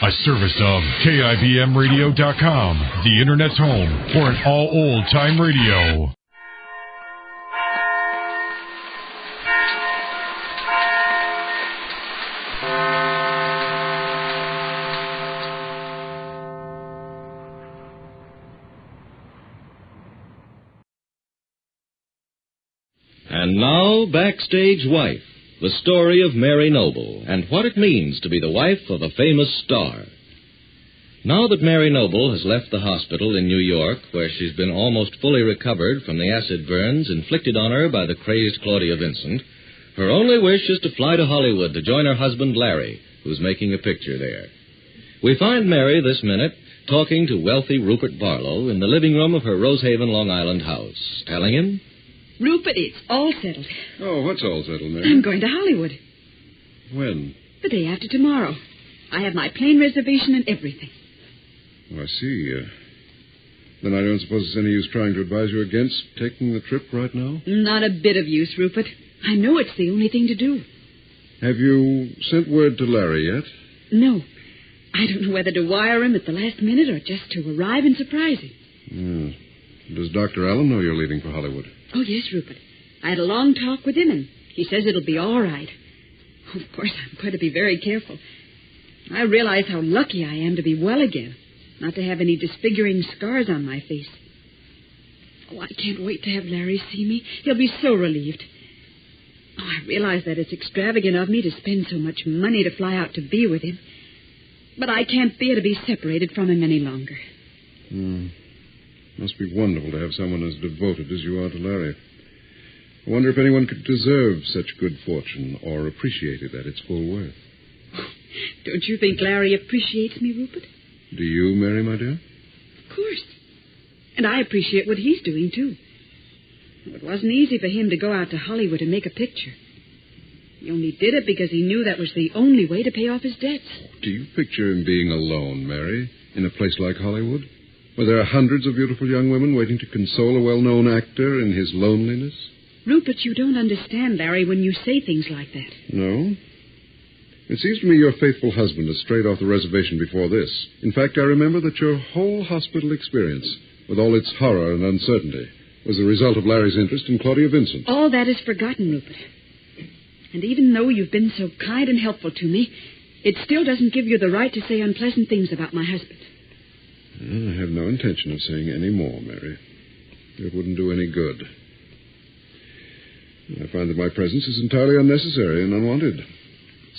A service of KIBMradio.com, the Internet's home for an all-old-time radio. And now, Backstage Wife, the story of Mary Noble and what it means to be the wife of a famous star. Now that Mary Noble has left the hospital in New York, where she's been almost fully recovered from the acid burns inflicted on her by the crazed Claudia Vincent, her only wish is to fly to Hollywood to join her husband, Larry, who's making a picture there. We find Mary this minute talking to wealthy Rupert Barlow in the living room of her Rosehaven, Long Island house, telling him, Rupert, it's all settled. Oh, what's all settled, Mary? I'm going to Hollywood. When? The day after tomorrow. I have my plane reservation and everything. Oh, I see. Then I don't suppose there's any use trying to advise you against taking the trip right now? Not a bit of use, Rupert. I know it's the only thing to do. Have you sent word to Larry yet? No. I don't know whether to wire him at the last minute or just to arrive and surprise him. Yes. Does Dr. Allen know you're leaving for Hollywood? Oh, yes, Rupert. I had a long talk with him, and he says it'll be all right. Of course, I'm going to be very careful. I realize how lucky I am to be well again, not to have any disfiguring scars on my face. Oh, I can't wait to have Larry see me. He'll be so relieved. Oh, I realize that it's extravagant of me to spend so much money to fly out to be with him. But I can't bear to be separated from him any longer. Must be wonderful to have someone as devoted as you are to Larry. I wonder if anyone could deserve such good fortune or appreciate it at its full worth. Don't you think Larry appreciates me, Rupert? Do you, Mary, my dear? Of course. And I appreciate what he's doing, too. It wasn't easy for him to go out to Hollywood and make a picture. He only did it because he knew that was the only way to pay off his debts. Do you picture him being alone, Mary, in a place like Hollywood, where there are hundreds of beautiful young women waiting to console a well-known actor in his loneliness? Rupert, you don't understand, Larry, when you say things like that. No? It seems to me your faithful husband has strayed off the reservation before this. In fact, I remember that your whole hospital experience, with all its horror and uncertainty, was the result of Larry's interest in Claudia Vincent. All that is forgotten, Rupert. And even though you've been so kind and helpful to me, it still doesn't give you the right to say unpleasant things about my husband. I have no intention of saying any more, Mary. It wouldn't do any good. I find that my presence is entirely unnecessary and unwanted.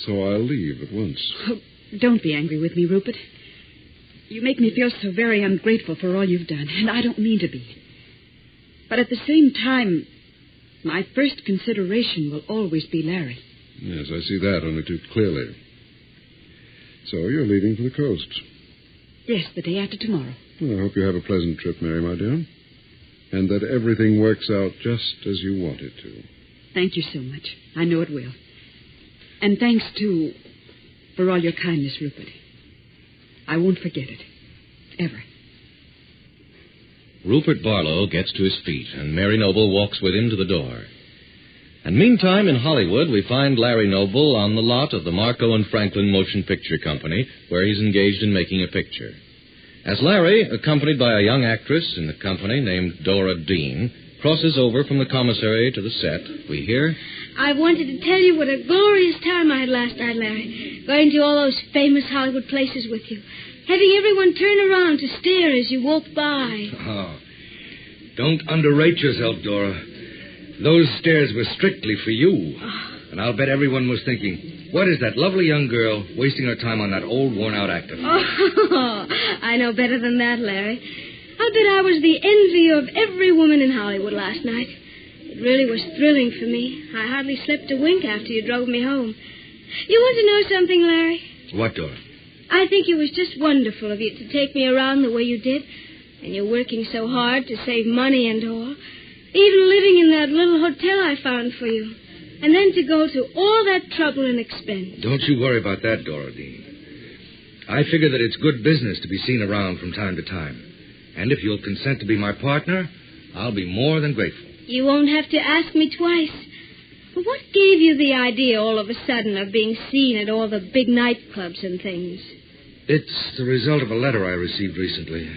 So I'll leave at once. Oh, don't be angry with me, Rupert. You make me feel so very ungrateful for all you've done, and I don't mean to be. But at the same time, my first consideration will always be Larry. Yes, I see that only too clearly. So you're leaving for the coast? Yes, the day after tomorrow. Well, I hope you have a pleasant trip, Mary, my dear. And that everything works out just as you want it to. Thank you so much. I know it will. And thanks, too, for all your kindness, Rupert. I won't forget it. Ever. Rupert Barlow gets to his feet, and Mary Noble walks with him to the door. And meantime, in Hollywood, we find Larry Noble on the lot of the Marco and Franklin Motion Picture Company, where he's engaged in making a picture. As Larry, accompanied by a young actress in the company named Dora Dean, crosses over from the commissary to the set, we hear... I wanted to tell you what a glorious time I had last night, Larry. Going to all those famous Hollywood places with you. Having everyone turn around to stare as you walked by. Oh, don't underrate yourself, Dora. Those stares were strictly for you. And I'll bet everyone was thinking, what is that lovely young girl wasting her time on that old, worn-out actor? Oh, I know better than that, Larry. I bet I was the envy of every woman in Hollywood last night. It really was thrilling for me. I hardly slept a wink after you drove me home. You want to know something, Larry? What, Dora? I think it was just wonderful of you to take me around the way you did. And you're working so hard to save money and all. Even living in that little hotel I found for you. And then to go to all that trouble and expense. Don't you worry about that, Dora Dean. I figure that it's good business to be seen around from time to time. And if you'll consent to be my partner, I'll be more than grateful. You won't have to ask me twice. But what gave you the idea all of a sudden of being seen at all the big nightclubs and things? It's the result of a letter I received recently.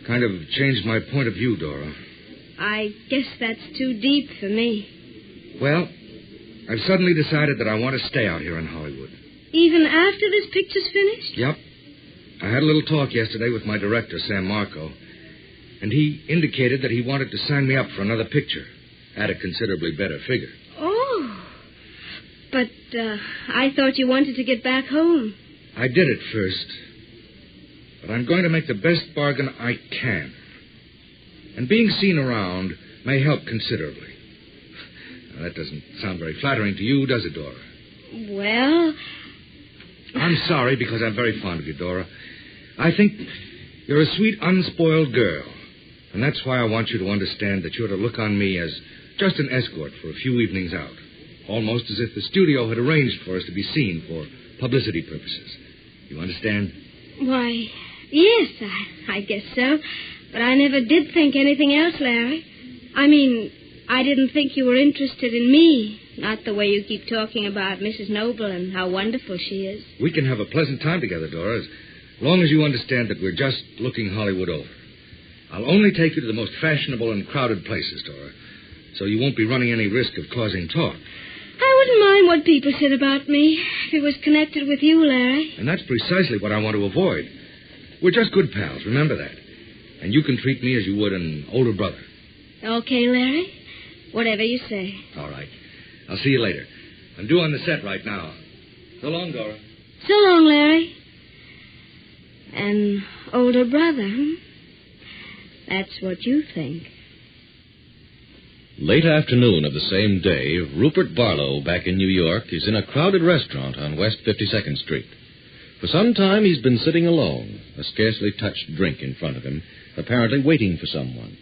Kind of changed my point of view, Dora. I guess that's too deep for me. Well, I've suddenly decided that I want to stay out here in Hollywood. Even after this picture's finished? Yep. I had a little talk yesterday with my director, Sam Marco, and he indicated that he wanted to sign me up for another picture at a considerably better figure. Oh. But I thought you wanted to get back home. I did at first, but I'm going to make the best bargain I can. And being seen around may help considerably. Now, that doesn't sound very flattering to you, does it, Dora? Well... I'm sorry, because I'm very fond of you, Dora. I think you're a sweet, unspoiled girl. And that's why I want you to understand that you're to look on me as just an escort for a few evenings out. Almost as if the studio had arranged for us to be seen for publicity purposes. You understand? Why, yes, I guess so. But I never did think anything else, Larry. I mean, I didn't think you were interested in me. Not the way you keep talking about Mrs. Noble and how wonderful she is. We can have a pleasant time together, Dora, as long as you understand that we're just looking Hollywood over. I'll only take you to the most fashionable and crowded places, Dora, so you won't be running any risk of causing talk. I wouldn't mind what people said about me if it was connected with you, Larry. And that's precisely what I want to avoid. We're just good pals, remember that. And you can treat me as you would an older brother. Okay, Larry. Whatever you say. All right. I'll see you later. I'm due on the set right now. So long, Dora. So long, Larry. An older brother, huh? That's what you think. Late afternoon of the same day, Rupert Barlow, back in New York, is in a crowded restaurant on West 52nd Street. For some time, he's been sitting alone, a scarcely touched drink in front of him, apparently waiting for someone.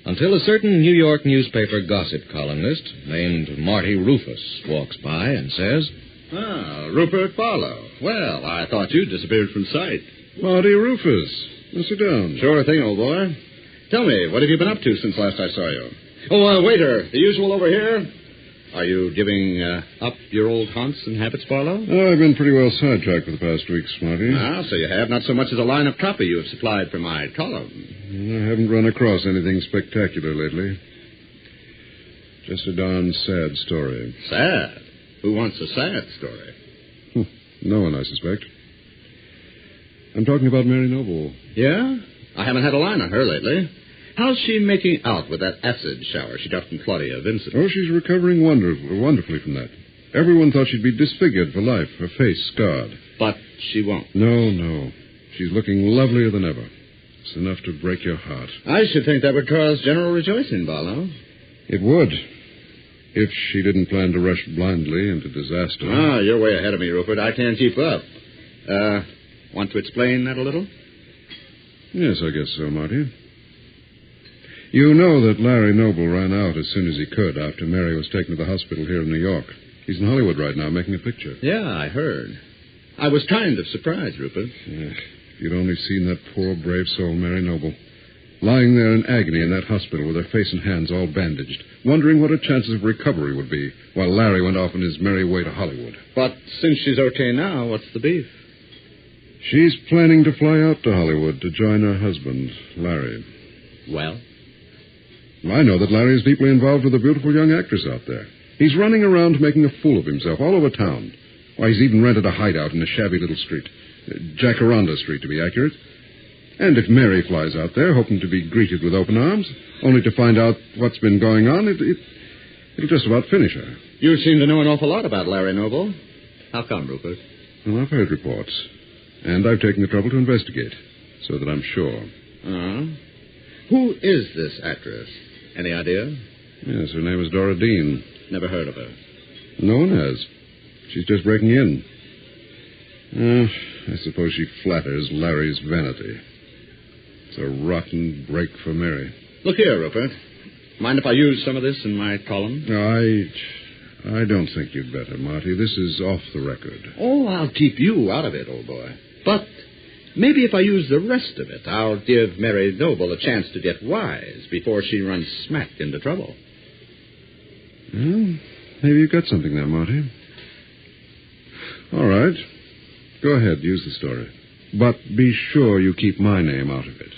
Until a certain New York newspaper gossip columnist named Marty Rufus walks by and says, Ah, Rupert Barlow. Well, I thought you disappeared from sight. Marty Rufus. Now, sit down. Sure thing, old boy. Tell me, what have you been up to since last I saw you? Oh, waiter, the usual over here? Are you giving up your old haunts and habits, Barlow? Oh, I've been pretty well sidetracked for the past weeks, Marty. Ah, so you have. Not so much as a line of copy you have supplied for my column. I haven't run across anything spectacular lately. Just a darn sad story. Sad? Who wants a sad story? No one, I suspect. I'm talking about Mary Noble. Yeah? I haven't had a line on her lately. How's she making out with that acid shower she got from Claudia Vincent? Oh, she's recovering wonderfully from that. Everyone thought she'd be disfigured for life, her face scarred. But she won't. No. She's looking lovelier than ever. It's enough to break your heart. I should think that would cause general rejoicing, Barlow. It would. If she didn't plan to rush blindly into disaster. Ah, you're way ahead of me, Rupert. I can't keep up. Want to explain that a little? Yes, I guess so, Marty. You know that Larry Noble ran out as soon as he could after Mary was taken to the hospital here in New York. He's in Hollywood right now making a picture. Yeah, I heard. I was kind of surprised, Rupert. Yeah, if you'd only seen that poor, brave soul, Mary Noble, lying there in agony in that hospital with her face and hands all bandaged, wondering what her chances of recovery would be while Larry went off on his merry way to Hollywood. But since she's okay now, what's the beef? She's planning to fly out to Hollywood to join her husband, Larry. Well? I know that Larry is deeply involved with a beautiful young actress out there. He's running around making a fool of himself all over town. Why, he's even rented a hideout in a shabby little street. Jacaranda Street, to be accurate. And if Mary flies out there, hoping to be greeted with open arms, only to find out what's been going on, it'll just about finish her. You seem to know an awful lot about Larry Noble. How come, Rupert? Well, I've heard reports. And I've taken the trouble to investigate, so that I'm sure. Who is this actress? Any idea? Yes, her name is Dora Dean. Never heard of her. No one has. She's just breaking in. I suppose she flatters Larry's vanity. It's a rotten break for Mary. Look here, Rupert. Mind if I use some of this in my column? No, I don't think you'd better, Marty. This is off the record. Oh, I'll keep you out of it, old boy. But maybe if I use the rest of it, I'll give Mary Noble a chance to get wise before she runs smack into trouble. Well, maybe you've got something there, Marty. All right. Go ahead, use the story. But be sure you keep my name out of it.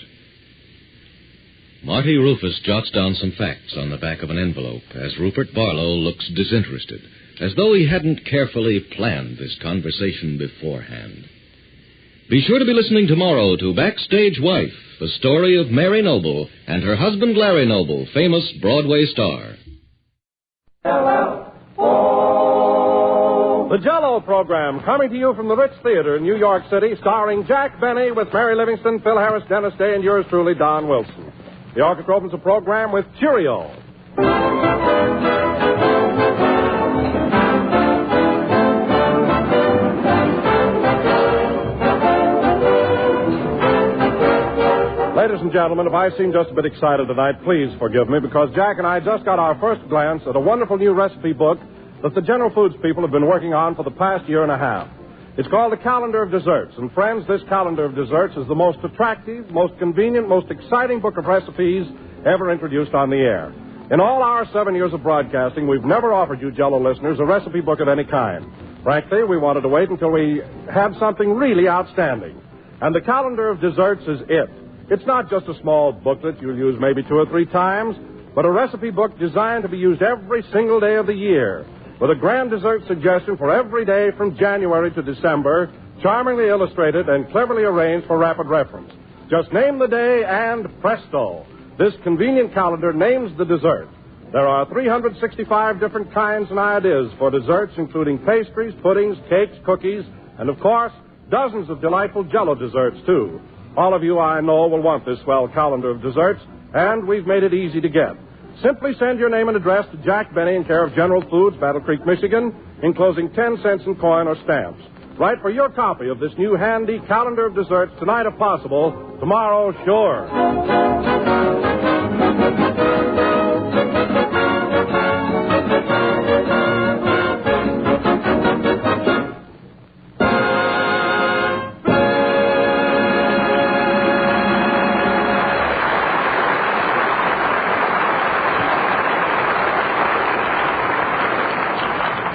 Marty Rufus jots down some facts on the back of an envelope as Rupert Barlow looks disinterested, as though he hadn't carefully planned this conversation beforehand. Be sure to be listening tomorrow to Backstage Wife, the story of Mary Noble and her husband Larry Noble, famous Broadway star. The Jell-O program, coming to you from the Ritz Theater in New York City, starring Jack Benny with Mary Livingston, Phil Harris, Dennis Day, and yours truly, Don Wilson. The orchestra opens the program with Cheerio. Ladies and gentlemen, if I seem just a bit excited tonight, please forgive me, because Jack and I just got our first glance at a wonderful new recipe book that the General Foods people have been working on for the past year and a half. It's called the Calendar of Desserts. And, friends, this Calendar of Desserts is the most attractive, most convenient, most exciting book of recipes ever introduced on the air. In all our 7 years of broadcasting, we've never offered you Jell-O listeners a recipe book of any kind. Frankly, we wanted to wait until we had something really outstanding. And the Calendar of Desserts is it. It's not just a small booklet you'll use maybe 2 or 3 times, but a recipe book designed to be used every single day of the year, with a grand dessert suggestion for every day from January to December, charmingly illustrated and cleverly arranged for rapid reference. Just name the day and presto, this convenient calendar names the dessert. There are 365 different kinds and ideas for desserts, including pastries, puddings, cakes, cookies, and, of course, dozens of delightful Jell-O desserts, too. All of you, I know, will want this swell calendar of desserts, and we've made it easy to get. Simply send your name and address to Jack Benny in care of General Foods, Battle Creek, Michigan, enclosing 10 cents in coin or stamps. Write for your copy of this new handy calendar of desserts tonight if possible, tomorrow sure.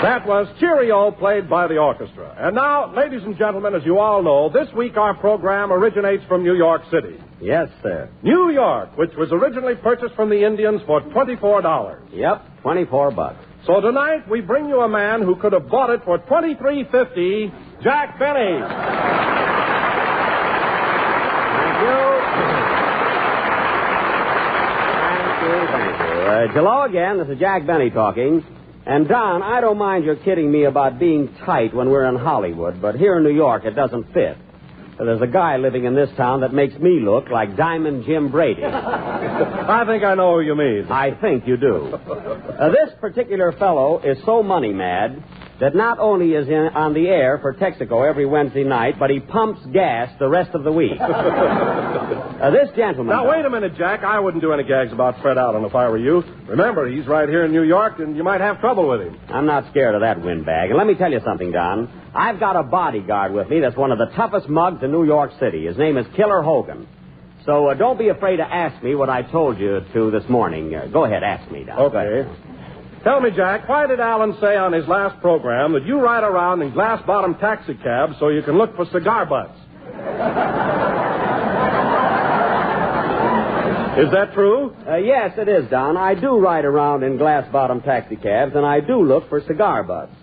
That was Cheerio, played by the orchestra. And now, ladies and gentlemen, as you all know, this week our program originates from New York City. Yes, sir. New York, which was originally purchased from the Indians for $24. Yep, $24. So tonight we bring you a man who could have bought it for $23.50, Jack Benny. Thank you. Hello again. This is Jack Benny talking. And, Don, I don't mind your kidding me about being tight when we're in Hollywood, but here in New York it doesn't fit. There's a guy living in this town that makes me look like Diamond Jim Brady. I think I know who you mean. I think you do. This particular fellow is so money mad that not only is on the air for Texaco every Wednesday night, but he pumps gas the rest of the week. This gentleman... Now, wait a minute, Jack. I wouldn't do any gags about Fred Allen if I were you. Remember, he's right here in New York, and you might have trouble with him. I'm not scared of that windbag. And let me tell you something, Don. I've got a bodyguard with me that's one of the toughest mugs in New York City. His name is Killer Hogan. So don't be afraid to ask me what I told you to this morning. Go ahead, ask me, Don. Okay. Tell me, Jack, why did Allen say on his last program that you ride around in glass-bottom taxicabs so you can look for cigar butts? Is that true? Yes, it is, Don. I do ride around in glass-bottom taxicabs, and I do look for cigar butts.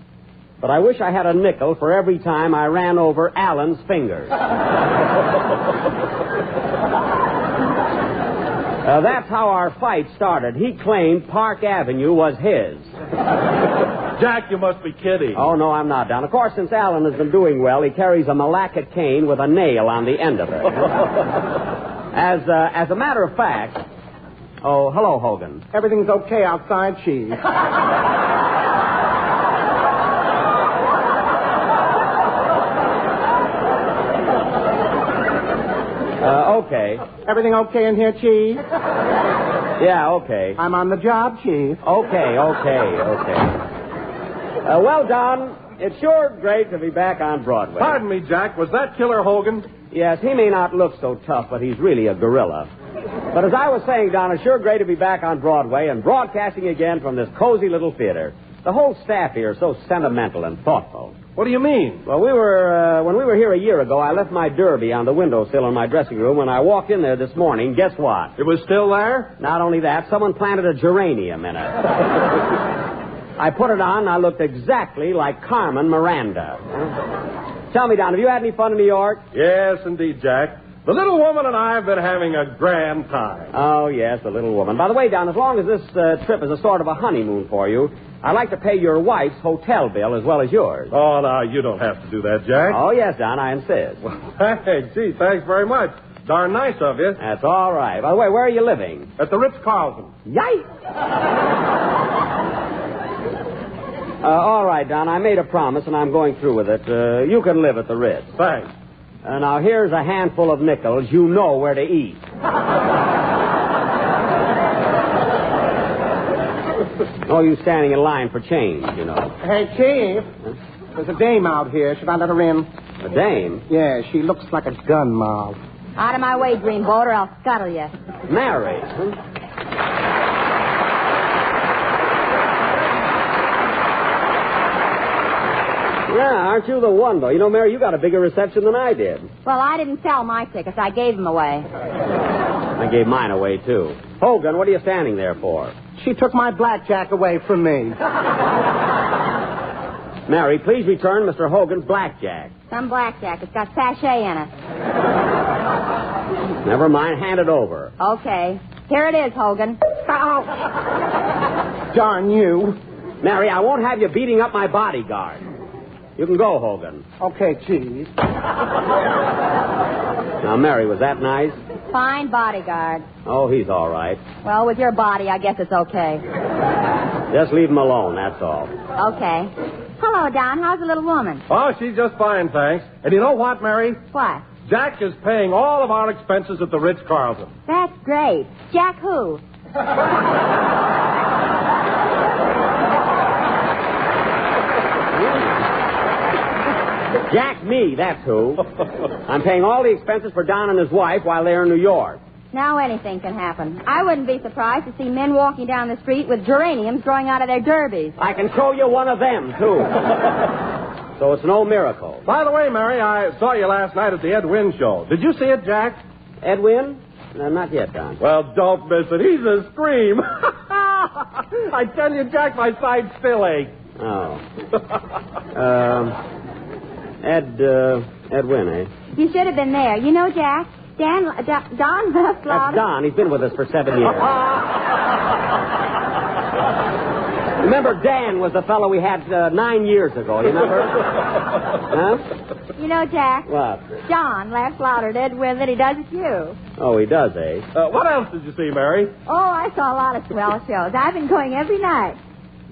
But I wish I had a nickel for every time I ran over Allen's fingers. That's how our fight started. He claimed Park Avenue was his. Jack, you must be kidding. Oh, no, I'm not, Don. Of course, since Allen has been doing well, he carries a Malacca cane with a nail on the end of it. As a matter of fact... Oh, hello, Hogan. Everything's okay outside, Chief. Okay. Everything okay in here, Chief? Yeah, okay. I'm on the job, Chief. Okay. Well, Don, it's sure great to be back on Broadway. Pardon me, Jack. Was that Killer Hogan? Yes, he may not look so tough, but he's really a gorilla. But as I was saying, Don, it's sure great to be back on Broadway and broadcasting again from this cozy little theater. The whole staff here is so sentimental and thoughtful. What do you mean? Well, when we were here a year ago, I left my derby on the windowsill in my dressing room. When I walked in there this morning, guess what? It was still there? Not only that, someone planted a geranium in it. I put it on, and I looked exactly like Carmen Miranda. Tell me, Don, have you had any fun in New York? Yes, indeed, Jack. The little woman and I have been having a grand time. Oh, yes, the little woman. By the way, Don, as long as this trip is a sort of a honeymoon for you, I'd like to pay your wife's hotel bill as well as yours. Oh, now, you don't have to do that, Jack. Oh, yes, Don, I insist. Well, hey, gee, thanks very much. Darn nice of you. That's all right. By the way, where are you living? At the Ritz-Carlton. Yikes! All right, Don, I made a promise, and I'm going through with it. You can live at the Ritz. Thanks. Now, here's a handful of nickels. You know where to eat. Oh, you standing in line for change, you know. Hey, Chief. There's a dame out here. Should I let her in? A dame? Yeah, she looks like a gun mob. Out of my way, dreamboat, or I'll scuttle you. Married, huh? Yeah, aren't you the one, though? You know, Mary, you got a bigger reception than I did. Well, I didn't sell my tickets. I gave them away. I gave mine away, too. Hogan, what are you standing there for? She took my blackjack away from me. Mary, please return Mr. Hogan's blackjack. Some blackjack. It's got sachet in it. Never mind. Hand it over. Okay. Here it is, Hogan. Ouch! Darn you. Mary, I won't have you beating up my bodyguard. You can go, Hogan. Okay, Chief. Now, Mary, was that nice? Fine bodyguard. Oh, he's all right. Well, with your body, I guess it's okay. Just leave him alone, that's all. Okay. Hello, Don. How's the little woman? Oh, she's just fine, thanks. And you know what, Mary? What? Jack is paying all of our expenses at the Ritz-Carlton. That's great. Jack who? Jack me, that's who. I'm paying all the expenses for Don and his wife while they're in New York. Now anything can happen. I wouldn't be surprised to see men walking down the street with geraniums growing out of their derbies. I can show you one of them, too. So it's no miracle. By the way, Mary, I saw you last night at the Ed Wynn show. Did you see it, Jack? Ed Wynn? No, not yet, Don. Well, don't miss it. He's a scream. I tell you, Jack, my side still aches. Oh. Ed Wynn, eh? You should have been there. You know, Jack, Don left That's Don. He's been with us for 7 years. Remember, Dan was the fellow we had 9 years ago. You remember? Huh? You know, Jack. What? John laughs louder at Ed Wynn than he does at you. Oh, he does, eh? What else did you see, Mary? Oh, I saw a lot of swell shows. I've been going every night.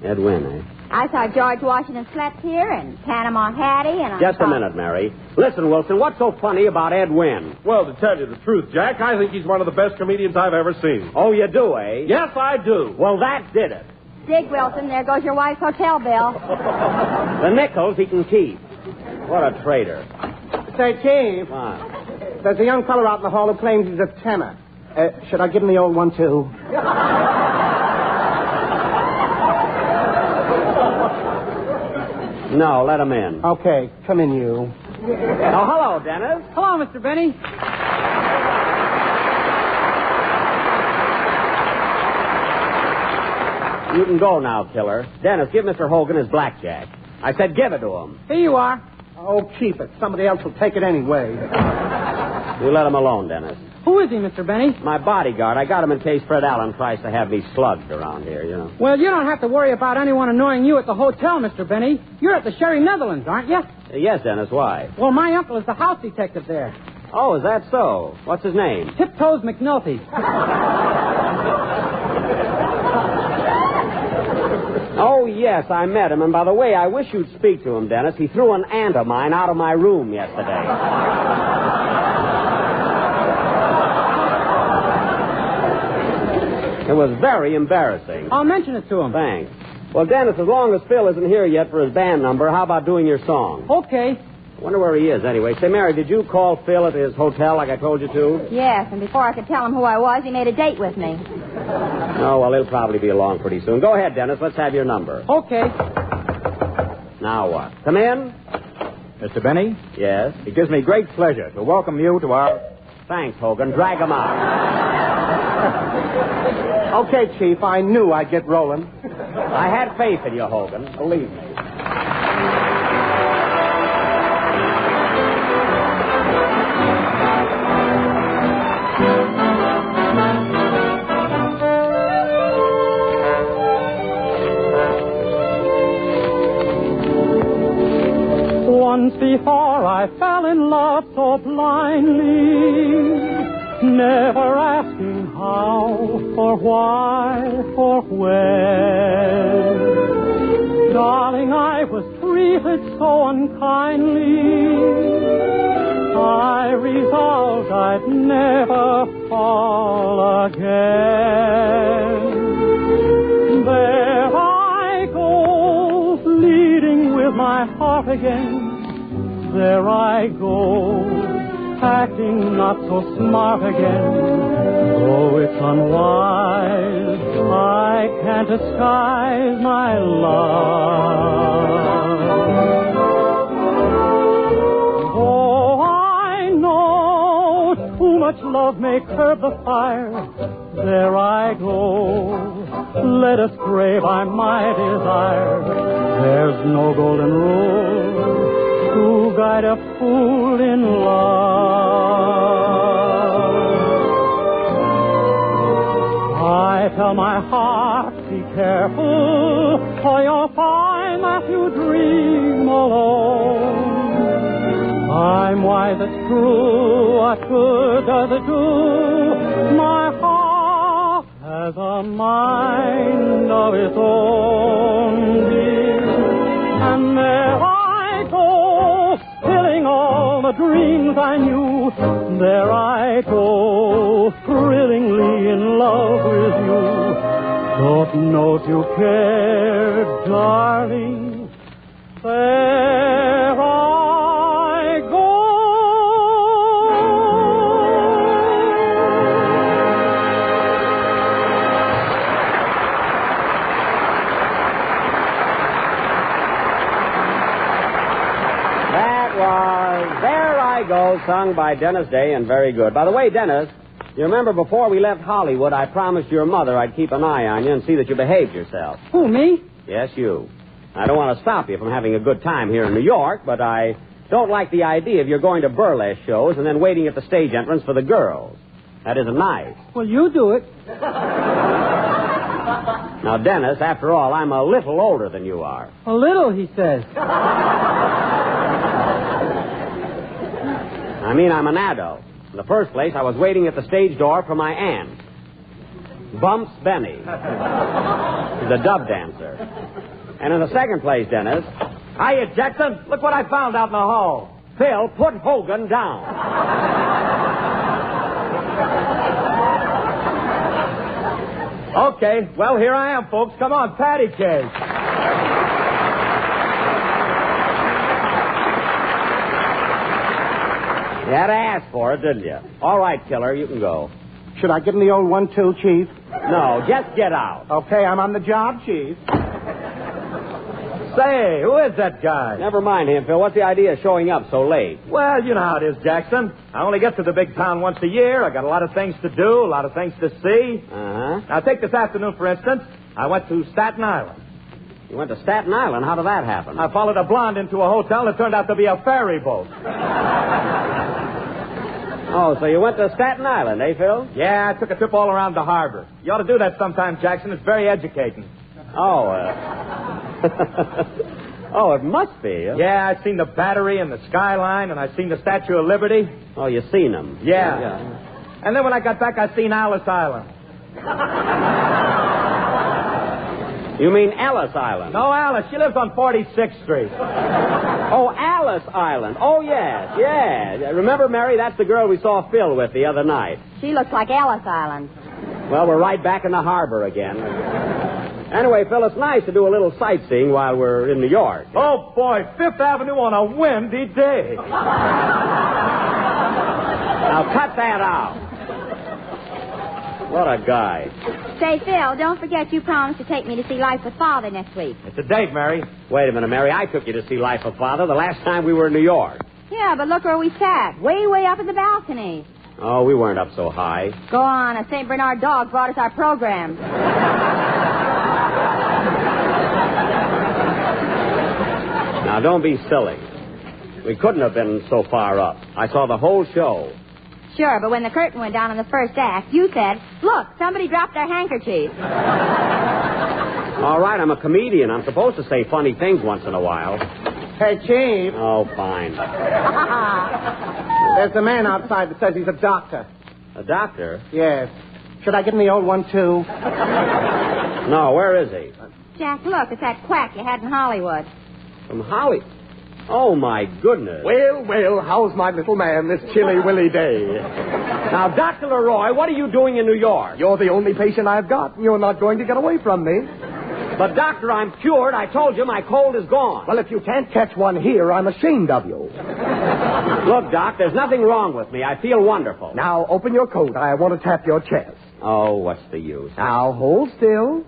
Ed Wynn, eh? I saw George Washington Slept Here and Panama Hattie and... Just a minute, Mary. Listen, Wilson, what's so funny about Ed Wynn? Well, to tell you the truth, Jack, I think he's one of the best comedians I've ever seen. Oh, you do, eh? Yes, I do. Well, that did it. Dig, Wilson, there goes your wife's hotel bill. The nickels he can keep. What a traitor. Say, Chief. What? There's a young fellow out in the hall who claims he's a tenor. Should I give him the old one, too? No, let him in. Okay, come in, you. Oh, hello, Dennis. Hello, Mr. Benny. You can go now, killer. Dennis, give Mr. Hogan his blackjack. I said give it to him. Here you are. Oh, keep it. Somebody else will take it anyway. You let him alone, Dennis. Who is he, Mr. Benny? My bodyguard. I got him in case Fred Allen tries to have me slugged around here, you know. Well, you don't have to worry about anyone annoying you at the hotel, Mr. Benny. You're at the Sherry Netherlands, aren't you? Yes, Dennis, why? Well, my uncle is the house detective there. Oh, is that so? What's his name? Tiptoes McNulty. Oh, yes, I met him. And by the way, I wish you'd speak to him, Dennis. He threw an aunt of mine out of my room yesterday. It was very embarrassing. I'll mention it to him. Thanks. Well, Dennis, as long as Phil isn't here yet for his band number, how about doing your song? Okay. I wonder where he is anyway. Say, Mary, did you call Phil at his hotel like I told you to? Yes, and before I could tell him who I was, he made a date with me. Oh, well, he'll probably be along pretty soon. Go ahead, Dennis. Let's have your number. Okay. Now what? Come in. Mr. Benny? Yes? It gives me great pleasure to welcome you to our... Thanks, Hogan. Drag him out. Okay, Chief, I knew I'd get rolling. I had faith in you, Hogan. Believe me. Once before I fell in love so blindly, never asking how, or why, or when. Darling, I was treated so unkindly, I resolved I'd never fall again. There I go, leading with my heart again. There I go, acting not so smart again. Though it's unwise, I can't disguise my love. Oh, I know too much love may curb the fire. There I go, led astray by my desire. There's no golden rule to guide a fool in love. I tell my heart, be careful, or you'll find that you dream alone. I'm wise, it's true, what good does it do? My heart has a mind of its own, dear, and there I go, filling all the dreams I knew. There I go, thrillingly in love with you. Don't know if you care, darling. There I go. That was There I Go, sung by Dennis Day, and very good. By the way, Dennis, you remember before we left Hollywood, I promised your mother I'd keep an eye on you and see that you behaved yourself. Who, me? Yes, you. I don't want to stop you from having a good time here in New York, but I don't like the idea of your going to burlesque shows and then waiting at the stage entrance for the girls. That isn't nice. Well, you do it. Now, Dennis, after all, I'm a little older than you are. A little, he says. I mean, I'm an adult. In the first place, I was waiting at the stage door for my aunt, Bumps Benny, the dub dancer. And in the second place, Dennis... Hiya, Jackson. Look what I found out in the hall. Phil, put Hogan down. Okay, well, here I am, folks. Come on, patty cake. You had to ask for it, didn't you? All right, killer, you can go. Should I give him the old 1-2, Chief? No, just get out. Okay, I'm on the job, Chief. Say, who is that guy? Never mind him, Phil. What's the idea of showing up so late? Well, you know how it is, Jackson. I only get to the big town once a year. I got a lot of things to do, a lot of things to see. Uh-huh. Now, take this afternoon, for instance. I went to Staten Island. You went to Staten Island? How did that happen? I followed a blonde into a hotel that turned out to be a ferry boat. Oh, so you went to Staten Island, eh, Phil? Yeah, I took a trip all around the harbor. You ought to do that sometime, Jackson. It's very educating. Oh, oh, it must be. Huh? Yeah, I've seen the Battery and the Skyline, and I've seen the Statue of Liberty. Oh, you seen them? Yeah. And then when I got back, I seen Alice Island. You mean Ellis Island? No, Alice. She lives on 46th Street. Oh, Alice Island. Oh, yes, yeah. Remember, Mary, that's the girl we saw Phil with the other night. She looks like Ellis Island. Well, we're right back in the harbor again. Anyway, Phil, it's nice to do a little sightseeing while we're in New York. Oh, boy, Fifth Avenue on a windy day. Now, cut that out. What a guy. Say, Phil, don't forget you promised to take me to see Life with Father next week. It's a date, Mary. Wait a minute, Mary. I took you to see Life of Father the last time we were in New York. Yeah, but look where we sat. Way up in the balcony. Oh, we weren't up so high. Go on. A St. Bernard dog brought us our program. Now, don't be silly. We couldn't have been so far up. I saw the whole show. Sure, but when the curtain went down on the first act, you said, look, somebody dropped their handkerchief. All right, I'm a comedian. I'm supposed to say funny things once in a while. Hey, Chief. Oh, fine. There's a man outside that says he's a doctor. A doctor? Yes. Should I give him the old one, too? No, where is he? Jack, look, it's that quack you had in Hollywood. From Hollywood? Oh, my goodness. Well, how's my little man this chilly willy day? Now, Dr. Leroy, what are you doing in New York? You're the only patient I've got, and you're not going to get away from me. But, Doctor, I'm cured. I told you my cold is gone. Well, if you can't catch one here, I'm ashamed of you. Look, Doc, there's nothing wrong with me. I feel wonderful. Now, open your coat. I want to tap your chest. Oh, what's the use? Now, hold still.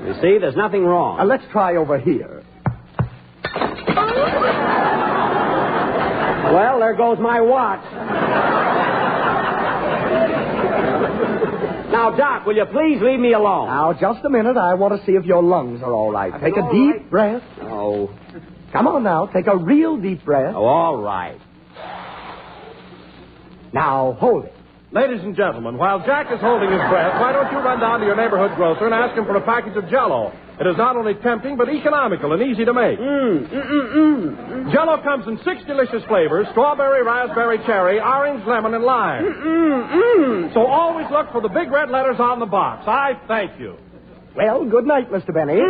You see, there's nothing wrong. Let's try over here. Well, there goes my watch. Now, Doc, will you please leave me alone? Now, just a minute. I want to see if your lungs are all right. Take a deep breath. Oh. Come on now. Take a real deep breath. Oh, all right. Now, hold it. Ladies and gentlemen, while Jack is holding his breath, why don't you run down to your neighborhood grocer and ask him for a package of Jell-O? It is not only tempting, but economical and easy to make. Jell-O comes in 6 delicious flavors: strawberry, raspberry, cherry, orange, lemon, and lime. So always look for the big red letters on the box. I thank you. Well, good night, Mr. Benny.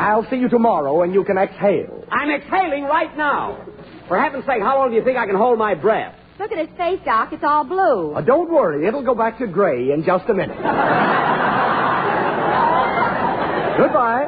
I'll see you tomorrow, and you can exhale. I'm exhaling right now. For heaven's sake, how long do you think I can hold my breath? Look at his face, Doc. It's all blue. Don't worry. It'll go back to gray in just a minute. Goodbye.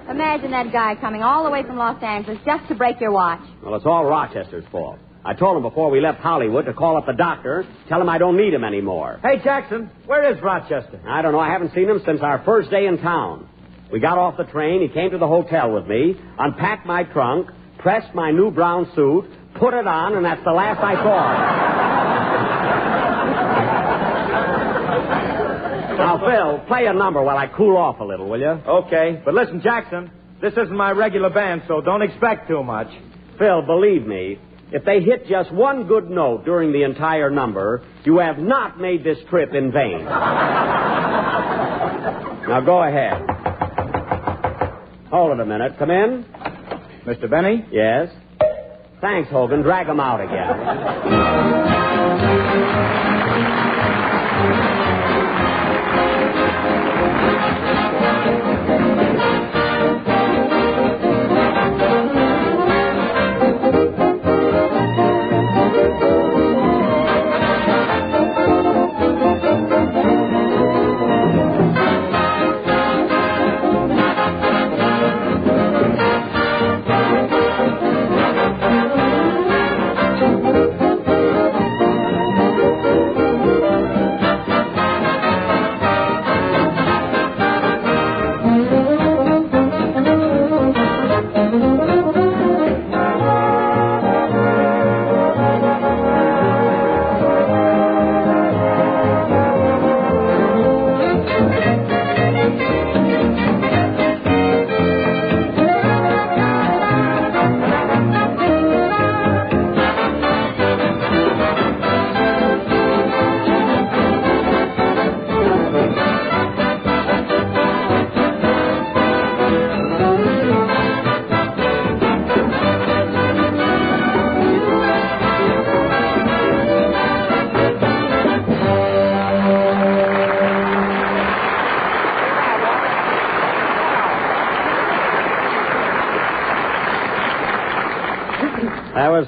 Imagine that guy coming all the way from Los Angeles just to break your watch. Well, it's all Rochester's fault. I told him before we left Hollywood to call up the doctor, tell him I don't need him anymore. Hey, Jackson, where is Rochester? I don't know. I haven't seen him since our first day in town. We got off the train. He came to the hotel with me, unpacked my trunk, pressed my new brown suit, put it on, and that's the last I saw of him. Now, Phil, play a number while I cool off a little, will you? Okay, but listen, Jackson, this isn't my regular band, so don't expect too much. Phil, believe me, if they hit just one good note during the entire number, you have not made this trip in vain. Now, go ahead. Hold it a minute. Come in. Mr. Benny? Yes? Thanks, Hogan. Drag him out again.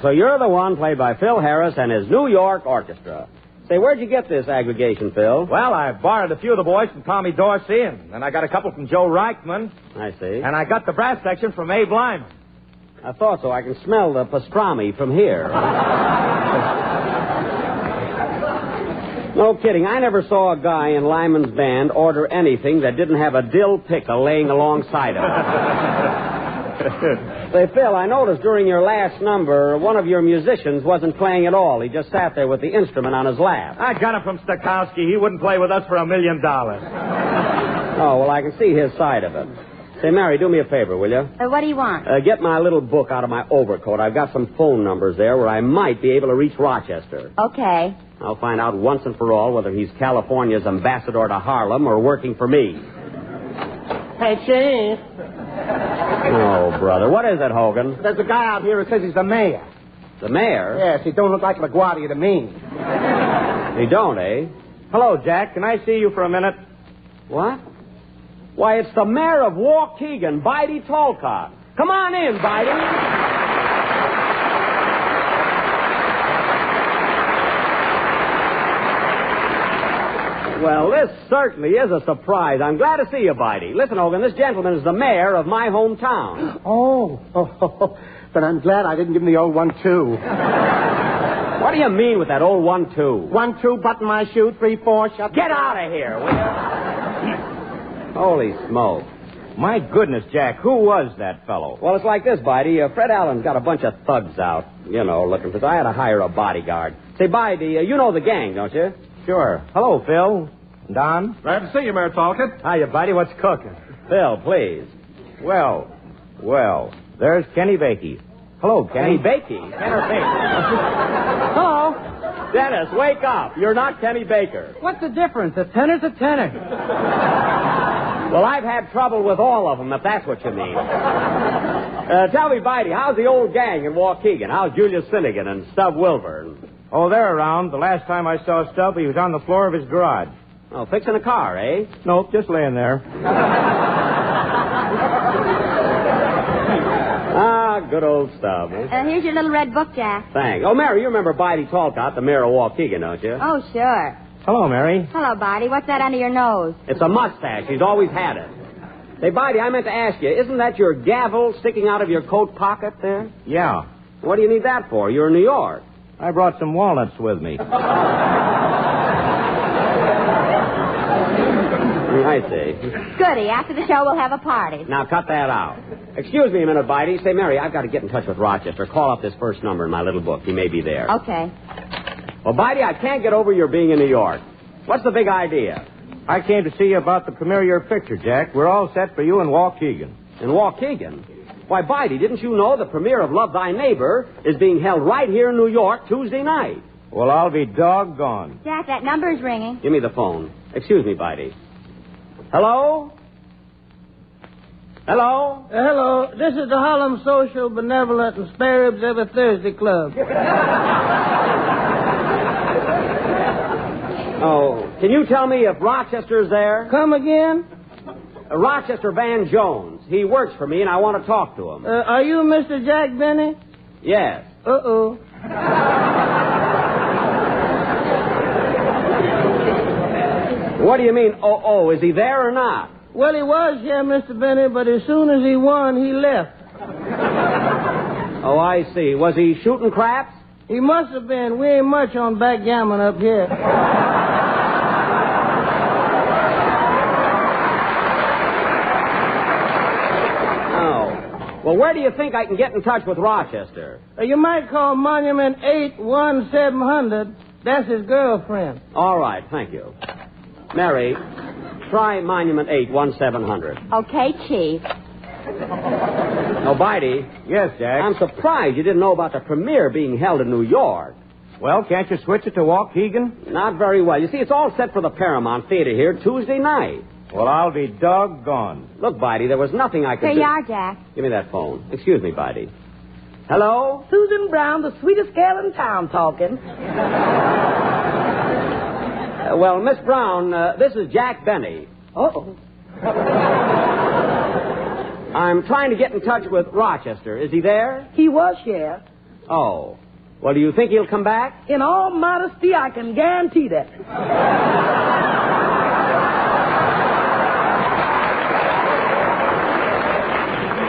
So you're the one played by Phil Harris and his New York Orchestra. Say, where'd you get this aggregation, Phil? Well, I borrowed a few of the boys from Tommy Dorsey, and then I got a couple from Joe Reichman. I see. And I got the brass section from Abe Lyman. I thought so. I can smell the pastrami from here. No kidding. I never saw a guy in Lyman's band order anything that didn't have a dill pickle laying alongside of it. Say, Phil, I noticed during your last number, one of your musicians wasn't playing at all. He just sat there with the instrument on his lap. I got him from Stokowski. He wouldn't play with us for $1 million. Oh, well, I can see his side of it. Say, Mary, do me a favor, will you? What do you want? Get my little book out of my overcoat. I've got some phone numbers there where I might be able to reach Rochester. Okay. I'll find out once and for all whether he's California's ambassador to Harlem or working for me. Hey, Chief. Oh, brother. What is it, Hogan? There's a guy out here who says he's the mayor. The mayor? Yes, he don't look like LaGuardia to me. He don't, eh? Hello, Jack. Can I see you for a minute? What? Why, it's the mayor of Waukegan, Bidey Talcott. Come on in, Bidey. Well, this certainly is a surprise. I'm glad to see you, Bidey. Listen, Hogan, this gentleman is the mayor of my hometown. Oh, but I'm glad I didn't give him the old 1-2. What do you mean with that old 1-2? 1-2, button my shoe, 3-4, shut. Get out of here, will you? Holy smoke. My goodness, Jack, who was that fellow? Well, it's like this, Bidey. Fred Allen's got a bunch of thugs out, looking for... I had to hire a bodyguard. Say, Bidey, you know the gang, don't you? Sure. Hello, Phil. Don? Glad to see you, Mayor Talcott. Hiya, buddy. What's cooking? Phil, please. Well, there's Kenny Bakey. Hello, Kenny. Bakey? Hello. Dennis, wake up. You're not Kenny Baker. What's the difference? A tenor's a tenor. Well, I've had trouble with all of them, if that's what you mean. Tell me, Bidey, how's the old gang in Waukegan? How's Julius Finnegan and Stub Wilbur? Oh, they're around. The last time I saw Stub, he was on the floor of his garage. Oh, fixing a car, eh? Nope, just laying there. Good old Stub. Eh? Here's your little red book, Jack. Thanks. Oh, Mary, you remember Bidey Talcott, the mayor of Waukegan, don't you? Oh, sure. Hello, Mary. Hello, Bidey. What's that under your nose? It's a mustache. He's always had it. Say, Bidey, I meant to ask you, isn't that your gavel sticking out of your coat pocket there? Yeah. What do you need that for? You're in New York. I brought some walnuts with me. I see. Goody. After the show, we'll have a party. Now, cut that out. Excuse me a minute, Bidey. Say, Mary, I've got to get in touch with Rochester. Call up this first number in my little book. He may be there. Okay. Well, Bidey, I can't get over your being in New York. What's the big idea? I came to see you about the premiere of your picture, Jack. We're all set for you in Waukegan. In Waukegan? Why, Bidey, didn't you know the premiere of Love Thy Neighbor is being held right here in New York Tuesday night? Well, I'll be doggone. Jack, that number's ringing. Give me the phone. Excuse me, Bidey. Hello? Hello? Hello. This is the Harlem Social, Benevolent, and Spare Ribs Every Thursday Club. Oh, can you tell me if Rochester's there? Come again? Rochester Van Jones. He works for me, and I want to talk to him. Are you Mr. Jack Benny? Yes. Uh-oh. What do you mean, oh, is he there or not? Well, he was here, Mr. Benny, but as soon as he won, he left. Oh, I see. Was he shooting craps? He must have been. We ain't much on backgammon up here. Oh. Well, where do you think I can get in touch with Rochester? You might call Monument 81700. That's his girlfriend. All right, thank you. Mary, try Monument 81700. Okay, Chief. Oh, Bidey. Yes, Jack? I'm surprised you didn't know about the premiere being held in New York. Well, can't you switch it to Waukegan? Not very well. You see, it's all set for the Paramount Theater here Tuesday night. Well, I'll be doggone. Look, Bidey, there was nothing I could Here do. you are, Jack. Give me that phone. Excuse me, Bidey. Hello? Susan Brown, the sweetest gal in town, talking. Well, Miss Brown, this is Jack Benny. Uh-oh. I'm trying to get in touch with Rochester. Is he there? He was here. Oh. Well, do you think he'll come back? In all modesty, I can guarantee that.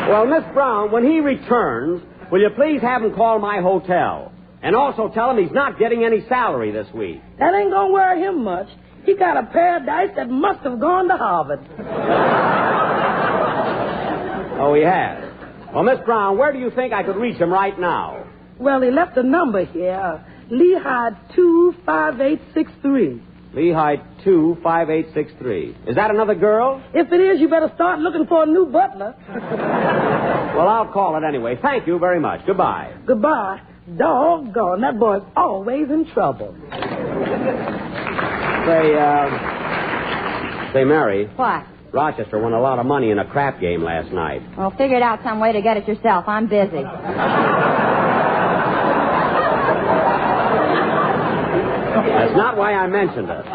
Well, Miss Brown, when he returns, will you please have him call my hotel? And also tell him he's not getting any salary this week. That ain't gonna worry him much. He got a pair of dice that must have gone to Harvard. Oh, he has. Well, Miss Brown, where do you think I could reach him right now? Well, he left a number here. Lehigh 25863. Lehigh 25863. Is that another girl? If it is, you better start looking for a new butler. Well, I'll call it anyway. Thank you very much. Goodbye. Goodbye. Doggone, that boy's always in trouble. Say, Mary. What? Rochester won a lot of money in a crap game last night. Well, figure out some way to get it yourself. I'm busy. That's not why I mentioned it.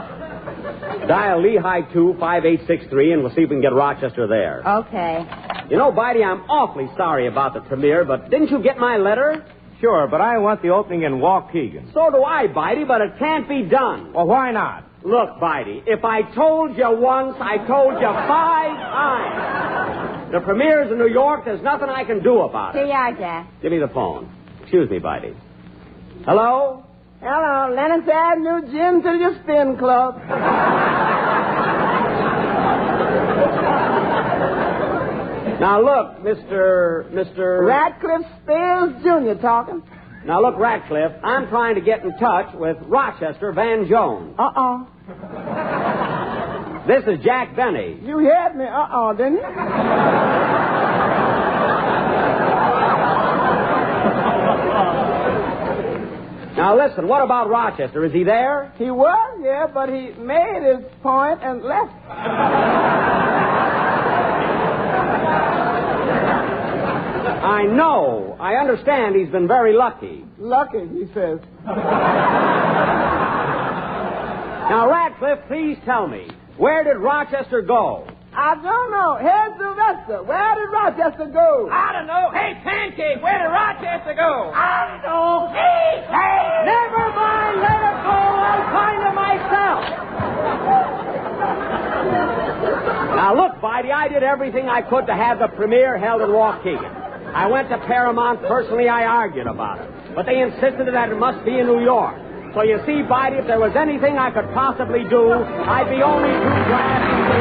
Dial Lehigh 25863 and we'll see if we can get Rochester there. Okay. You know, Bitey, I'm awfully sorry about the premiere, but didn't you get my letter? Sure, but I want the opening in Waukegan. So do I, Bitey, but it can't be done. Well, why not? Look, Bitey, if I told you once, I told you 5 times. The premiere's in New York. There's nothing I can do about it. Here you are, Jack. Give me the phone. Excuse me, Bitey. Hello? Hello, Lennox Avenue, Gin to your spin club. Now, look, Mr. Radcliffe Spears Jr. talking. Now, look, Radcliffe, I'm trying to get in touch with Rochester Van Jones. Uh-oh. This is Jack Benny. You heard me, didn't you? Now, listen, what about Rochester? Is he there? He was, yeah, but he made his point and left. I know. I understand he's been very lucky. Lucky, he says. Now, Radcliffe, please tell me, where did Rochester go? I don't know. Here's Sylvester. Where did Rochester go? I don't know. Hey, Pancake, where did Rochester go? I don't know. Hey! Never mind. Let it go. I'll find him myself. Now, look, Bitey, I did everything I could to have the premiere held in Waukegan. I went to Paramount. Personally, I argued about it. But they insisted that it must be in New York. So you see, Bitey, if there was anything I could possibly do, I'd be only too glad to do it.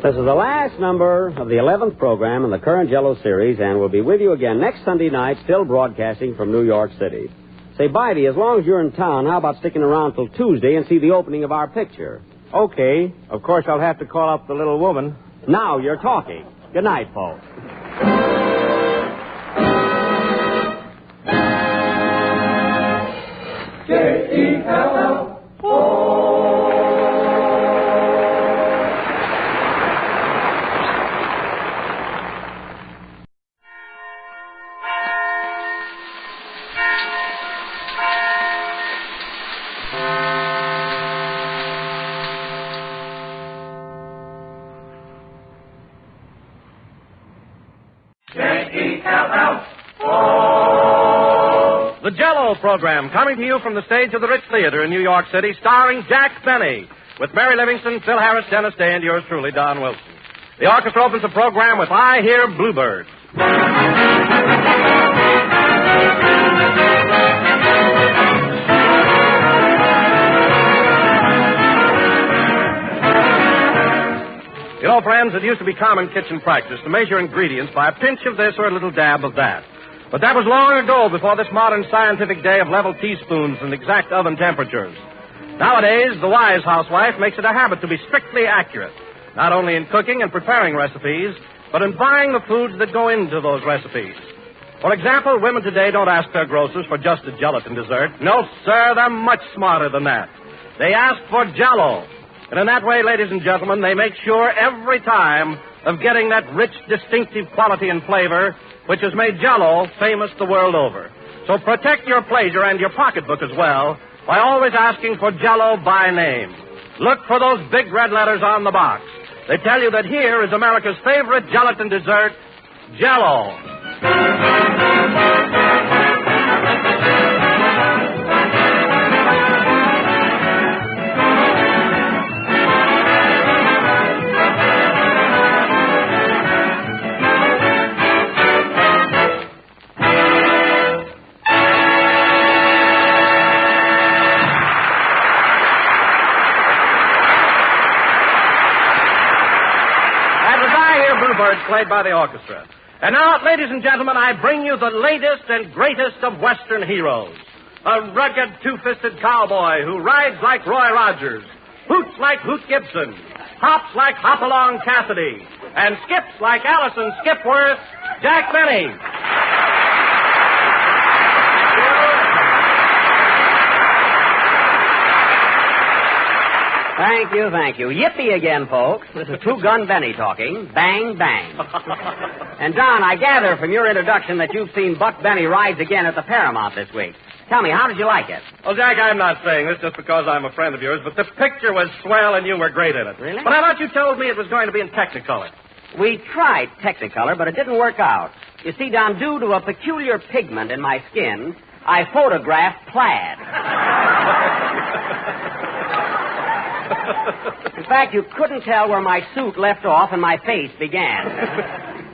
This is the last number of the 11th program in the current Jello series, and we'll be with you again next Sunday night, still broadcasting from New York City. Say, Bitey, as long as you're in town, how about sticking around till Tuesday and see the opening of our picture? Okay. Of course, I'll have to call up the little woman. Now you're talking. Good night, folks. J-E-L-L-O. The Jello program, coming to you from the stage of the Ritz Theater in New York City, starring Jack Benny, with Mary Livingston, Phil Harris, Dennis Day, and yours truly, Don Wilson. The orchestra opens the program with I Hear Bluebirds. You know, friends, it used to be common kitchen practice to measure ingredients by a pinch of this or a little dab of that. But that was long ago, before this modern scientific day of level teaspoons and exact oven temperatures. Nowadays, the wise housewife makes it a habit to be strictly accurate, not only in cooking and preparing recipes, but in buying the foods that go into those recipes. For example, women today don't ask their grocers for just a gelatin dessert. No, sir, they're much smarter than that. They ask for Jell-O. And in that way, ladies and gentlemen, they make sure every time of getting that rich, distinctive quality and flavor which has made Jell-O famous the world over. So protect your pleasure and your pocketbook as well by always asking for Jell-O by name. Look for those big red letters on the box. They tell you that here is America's favorite gelatin dessert, Jell-O. words played by the orchestra. And now, ladies and gentlemen, I bring you the latest and greatest of Western heroes. A rugged, two-fisted cowboy who rides like Roy Rogers, hoots like Hoot Gibson, hops like Hopalong Cassidy, and skips like Allison Skipworth, Jack Benny. Thank you. Yippee again, folks. This is Two-Gun Benny talking. Bang, bang. And, Don, I gather from your introduction that you've seen Buck Benny rides again at the Paramount this week. Tell me, how did you like it? Well, Jack, I'm not saying this just because I'm a friend of yours, but the picture was swell and you were great in it. Really? But I thought you told me it was going to be in Technicolor. We tried Technicolor, but it didn't work out. You see, Don, due to a peculiar pigment in my skin, I photographed plaid. In fact, you couldn't tell where my suit left off and my face began.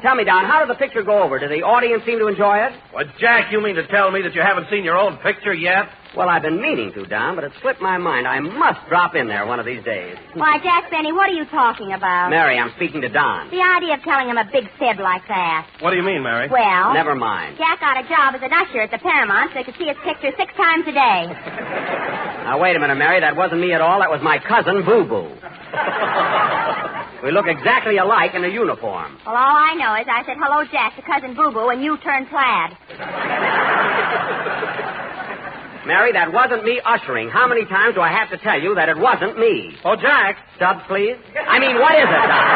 Tell me, Don, how did the picture go over? Did the audience seem to enjoy it? Well, Jack, you mean to tell me that you haven't seen your own picture yet? Well, I've been meaning to, Don, but it slipped my mind. I must drop in there one of these days. Why, Jack Benny, what are you talking about? Mary, I'm speaking to Don. The idea of telling him a big fib like that. What do you mean, Mary? Well... Never mind. Jack got a job as an usher at the Paramount so he could see his picture 6 times a day. Now, wait a minute, Mary. That wasn't me at all. That was my cousin, Boo Boo. We look exactly alike in a uniform. Well, all I know is I said hello, Jack, to Cousin Boo Boo, and you turned plaid. Mary, that wasn't me ushering. How many times do I have to tell you that it wasn't me? Oh, Jack. Stubbs, please. I mean, what is it, Don?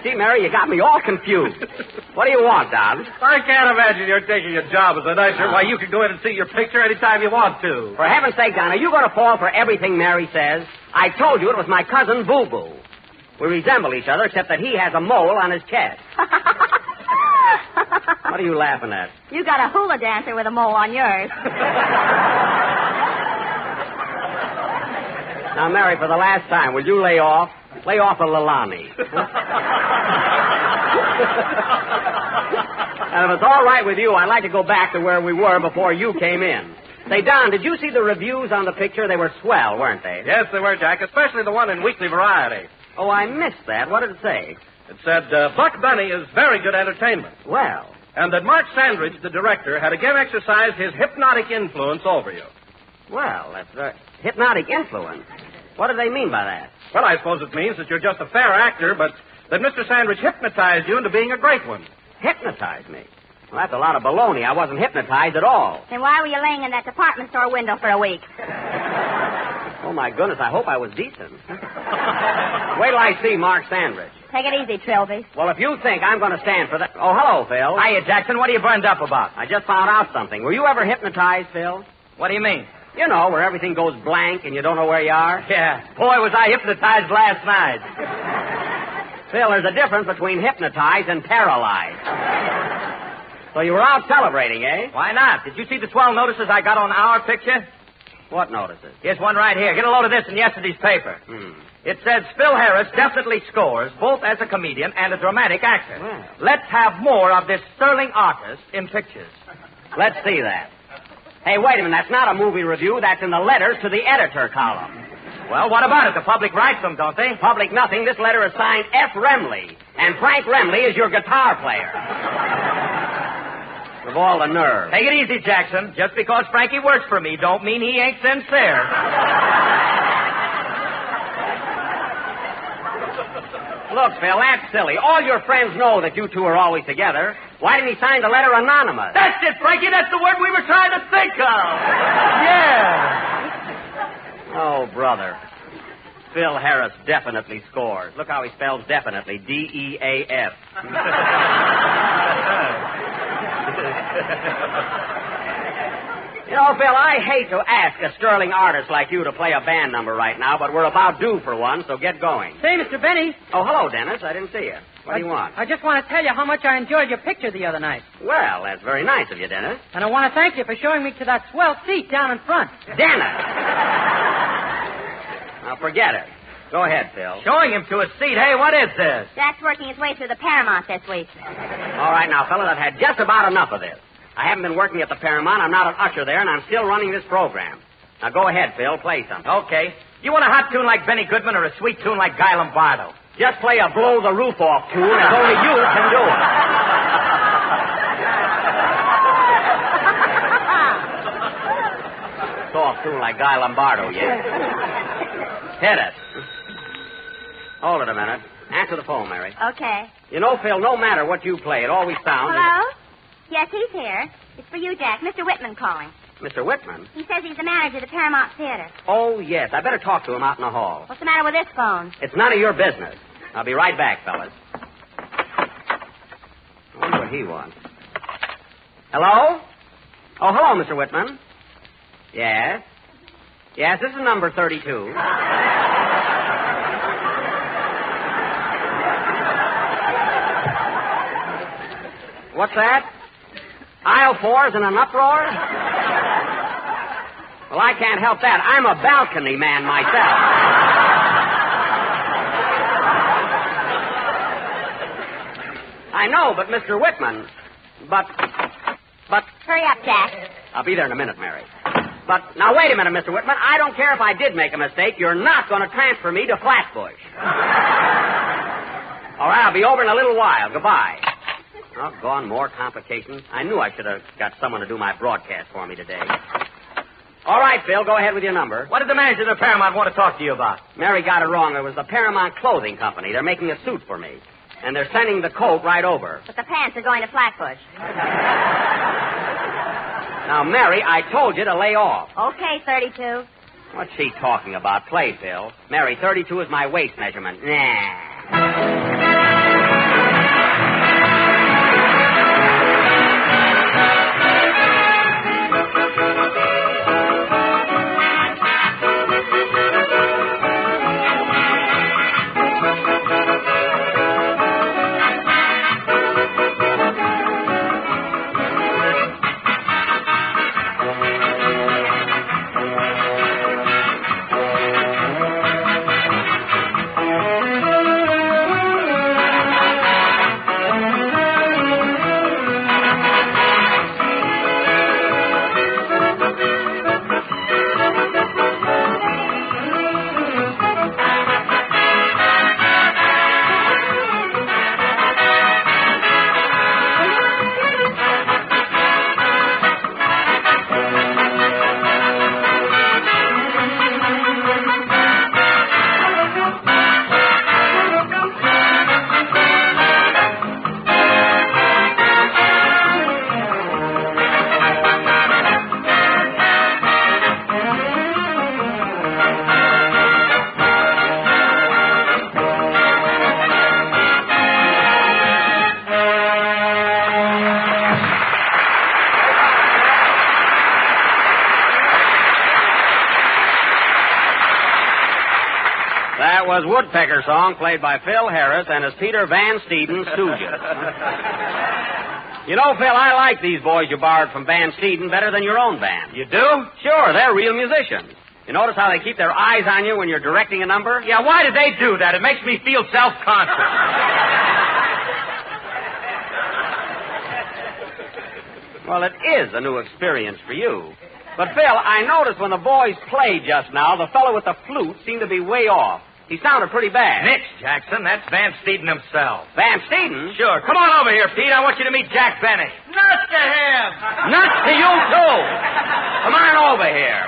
Gee, Mary, you got me all confused. What do you want, Don? I can't imagine you're taking a job as an usher. Why, you can go in and see your picture anytime you want to. For heaven's sake, Don, are you going to fall for everything Mary says? I told you it was my cousin Boo Boo. We resemble each other, except that he has a mole on his chest. What are you laughing at? You got a hula dancer with a mole on yours. Now, Mary, for the last time, will you lay off? Lay off a Lalani. And if it's all right with you, I'd like to go back to where we were before you came in. Say, Don, did you see the reviews on the picture? They were swell, weren't they? Yes, they were, Jack, especially the one in Weekly Variety. Oh, I missed that. What did it say? It said, Buck Benny is very good entertainment. Well. And that Mark Sandridge, the director, had again exercised his hypnotic influence over you. Well, that's hypnotic influence. What do they mean by that? Well, I suppose it means that you're just a fair actor, but that Mr. Sandridge hypnotized you into being a great one. Hypnotized me? Well, that's a lot of baloney. I wasn't hypnotized at all. Then why were you laying in that department store window for a week? Oh, my goodness, I hope I was decent. Wait till I see Mark Sandridge. Take it easy, Trilby. Well, if you think I'm going to stand for that... Oh, hello, Phil. Hiya, Jackson. What are you burned up about? I just found out something. Were you ever hypnotized, Phil? What do you mean? You know, where everything goes blank and you don't know where you are. Yeah. Boy, was I hypnotized last night. Phil, there's a difference between hypnotized and paralyzed. So you were out celebrating, eh? Why not? Did you see the swell notices I got on our picture? What notices? Here's one right here. Get a load of this in yesterday's paper. It says, Phil Harris definitely scores, both as a comedian and a dramatic actor. Well. Let's have more of this sterling artist in pictures. Let's see that. Hey, wait a minute. That's not a movie review. That's in the letters to the editor column. Well, what about it? The public writes them, don't they? Public nothing. This letter is signed F. Remley. And Frank Remley is your guitar player. Of all the nerve. Take it easy, Jackson. Just because Frankie works for me don't mean he ain't sincere. Look, Phil, that's silly. All your friends know that you two are always together. Why didn't he sign the letter anonymous? That's it, Frankie. That's the word we were trying to think of. Yeah. Oh, brother. Phil Harris definitely scores. Look how he spells definitely. D-E-A-F. You know, Phil, I hate to ask a sterling artist like you to play a band number right now, but we're about due for one, so get going. Say, Mr. Benny. Oh, hello, Dennis. I didn't see you. What do you want? I just want to tell you how much I enjoyed your picture the other night. Well, that's very nice of you, Dennis. And I want to thank you for showing me to that swell seat down in front. Dennis! Now, forget it. Go ahead, Phil. Showing him to a seat. Hey, what is this? Jack's working his way through the Paramount this week. All right, now, fella, I've had just about enough of this. I haven't been working at the Paramount. I'm not an usher there, and I'm still running this program. Now, go ahead, Phil. Play something. Okay. You want a hot tune like Benny Goodman or a sweet tune like Guy Lombardo? Just play a blow the roof off tune, as only you can do it. Soft tune like Guy Lombardo, yeah. Hit it. Hold it a minute. Answer the phone, Mary. Okay. You know, Phil, no matter what you play, it always sounds... Hello? Yes, he's here. It's for you, Jack. Mr. Whitman calling. Mr. Whitman? He says he's the manager of the Paramount Theater. Oh, yes. I better talk to him out in the hall. What's the matter with this phone? It's none of your business. I'll be right back, fellas. I wonder what he wants. Hello? Oh, hello, Mr. Whitman. Yes? Yes, this is number 32. What's that? Aisle 4's in an uproar? Well, I can't help that. I'm a balcony man myself. I know, but Mr. Whitman, but... Hurry up, Jack. I'll be there in a minute, Mary. But, now wait a minute, Mr. Whitman. I don't care if I did make a mistake. You're not going to transfer me to Flatbush. All right, I'll be over in a little while. Goodbye. Oh, gone, more complications. I knew I should have got someone to do my broadcast for me today. All right, Phil, go ahead with your number. What did the manager of the Paramount want to talk to you about? Mary got it wrong. It was the Paramount Clothing Company. They're making a suit for me. And they're sending the coat right over. But the pants are going to Flatbush. Now, Mary, I told you to lay off. Okay, 32. What's she talking about? Play, Phil. Mary, 32 is my waist measurement. Nah. That was Woodpecker Song, played by Phil Harris and his Peter Van Steeden Stooges. You know, Phil, I like these boys you borrowed from Van Steeden better than your own band. You do? Sure, they're real musicians. You notice how they keep their eyes on you when you're directing a number? Yeah, why do they do that? It makes me feel self-conscious. Well, it is a new experience for you. But, Phil, I noticed when the boys played just now, the fellow with the flute seemed to be way off. He sounded pretty bad. Nix, Jackson. That's Van Steeden himself. Van Steeden? Sure. Come on over here, Pete. I want you to meet Jack Benny. Nuts to him! Nuts to you, too! Come on over here.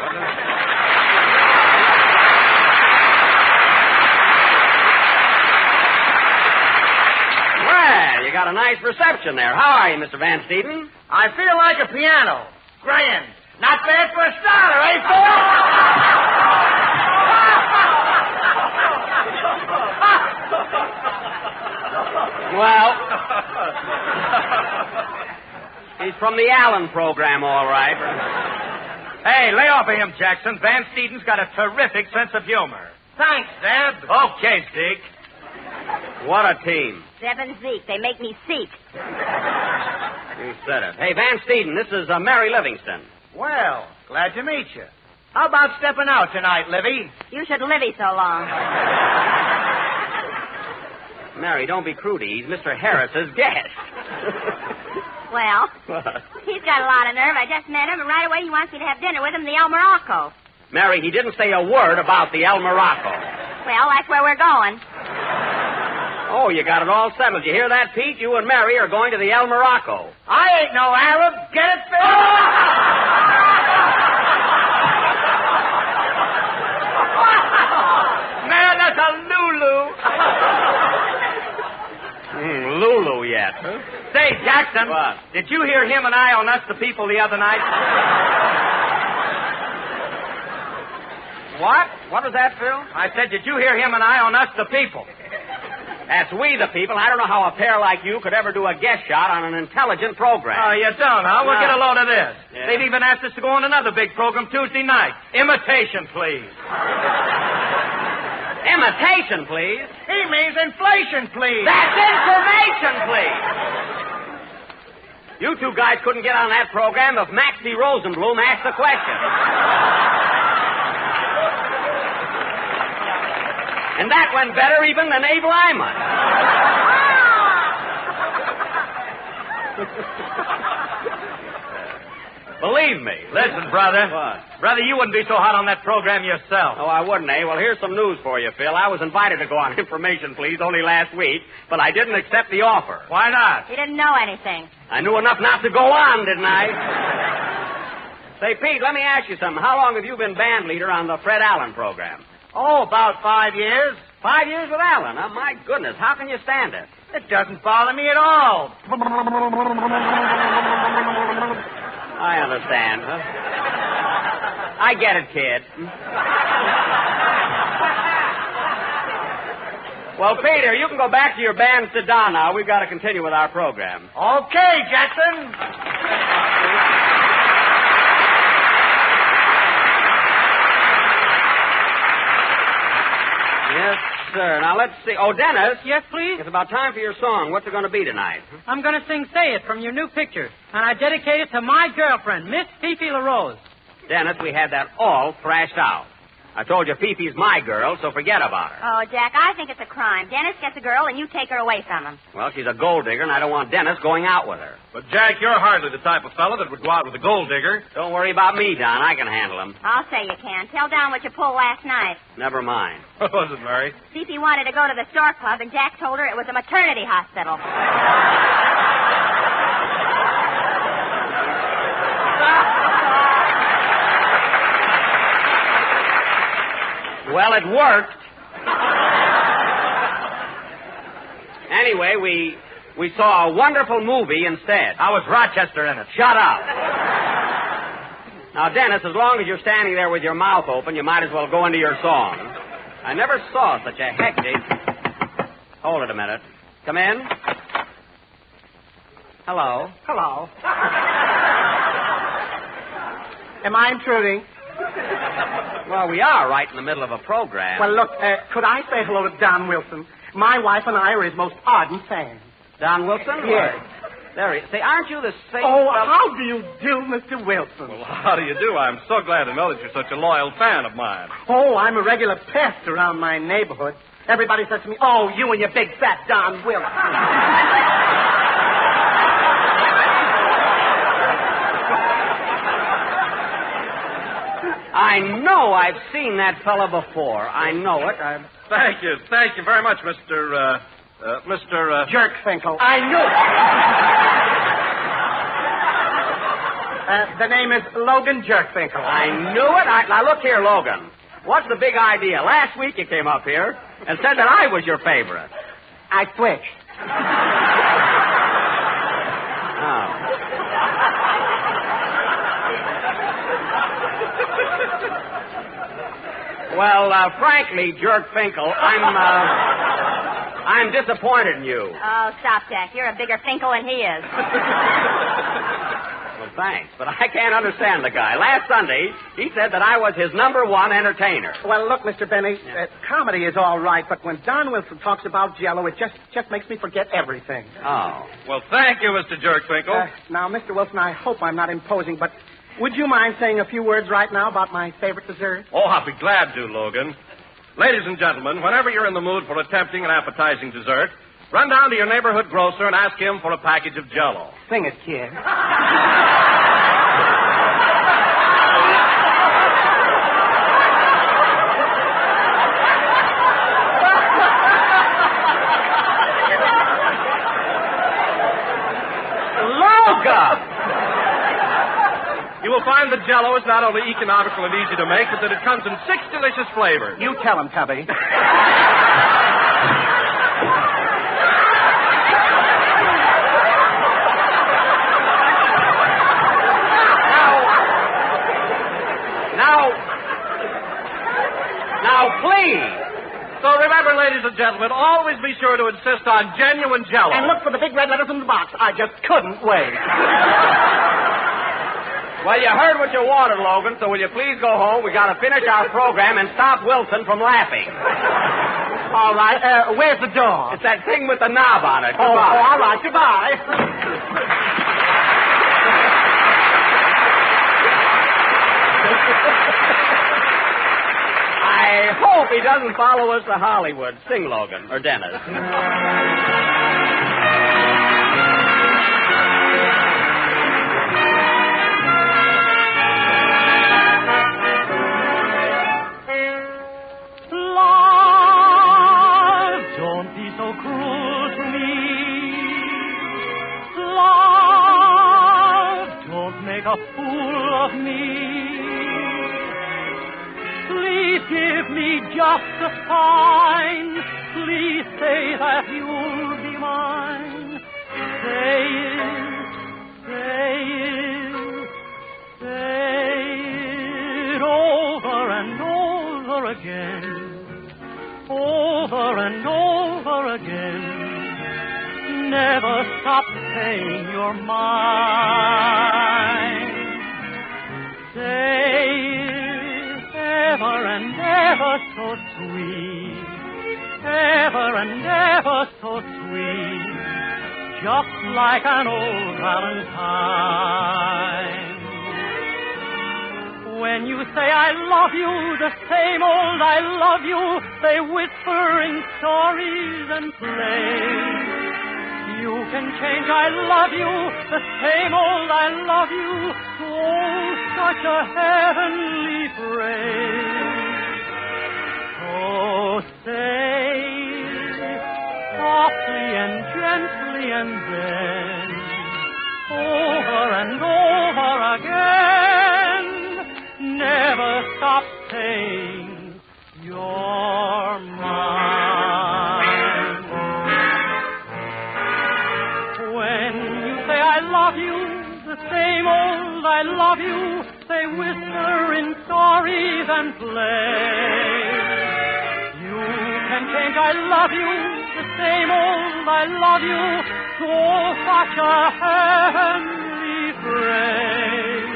Well, you got a nice reception there. How are you, Mr. Van Steeden? I feel like a piano. Grand. Not bad for a starter, eh, Phil? Well, he's from the Allen program, all right. Hey, lay off of him, Jackson. Van Steeden's got a terrific sense of humor. Thanks, Zeb. Okay, Zeke. What a team. Zeb and Zeke, they make me seek. You said it. Hey, Van Steeden, this is Mary Livingston. Well, glad to meet you. How about stepping out tonight, Livy? You should Livy so long. Mary, don't be crudy. He's Mr. Harris's guest. Well, he's got a lot of nerve. I just met him, and right away he wants me to have dinner with him in the El Morocco. Mary, he didn't say a word about the El Morocco. Well, that's where we're going. Oh, you got it all settled. You hear that, Pete? You and Mary are going to the El Morocco. I ain't no Arab. Get it, Phil? Man, that's a Lulu. Lulu yet, huh? Say, Jackson. What? Did you hear him and I on Us the People the other night? What? What was that, Phil? I said, did you hear him and I on Us the People? That's We the People. I don't know how a pair like you could ever do a guest shot on an intelligent program. Oh, you don't, huh? Well, No. get a load of this. Yeah. They've even asked us to go on another big program Tuesday night. Imitation, please. Imitation, please. He means inflation, please. That's information, please. You two guys couldn't get on that program if Max D. Rosenblum asked the question. And that went better even than Abe Lyman. Believe me. Listen, brother. What? Brother, you wouldn't be so hot on that program yourself. Oh, I wouldn't, eh? Well, here's some news for you, Phil. I was invited to go on Information, Please, only last week, but I didn't accept the offer. Why not? You didn't know anything. I knew enough not to go on, didn't I? Say, Pete, let me ask you something. How long have you been band leader on the Fred Allen program? Oh, about 5 years. 5 years with Allen. Oh, my goodness. How can you stand it? It doesn't bother me at all. I understand, huh? I get it, kid. Well, Peter, you can go back to your band, sit down now. We've got to continue with our program. Okay, Jackson. Yes, sir. Now, let's see. Oh, Dennis. Yes, please? It's about time for your song. What's it going to be tonight? I'm going to sing Say It from your new picture, and I dedicate it to my girlfriend, Miss Fifi LaRose. Dennis, we had that all thrashed out. I told you Fifi's my girl, so forget about her. Oh, Jack, I think it's a crime. Dennis gets a girl and you take her away from him. Well, she's a gold digger, and I don't want Dennis going out with her. But, Jack, you're hardly the type of fellow that would go out with a gold digger. Don't worry about me, Don. I can handle him. I'll say you can. Tell Don what you pulled last night. Never mind. What was it, Mary? Fifi wanted to go to the Stork Club, and Jack told her it was a maternity hospital. Well, it worked. Anyway, we saw a wonderful movie instead. How was Rochester in it? Shut up. Now, Dennis, as long as you're standing there with your mouth open, you might as well go into your song. I never saw such a hectic... Hold it a minute. Come in. Hello. Hello. Am I intruding? Well, we are right in the middle of a program. Well, look, could I say hello to Don Wilson? My wife and I are his most ardent fans. Don Wilson? Yes. There he is. Say, aren't you the same... Oh, how do you do, Mr. Wilson? Well, how do you do? I'm so glad to know that you're such a loyal fan of mine. Oh, I'm a regular pest around my neighborhood. Everybody says to me, oh, you and your big fat Don Wilson. I know I've seen that fella before. I know it. Thank you very much, Mr. Jerkfinkel. I knew it. The name is Logan Jerkfinkel. I knew it. Now, look here, Logan. What's the big idea? Last week you came up here and said that I was your favorite. I switched. Oh. Well, frankly, Jerkfinkel, I'm disappointed in you. Oh, stop, Jack. You're a bigger Finkel than he is. Well, thanks, but I can't understand the guy. Last Sunday, he said that I was his #1 entertainer. Well, look, Mr. Benny, comedy is all right, but when Don Wilson talks about Jell-O, it just makes me forget everything. Oh. Well, thank you, Mr. Jerkfinkel. Now, Mr. Wilson, I hope I'm not imposing, but would you mind saying a few words right now about my favorite dessert? Oh, I'll be glad to, Logan. Ladies and gentlemen, whenever you're in the mood for a tempting and appetizing dessert, run down to your neighborhood grocer and ask him for a package of Jell-O. Sing it, kid. I You will find that Jell-O is not only economical and easy to make, but that it comes in 6 delicious flavors. You tell him, Tubby. Now, please. So remember, ladies and gentlemen, always be sure to insist on genuine Jell-O. And look for the big red letters in the box. I just couldn't wait. Well, you heard what you wanted, Logan, so will you please go home? We got to finish our program and stop Wilson from laughing. All right. Where's the door? It's that thing with the knob on it. Oh, Goodbye. all right. Goodbye. I hope he doesn't follow us to Hollywood. Sing, Logan, or Dennis. Love, don't be so cruel to me. Love, don't make a fool of me. Please give me just a sign. Please say that you'll be mine. Say it, say it, say it over and over again. Over and over again. Never stop saying you're mine. Say it ever and ever so sweet. Ever and ever so sweet. Just like an old Valentine. When you say I love you, the same old I love you, they whisper in stories and plays. You can change I love you, the same old I love you, oh, such a heavenly phrase. Oh, say softly and gently and then over and over again. Never stop saying you're mine. When you say I love you, the same old I love you, they whisper in stories and plays. You can change I love you, the same old I love you, so such a heavenly phrase.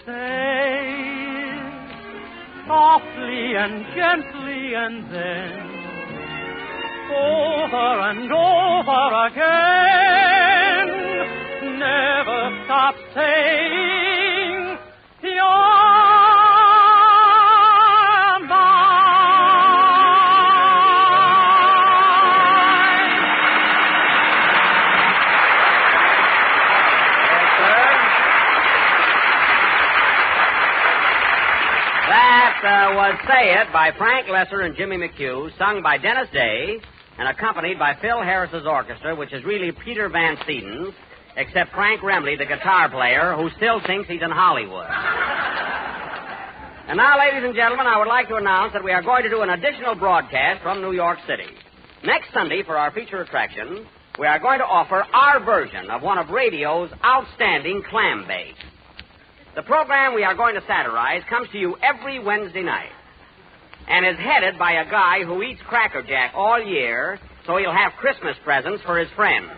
Say softly and gently and then over and over again. Never stop saying you're That was Say It by Frank Lesser and Jimmy McHugh, sung by Dennis Day and accompanied by Phil Harris's orchestra, which is really Peter Van Steeden's, except Frank Remley, the guitar player, who still thinks he's in Hollywood. And now, ladies and gentlemen, I would like to announce that we are going to do an additional broadcast from New York City. Next Sunday, for our feature attraction, we are going to offer our version of one of radio's outstanding clam bakes. The program we are going to satirize comes to you every Wednesday night and is headed by a guy who eats Cracker Jack all year so he'll have Christmas presents for his friends.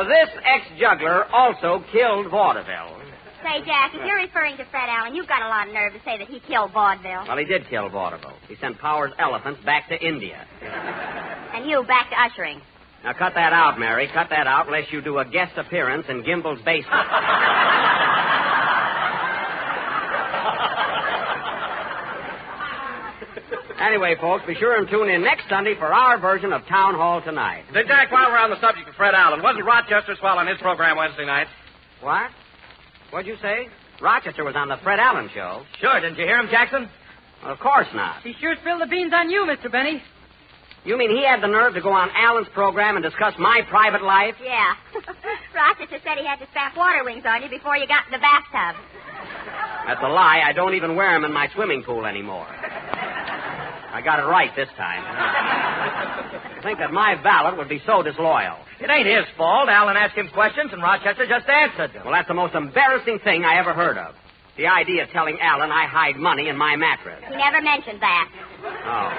This ex-juggler also killed vaudeville. Say, Jack, if you're referring to Fred Allen, you've got a lot of nerve to say that he killed vaudeville. Well, he did kill vaudeville. He sent Power's elephants back to India. And you back to ushering. Now, cut that out, Mary. Cut that out, unless you do a guest appearance in Gimbel's basement. Anyway, folks, be sure and tune in next Sunday for our version of Town Hall Tonight. Say, Jack, while we're on the subject of Fred Allen, wasn't Rochester swell on his program Wednesday night? What? What'd you say? Rochester was on the Fred Allen show. Sure, didn't you hear him, Jackson? Well, of course not. He sure spilled the beans on you, Mr. Benny. You mean he had the nerve to go on Alan's program and discuss my private life? Yeah. Rochester said he had to strap water wings on you before you got in the bathtub. That's a lie. I don't even wear them in my swimming pool anymore. I got it right this time. To think that my valet would be so disloyal. It ain't his fault. Alan asked him questions, and Rochester just answered them. Well, that's the most embarrassing thing I ever heard of. The idea of telling Alan I hide money in my mattress. He never mentioned that. Oh.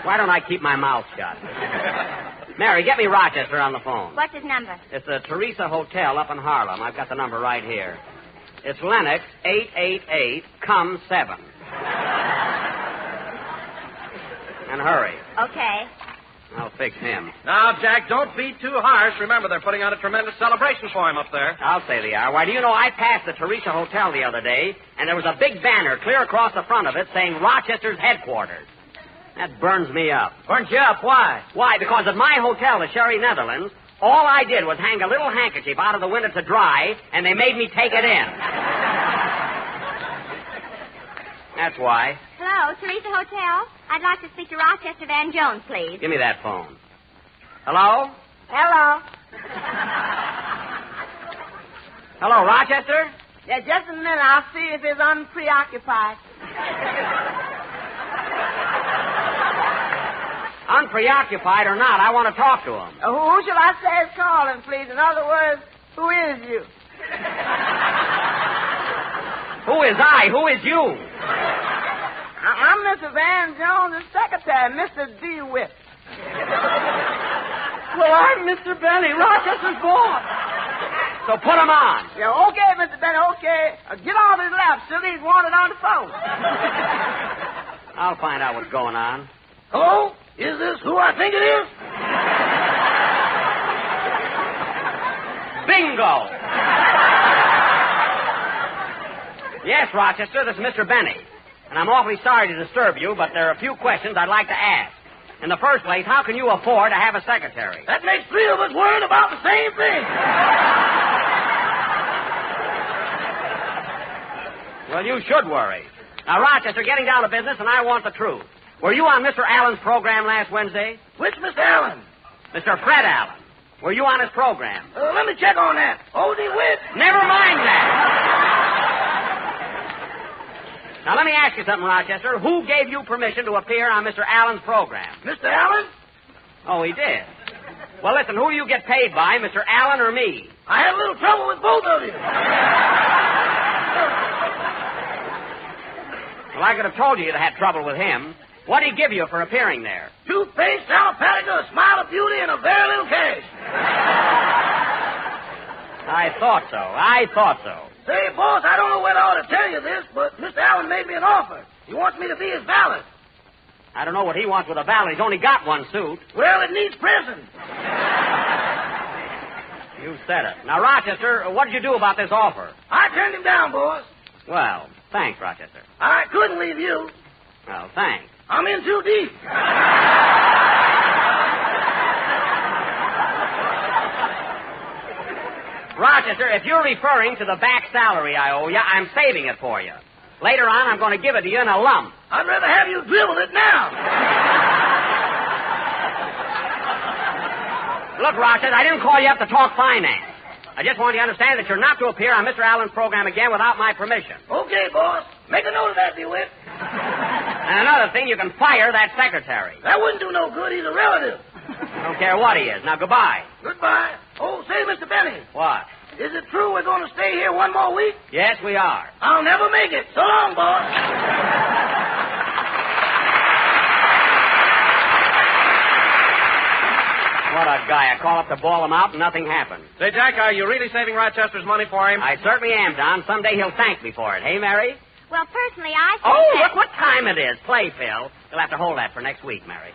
Why don't I keep my mouth shut? Mary, get me Rochester on the phone. What's his number? It's the Teresa Hotel up in Harlem. I've got the number right here. It's Lennox 888-COME-7. And hurry. Okay. I'll fix him. Now, Jack, don't be too harsh. Remember, they're putting on a tremendous celebration for him up there. I'll say they are. Why, do you know, I passed the Teresa Hotel the other day, and there was a big banner clear across the front of it saying Rochester's headquarters. That burns me up. Burns you up? Why? Why? Because at my hotel, the Sherry Netherlands, all I did was hang a little handkerchief out of the window to dry, and they made me take it in. That's why. Hello, Teresa Hotel. I'd like to speak to Rochester Van Jones, please. Give me that phone. Hello? Hello. Hello, Rochester? Yeah, just a minute. I'll see if it's unpreoccupied. Unpreoccupied or not, I want to talk to him. Who shall I say is calling, please? In other words, who is you? Who is I? Who is you? I'm Mr. Van Jones' secretary, Mr. DeWitt. Well, I'm Mr. Benny, Rochester's boss. So put him on. Yeah, okay, Mr. Benny, okay. Get off his lap. Still he's wanted on the phone. I'll find out what's going on. Hello? Is this who I think it is? Bingo! Yes, Rochester, this is Mr. Benny. And I'm awfully sorry to disturb you, but there are a few questions I'd like to ask. In the first place, how can you afford to have a secretary? That makes three of us worrying about the same thing. Well, you should worry. Now, Rochester, getting down to business, and I want the truth. Were you on Mr. Allen's program last Wednesday? Which Mr. Allen? Mr. Fred Allen. Were you on his program? Let me check on that. Oh, the wit. Never mind that. Now, let me ask you something, Rochester. Who gave you permission to appear on Mr. Allen's program? Mr. Allen? Oh, he did. Well, listen, who do you get paid by, Mr. Allen or me? I had a little trouble with both of you. Well, I could have told you you'd had trouble with him. What did he give you for appearing there? Toothpaste, Salapatica, a smile of beauty, and a very little cash. I thought so. Say, boss, I don't know whether I ought to tell you this, but Mr. Allen made me an offer. He wants me to be his valet. I don't know what he wants with a valet. He's only got one suit. Well, it needs pressing. You said it. Now, Rochester, what did you do about this offer? I turned him down, boss. Well, thanks, Rochester. I couldn't leave you. Well, thanks. I'm in too deep. Rochester, if you're referring to the back salary I owe you, I'm saving it for you. Later on, I'm going to give it to you in a lump. I'd rather have you dribble it now. Look, Rochester, I didn't call you up to talk finance. I just want you to understand that you're not to appear on Mr. Allen's program again without my permission. Okay, boss. Make a note of that, DeWitt. And another thing, you can fire that secretary. That wouldn't do no good. He's a relative. I don't care what he is. Now, goodbye. Goodbye. Oh, say, Mr. Benny. What? Is it true we're going to stay here one more week? Yes, we are. I'll never make it. So long, boss. What a guy. I call up to ball him out and nothing happened. Say, Jack, are you really saving Rochester's money for him? I certainly am, Don. Someday he'll thank me for it. Hey, Mary? Well, personally, I think Oh, that... look what time it is. Play, Phil. You'll have to hold that for next week, Mary.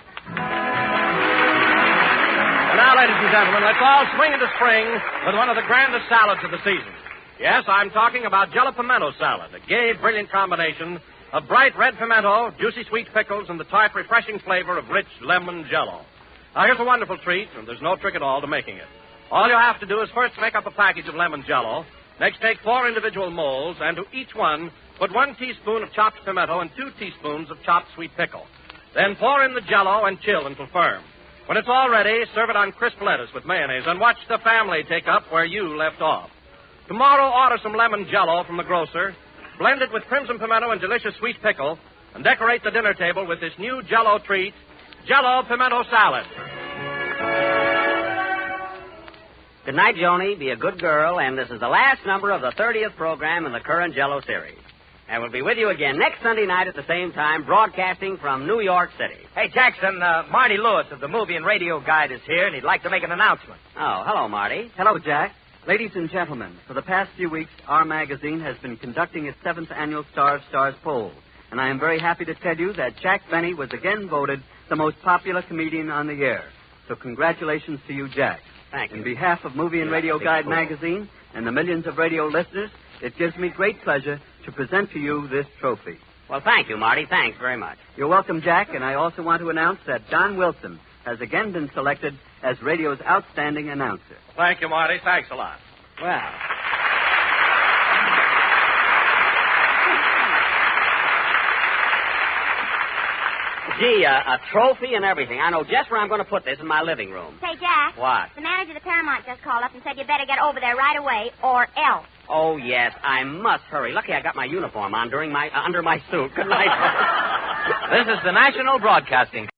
And now, ladies and gentlemen, let's all swing into spring with one of the grandest salads of the season. Yes, I'm talking about Jello Pimento salad, a gay, brilliant combination of bright red pimento, juicy sweet pickles, and the tart, refreshing flavor of rich lemon Jello. Now, here's a wonderful treat, and there's no trick at all to making it. All you have to do is first make up a package of lemon Jello. Next, take 4 individual molds, and to each one, put 1 teaspoon of chopped pimento and 2 teaspoons of chopped sweet pickle. Then pour in the Jell-O and chill until firm. When it's all ready, serve it on crisp lettuce with mayonnaise and watch the family take up where you left off. Tomorrow, order some lemon Jell-O from the grocer, blend it with crimson pimento and delicious sweet pickle, and decorate the dinner table with this new Jell-O treat, Jell-O Pimento Salad. Good night, Joni. Be a good girl, and this is the last number of the 30th program in the current Jell-O series. And we'll be with you again next Sunday night at the same time, broadcasting from New York City. Hey, Jackson, Marty Lewis of the Movie and Radio Guide is here, and he'd like to make an announcement. Oh, hello, Marty. Hello, Jack. Ladies and gentlemen, for the past few weeks, our magazine has been conducting its 7th annual Star of Stars poll. And I am very happy to tell you that Jack Benny was again voted the most popular comedian on the air. So congratulations to you, Jack. Thank you. On behalf of Movie and Radio Guide magazine and the millions of radio listeners, it gives me great pleasure to present to you this trophy. Well, thank you, Marty. Thanks very much. You're welcome, Jack, and I also want to announce that Don Wilson has again been selected as radio's outstanding announcer. Thank you, Marty. Thanks a lot. Well. Gee, a trophy and everything. I know just where I'm going to put this in my living room. Say, Jack. What? The manager of the Paramount just called up and said you better get over there right away, or else. Oh, yes, I must hurry. Lucky I got my uniform on under my suit. Good night. This is the National Broadcasting.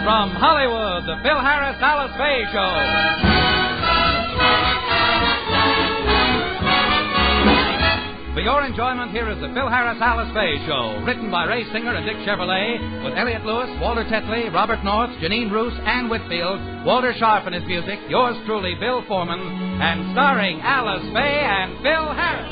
From Hollywood, the Phil Harris Alice Faye Show. For your enjoyment, here is the Phil Harris Alice Faye Show, written by Ray Singer and Dick Chevrolet, with Elliot Lewis, Walter Tetley, Robert North, Janine Roos, Ann Whitfield, Walter Sharp and his music, yours truly, Bill Foreman, and starring Alice Faye and Phil Harris.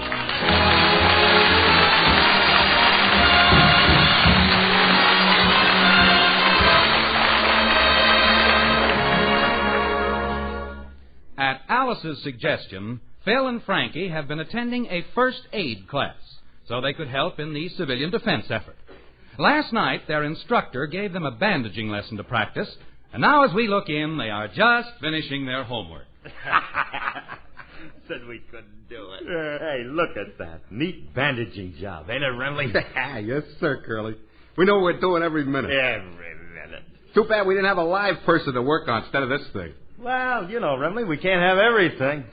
At Alice's suggestion, Phil and Frankie have been attending a first aid class so they could help in the civilian defense effort. Last night, their instructor gave them a bandaging lesson to practice, and now as we look in, they are just finishing their homework. Said we couldn't do it. Hey, look at that. Neat bandaging job, ain't it, Remley? Yes, sir, Curly. We know what we're doing every minute. Every minute. Too bad we didn't have a live person to work on instead of this thing. Well, you know, Remley, we can't have everything.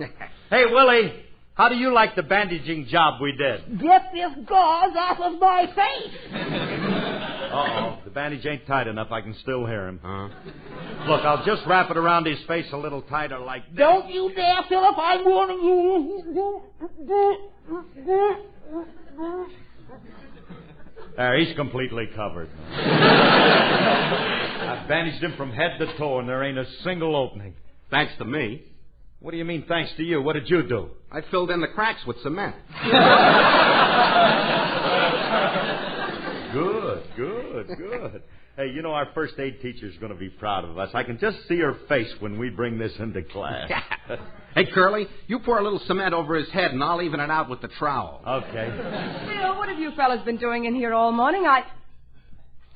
Hey, Willie, how do you like the bandaging job we did? Get this gauze off of my face. Uh-oh. The bandage ain't tight enough. I can still hear him. Look, I'll just wrap it around his face a little tighter like this. Don't you dare, Philip. I'm warning you. There, he's completely covered. I've bandaged him from head to toe, and there ain't a single opening. Thanks to me. What do you mean, thanks to you? What did you do? I filled in the cracks with cement. Good. Hey, you know, our first aid teacher's going to be proud of us. I can just see her face when we bring this into class. Hey, Curly, you pour a little cement over his head, and I'll even it out with the trowel. Okay. Phil, what have you fellas been doing in here all morning?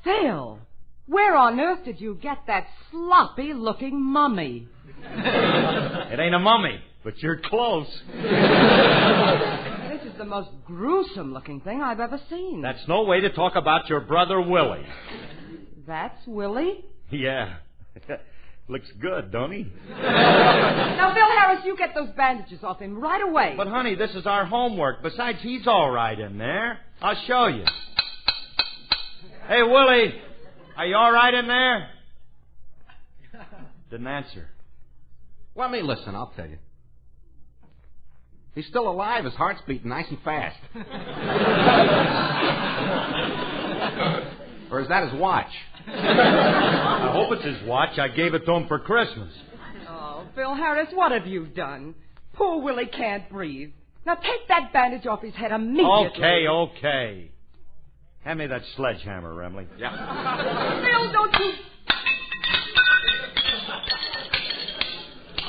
Phil, where on earth did you get that sloppy-looking mummy? It ain't a mummy, but you're close. This is the most gruesome-looking thing I've ever seen. That's no way to talk about your brother, Willie. That's Willie? Yeah. Looks good, don't he? Now, Phil Harris, you get those bandages off him right away. But, honey, this is our homework. Besides, he's all right in there. I'll show you. Hey, Willie, are you all right in there? Didn't answer. Well, let me listen, I'll tell you. He's still alive. His heart's beating nice and fast. Or is that his watch? I hope it's his watch. I gave it to him for Christmas. Oh, Phil Harris, what have you done? Poor Willie can't breathe. Now take that bandage off his head immediately. Okay. Hand me that sledgehammer, Remley. Yeah. Phil, don't you...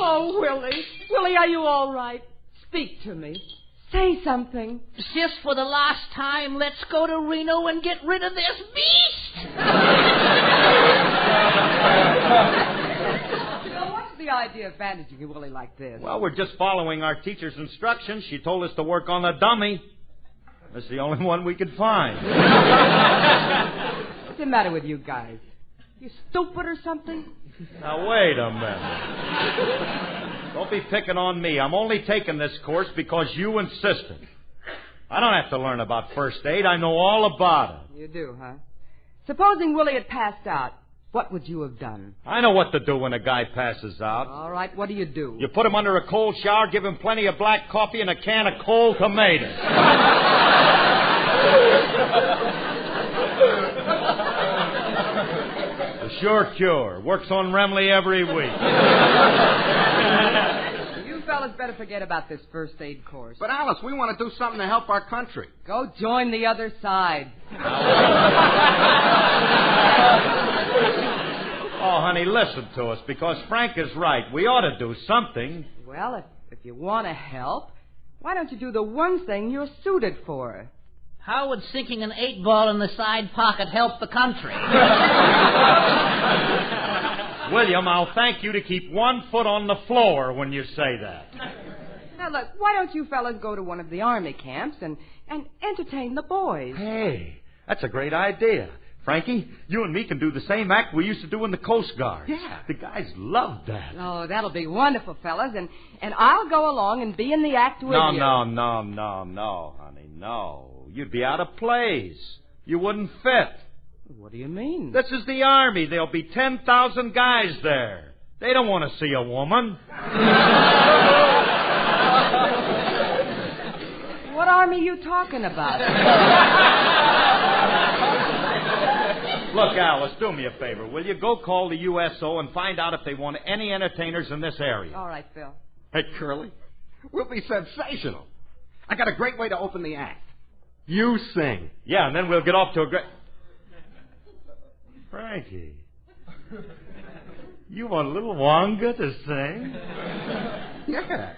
Oh, Willie. Willie, are you all right? Speak to me. Say something. Sis, for the last time, let's go to Reno and get rid of this beast. What's the idea of bandaging a Willie like this? Well, we're just following our teacher's instructions. She told us to work on the dummy. That's the only one we could find. What's the matter with you guys? You stupid or something? Now, wait a minute. Don't be picking on me. I'm only taking this course because you insisted. I don't have to learn about first aid. I know all about it. You do, huh? Supposing Willie had passed out, what would you have done? I know what to do when a guy passes out. All right, what do? You put him under a cold shower, give him plenty of black coffee, and a can of cold tomatoes. The sure cure. Works on Remley every week. You fellas better forget about this first aid course. But, Alice, we want to do something to help our country. Go join the other side. Oh, honey, listen to us, because Frank is right. We ought to do something. Well, if you want to help, why don't you do the one thing you're suited for? How would sinking an 8-ball in the side pocket help the country? William, I'll thank you to keep one foot on the floor when you say that. Now, look, why don't you fellas go to one of the Army camps and entertain the boys? Hey, that's a great idea. Frankie, you and me can do the same act we used to do in the Coast Guard. Yeah. The guys love that. Oh, that'll be wonderful, fellas, and I'll go along and be in the act with you. No, honey, no. You'd be out of place. You wouldn't fit. What do you mean? This is the Army. There'll be 10,000 guys there. They don't want to see a woman. What army are you talking about? Look, Alice, do me a favor, will you? Go call the USO and find out if they want any entertainers in this area. All right, Phil. Hey, Curly, we'll be sensational. I got a great way to open the act. You sing. Yeah, and then we'll get off to a great... Frankie, you want little Wonga to sing? Yeah,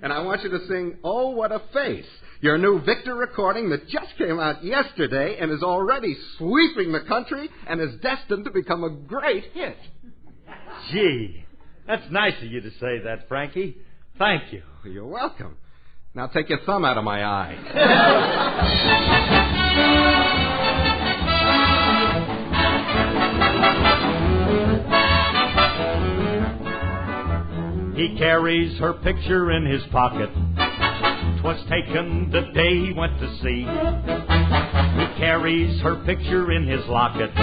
and I want you to sing Oh, What a Face, your new Victor recording that just came out yesterday and is already sweeping the country and is destined to become a great hit. Gee, that's nice of you to say that, Frankie. Thank you. You're welcome. Now take your thumb out of my eye. He carries her picture in his pocket. 'Twas taken the day he went to sea. He carries her picture in his locket,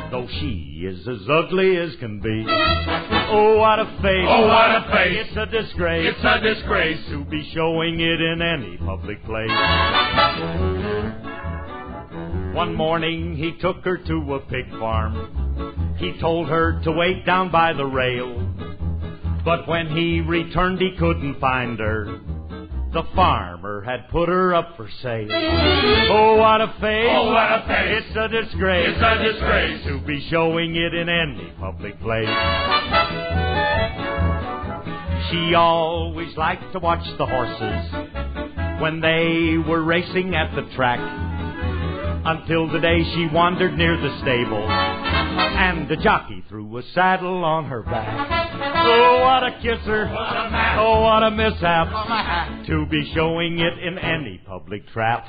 though she is as ugly as can be. Oh, what a face. Oh, what a face. It's a disgrace. It's a disgrace to be showing it in any public place. One morning he took her to a pig farm. He told her to wait down by the rail. But when he returned, he couldn't find her. The farmer had put her up for sale. Oh, what a face. Oh, what a face. It's a disgrace. It's a disgrace to be showing it in any public place. She always liked to watch the horses when they were racing at the track, until the day she wandered near the stable and the jockey threw a saddle on her back. Oh, what a kisser. Oh, what a mishap to be showing it in any public trap.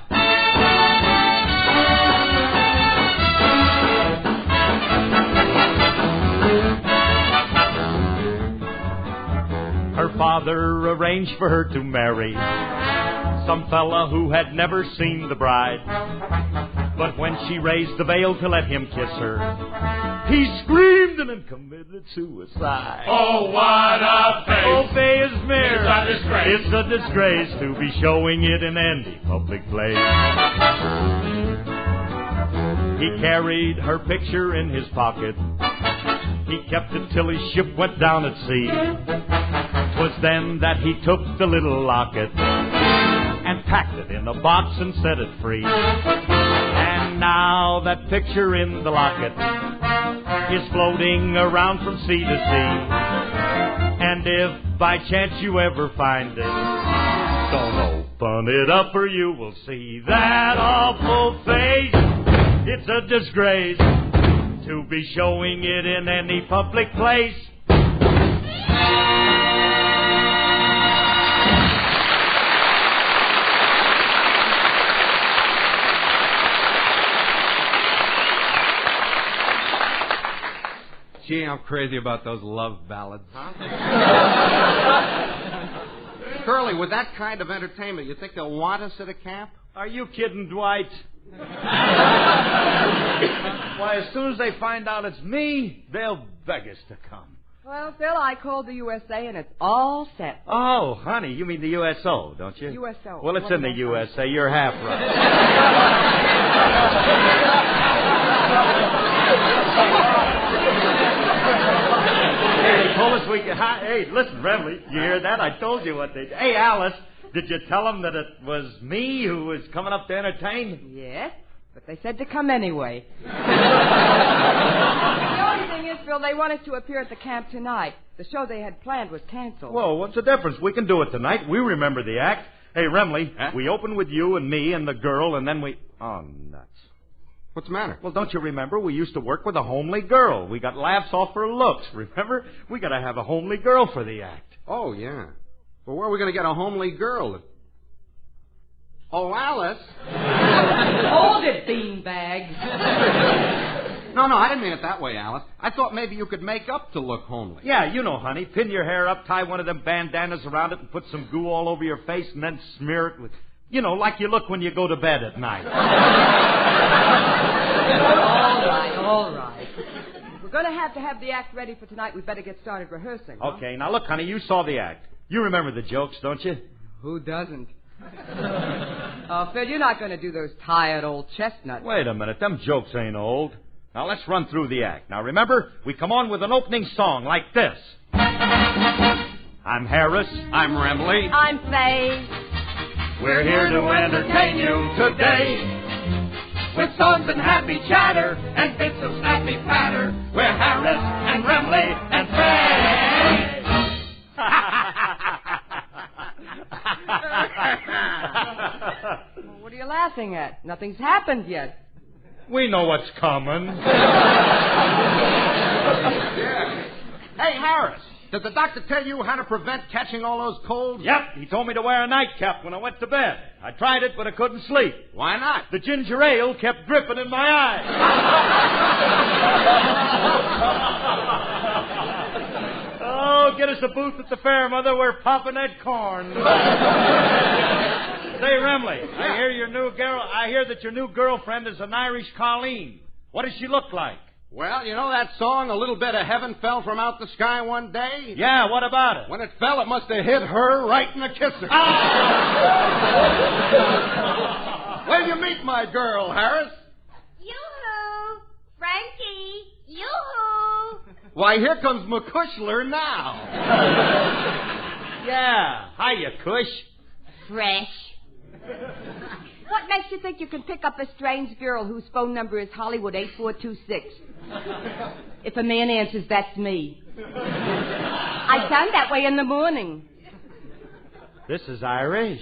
Her father arranged for her to marry some fella who had never seen the bride. But when she raised the veil to let him kiss her, he screamed and then committed suicide. Oh, what a face. Oh, Faye is mere. It's a disgrace. It's a disgrace to be showing it in any public place. He carried her picture in his pocket. He kept it till his ship went down at sea. 'Twas then that he took the little locket and packed it in a box and set it free. And now that picture in the locket is floating around from sea to sea. And if by chance you ever find it, Don't open it up or you will see that awful face. It's a disgrace to be showing it in any public place. Gee, I'm crazy about those love ballads. Curly, with that kind of entertainment, you think they'll want us at a camp? Are you kidding, Dwight? Why, as soon as they find out it's me, they'll beg us to come. Well, Phil, I called the USA, and it's all set. Oh, honey, you mean the USO, don't you? USO. Well, it's in the USA. You're half right. Hey, they told us we could... Hey, listen, Remley, you hear that? I told you what they... Hey, Alice, did you tell them that it was me who was coming up to entertain? Yes, but they said to come anyway. The only thing is, Phil, they want us to appear at the camp tonight. The show they had planned was canceled. Well, what's the difference? We can do it tonight. We remember the act. Hey, Remley, we open with you and me and the girl, and then we... Oh, nuts. What's the matter? Well, don't you remember? We used to work with a homely girl. We got laughs off her looks, remember? We got to have a homely girl for the act. Oh, yeah. Well, where are we going to get a homely girl? Oh, Alice. Hold it, beanbag. No, I didn't mean it that way, Alice. I thought maybe you could make up to look homely. Yeah, you know, honey. Pin your hair up, tie one of them bandanas around it, and put some goo all over your face, and then smear it with... You know, like you look when you go to bed at night. All right. We're going to have the act ready for tonight. We'd better get started rehearsing. Huh? Okay, now look, honey, you saw the act. You remember the jokes, don't you? Who doesn't? Oh, Phil, you're not going to do those tired old chestnuts. Wait a minute, them jokes ain't old. Now let's run through the act. Now remember, we come on with an opening song like this. I'm Harris. I'm Remley. I'm Faye. We're here to entertain you today with songs and happy chatter and bits of snappy patter. We're Harris and Remley and Well, what are you laughing at? Nothing's happened yet. We know what's coming. Hey, Harris. Did the doctor tell you how to prevent catching all those colds? Yep, he told me to wear a nightcap when I went to bed. I tried it, but I couldn't sleep. Why not? The ginger ale kept dripping in my eyes. Oh, get us a booth at the fair, Mother. We're popping that corn. Say, Remley, I hear that your new girlfriend is an Irish Colleen. What does she look like? Well, you know that song, A Little Bit of Heaven Fell From Out the Sky One Day? Yeah, what about it? When it fell, it must have hit her right in the kisser. Where do you meet my girl, Harris? Yoo-hoo! Frankie! Yoo-hoo! Why, here comes McCushler now. Yeah. Hiya, Cush. Fresh. What makes you think you can pick up a strange girl whose phone number is Hollywood 8426? If a man answers, that's me. I sound that way in the morning. This is Irish.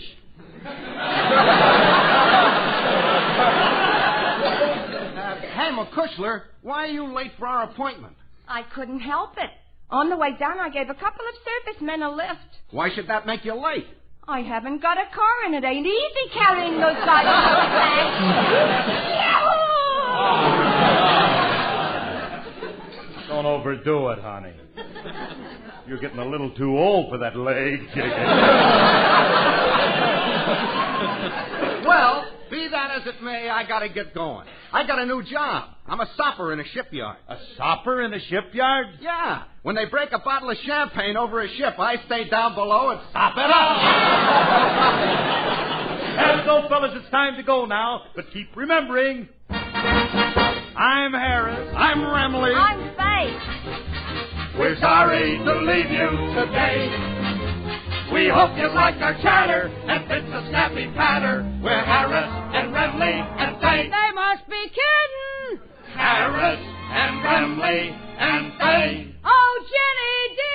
Hey, McCushler, why are you late for our appointment? I couldn't help it. On the way down, I gave a couple of servicemen a lift. Why should that make you late? I haven't got a car, and it ain't easy carrying those guys on the back. Don't overdo it, honey. You're getting a little too old for that leg. Well, be that as it may, I gotta get going. I got a new job. I'm a sopper in a shipyard. A sopper in a shipyard? Yeah. When they break a bottle of champagne over a ship, I stay down below and sop it up. And so, fellas, it's time to go now. But keep remembering, I'm Harris. I'm Remley. I'm Faye. We're sorry to leave you today. We hope you like our chatter and bits of snappy patter. We're Harris and Remley and Faye. They must be kidding. Harris and Remley and Faye. Oh, Jenny, dear.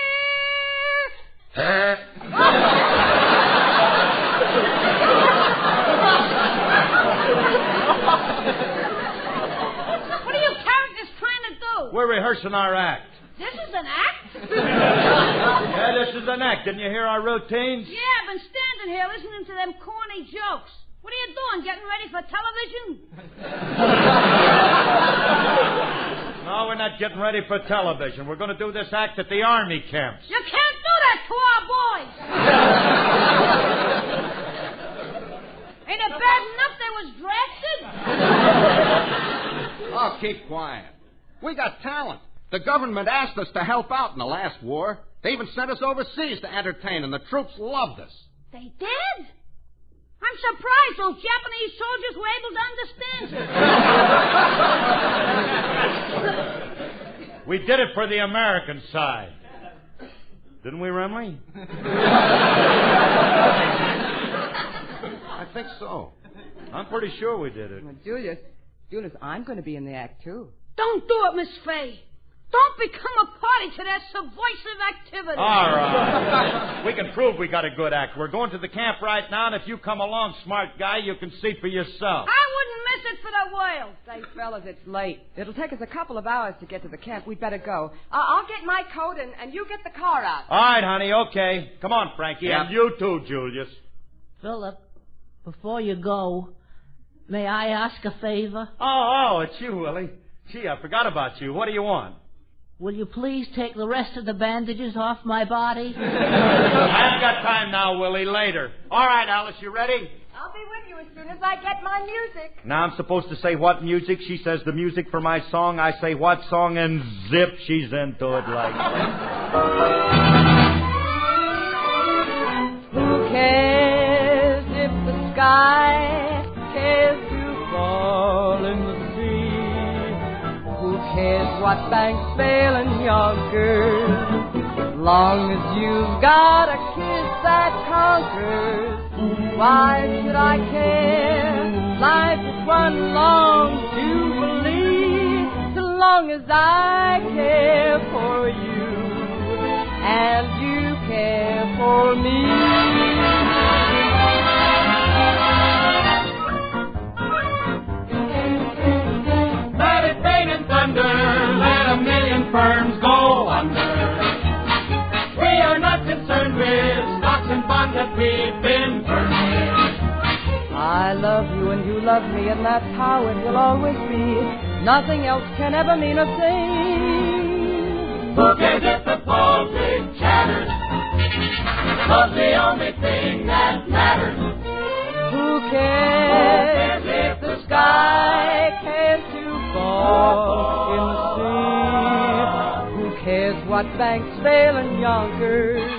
rehearsing our act. This is an act? Yeah, this is an act. Didn't you hear our routines? Yeah, I've been standing here listening to them corny jokes. What are you doing, getting ready for television? No, we're not getting ready for television. We're going to do this act at the Army camps. You can't do that to our boys. Ain't it bad enough they was drafted? Oh, keep quiet. We got talent. The government asked us to help out in the last war. They even sent us overseas to entertain, and the troops loved us. They did? I'm surprised those Japanese soldiers were able to understand. We did it for the American side. Didn't we, Romay? I think so. I'm pretty sure we did it. Well, Julius, I'm going to be in the act, too. Don't do it, Miss Faye. Don't become a party to their subversive activity. All right. We can prove we got a good act. We're going to the camp right now, and if you come along, smart guy, you can see for yourself. I wouldn't miss it for the world. Say, fellas, it's late. It'll take us a couple of hours to get to the camp. We'd better go. I'll get my coat, and you get the car out. All right, honey, okay. Come on, Frankie, and you too, Julius. Philip, before you go, may I ask a favor? Oh, it's you, Willie. Gee, I forgot about you. What do you want? Will you please take the rest of the bandages off my body? I haven't got time now, Willie. Later. All right, Alice, you ready? I'll be with you as soon as I get my music. Now I'm supposed to say what music? She says the music for my song. I say what song, and zip, she's into it like that. Who cares if the sky cares to fall in the Who cares what banks fail in Yonkers? Long as you've got a kiss that conquers. Why should I care? Life is one long jubilee. So long as I care for you and you care for me. Let a million firms go under. We are not concerned with stocks and bonds that we've been burning. I love you and you love me, and that's how it will always be. Nothing else can ever mean a thing. Who cares if the politics chatters? 'Cause the only thing that matters. Who cares if the sky cares to fall in the sea? Who cares what banks fail in Yonkers?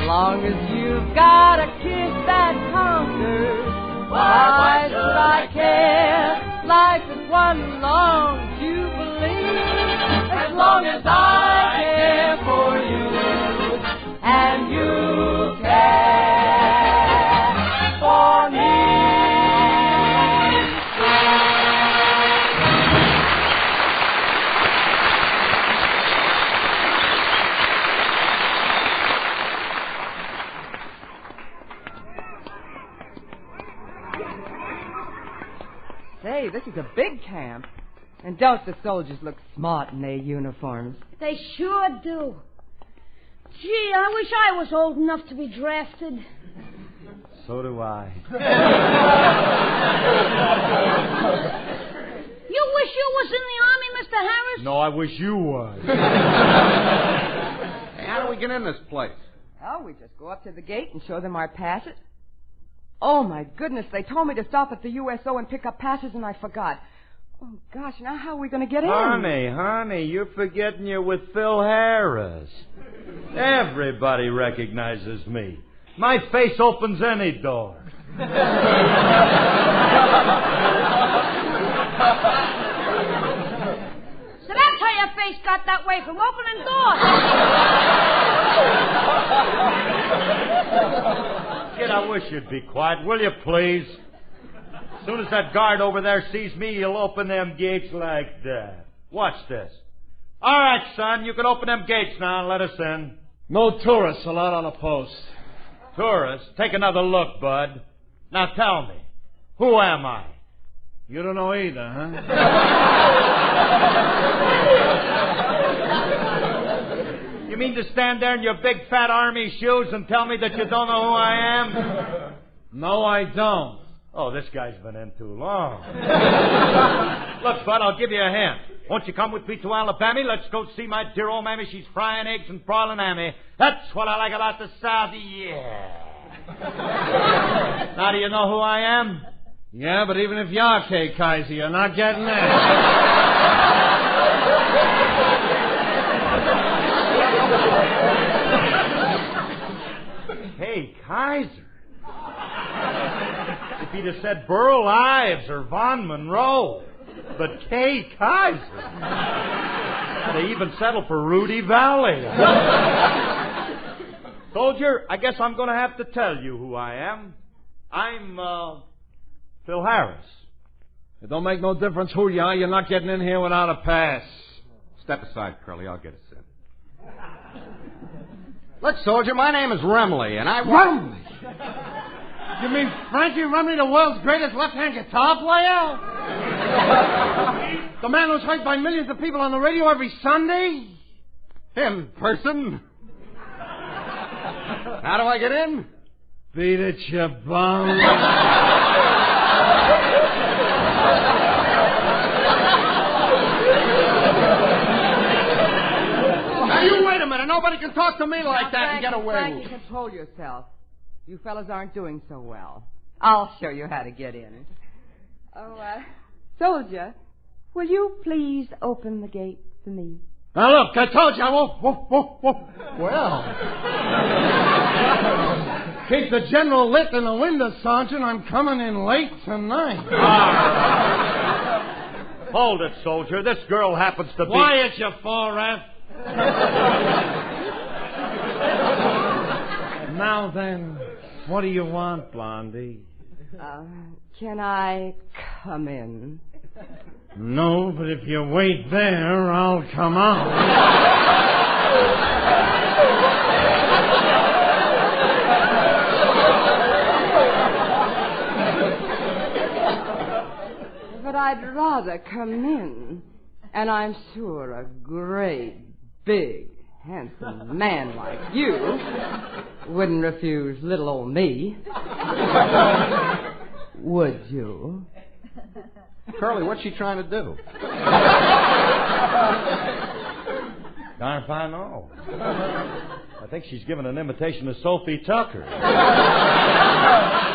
Long as you've got a kiss that conquers. Why should I care? Life is one long jubilee. As long as I care for you and you care for me. Say, this is a big camp. And don't the soldiers look smart in their uniforms? They sure do. Gee, I wish I was old enough to be drafted. So do I. You wish you was in the Army, Mr. Harris? No, I wish you was. Hey, how do we get in this place? Oh, we just go up to the gate and show them our passes. Oh, my goodness, they told me to stop at the USO and pick up passes, and I forgot. Oh, gosh, now how are we going to get in? Honey, you're forgetting you're with Phil Harris. Everybody recognizes me. My face opens any door. So that's how your face got that way, from opening doors. Kid, I wish you'd be quiet, will you, please? As soon as that guard over there sees me, he'll open them gates like that. Watch this. All right, son, you can open them gates now and let us in. No tourists allowed on a post. Tourists? Take another look, bud. Now tell me, who am I? You don't know either, huh? You mean to stand there in your big fat army shoes and tell me that you don't know who I am? No, I don't. Oh, this guy's been in too long. Look, Bud, I'll give you a hint. Won't you come with me to Alabama? Let's go see my dear old mammy. She's frying eggs and broiling hammy. That's what I like about the South. Yeah. Now, do you know who I am? Yeah, but even if you are Kay Kaiser, you're not getting that. Kay Kaiser? If he'd have said Burl Ives or Von Monroe. But Kay Kaiser? They even settled for Rudy Valley. Soldier, I guess I'm going to have to tell you who I am. I'm, Phil Harris. It don't make no difference who you are. You're not getting in here without a pass. Step aside, Curly. I'll get us in. Look, soldier, my name is Remley, and I... Remley? You mean Frankie Remley, the world's greatest left-hand guitar player? The man who's heard by millions of people on the radio every Sunday? In person? How do I get in? Beat it, you bum. Now, you wait a minute. Nobody can talk to me like that and get away. Frankie, control yourself. You fellas aren't doing so well. I'll show you how to get in. Oh, soldier, will you please open the gate for me? Now, look, I told you I won't. Well. Keep the general lit in the window, Sergeant. I'm coming in late tonight. Hold it, soldier. This girl happens to be... Quiet, you 4F. Now then, what do you want, Blondie? Can I come in? No, but if you wait there, I'll come out. But I'd rather come in. And I'm sure a great, big, handsome man like you wouldn't refuse little old me. Would you? Curly, what's she trying to do? Darn if I know. I think she's giving an imitation of Sophie Tucker.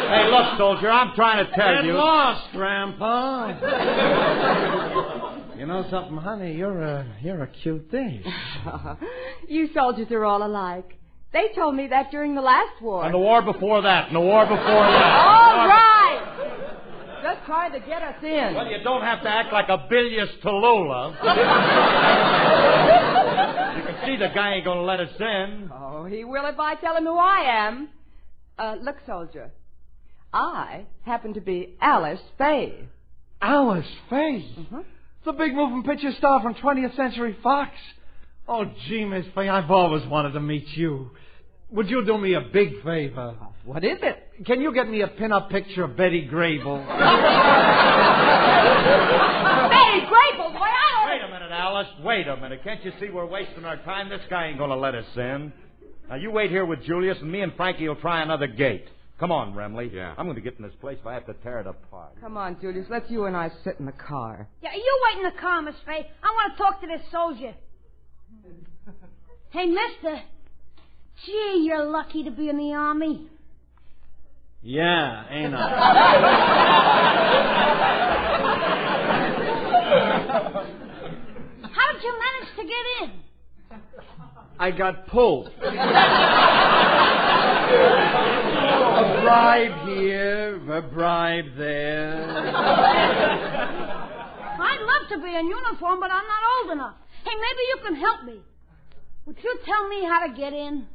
Hey, look, soldier, I'm trying to tell you... Get lost, Grandpa. You know something, honey? You're a cute dish. You soldiers are all alike. They told me that during the last war. And the war before that, and the war before that. All right! Just trying to get us in. Well, you don't have to act like a bilious Tallulah. You can see the guy ain't going to let us in. Oh, he will if I tell him who I am. Look, soldier. I happen to be Alice Faye. Alice Faye? Mm-hmm. The big moving picture star from 20th Century Fox. Oh, gee, Miss Faye, I've always wanted to meet you. Would you do me a big favor? What is it? Can you get me a pin-up picture of Betty Grable? Betty Grable? Boy, I don't... Wait a minute, Alice. Wait a minute. Can't you see we're wasting our time? This guy ain't going to let us in. Now, you wait here with Julius, and me and Frankie will try another gate. Come on, Remley. Yeah. I'm going to get in this place if I have to tear it apart. Come on, Julius. Let's you and I sit in the car. Yeah, you wait in the car, Miss Faye. I want to talk to this soldier. Hey, mister. Gee, you're lucky to be in the Army. Yeah, ain't I? How'd you manage to get in? I got pulled. A bribe here, a bribe there. I'd love to be in uniform, but I'm not old enough. Hey, maybe you can help me. Would you tell me how to get in?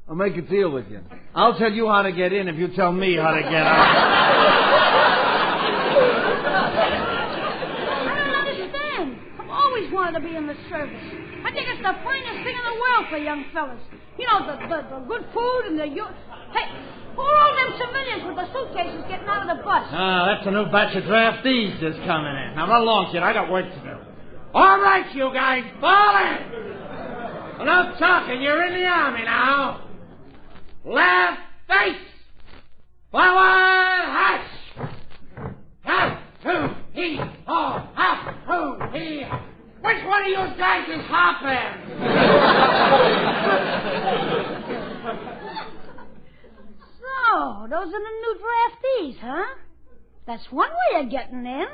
I'll make a deal with you. I'll tell you how to get in if you tell me how to get out. I don't understand. I've always wanted to be in the service. I think it's the finest thing in the world for young fellas. You know, the good food and the... Hey, who are all them civilians with the suitcases getting out of the bus? That's a new batch of draftees just coming in. Now, run along, kid. I got work to do. All right, you guys, fall in! No talking. You're in the army now. Left face. Forward, hush. Half, two, he, oh, half, two, he. Which one of you guys is hopping? So, those are the new draftees, huh? That's one way of getting in.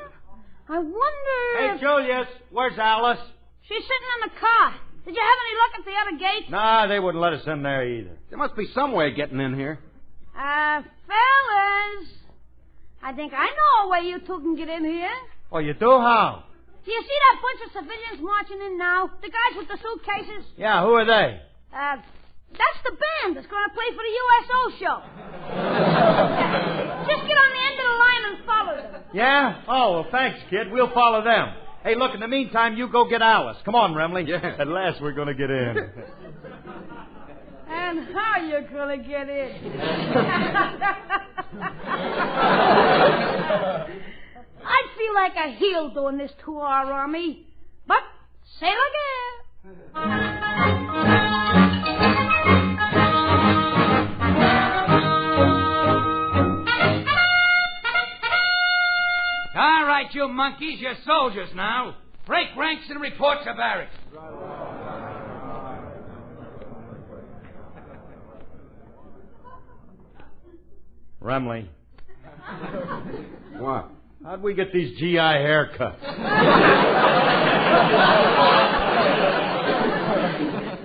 I wonder Hey, if... Julius, where's Alice? She's sitting in the car. Did you have any luck at the other gate? Nah, they wouldn't let us in there either. There must be some way of getting in here. Fellas. I think I know a way you two can get in here. Oh, you do? How? Do you see that bunch of civilians marching in now? The guys with the suitcases? Yeah, who are they? That's the band that's going to play for the USO show. Just get on the end of the line and follow them. Yeah? Oh, well, thanks, kid. We'll follow them. Hey, look, in the meantime, you go get Alice. Come on, Remley. Yeah. At last we're going to get in. And how you going to get in? I'd feel like a heel doing this to our army. But, sail again. All right, you monkeys, you're soldiers now. Break ranks and report to barracks. Remley. What? How'd we get these GI haircuts?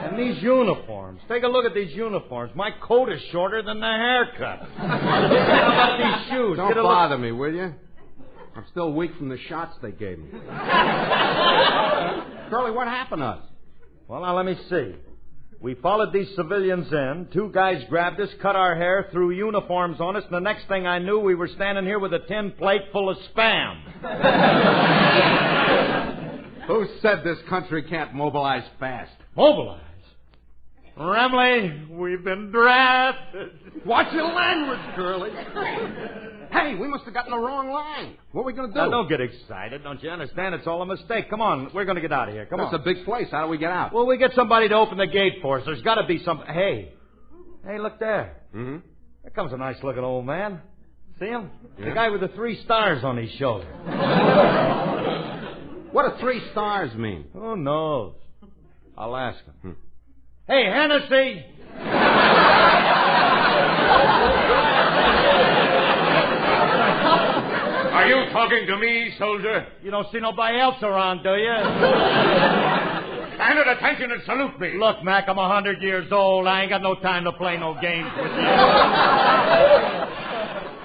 And these uniforms. Take a look at these uniforms. My coat is shorter than the haircut. How about these shoes? Don't bother me, will you? I'm still weak from the shots they gave me. Curly, what happened to us? Well, now, let me see. We followed these civilians in. Two guys grabbed us, cut our hair, threw uniforms on us, and the next thing I knew, we were standing here with a tin plate full of Spam. Who said this country can't mobilize fast? Mobilize? Remley, we've been drafted. Watch your language, Curly. Hey, we must have gotten the wrong line. What are we going to do? Now, don't get excited. Don't you understand? It's all a mistake. Come on. We're going to get out of here. Come on. It's a big place. How do we get out? Well, we get somebody to open the gate for us. There's got to be some... Hey, look there. Mm-hmm. There comes a nice-looking old man. See him? Yeah. The guy with the 3 stars on his shoulder. What do 3 stars mean? Who knows? I'll ask him. Hey, Hennessy! Are you talking to me, soldier? You don't see nobody else around, do you? Stand at attention and salute me. Look, Mac, I'm 100 years old. I ain't got no time to play no games with you.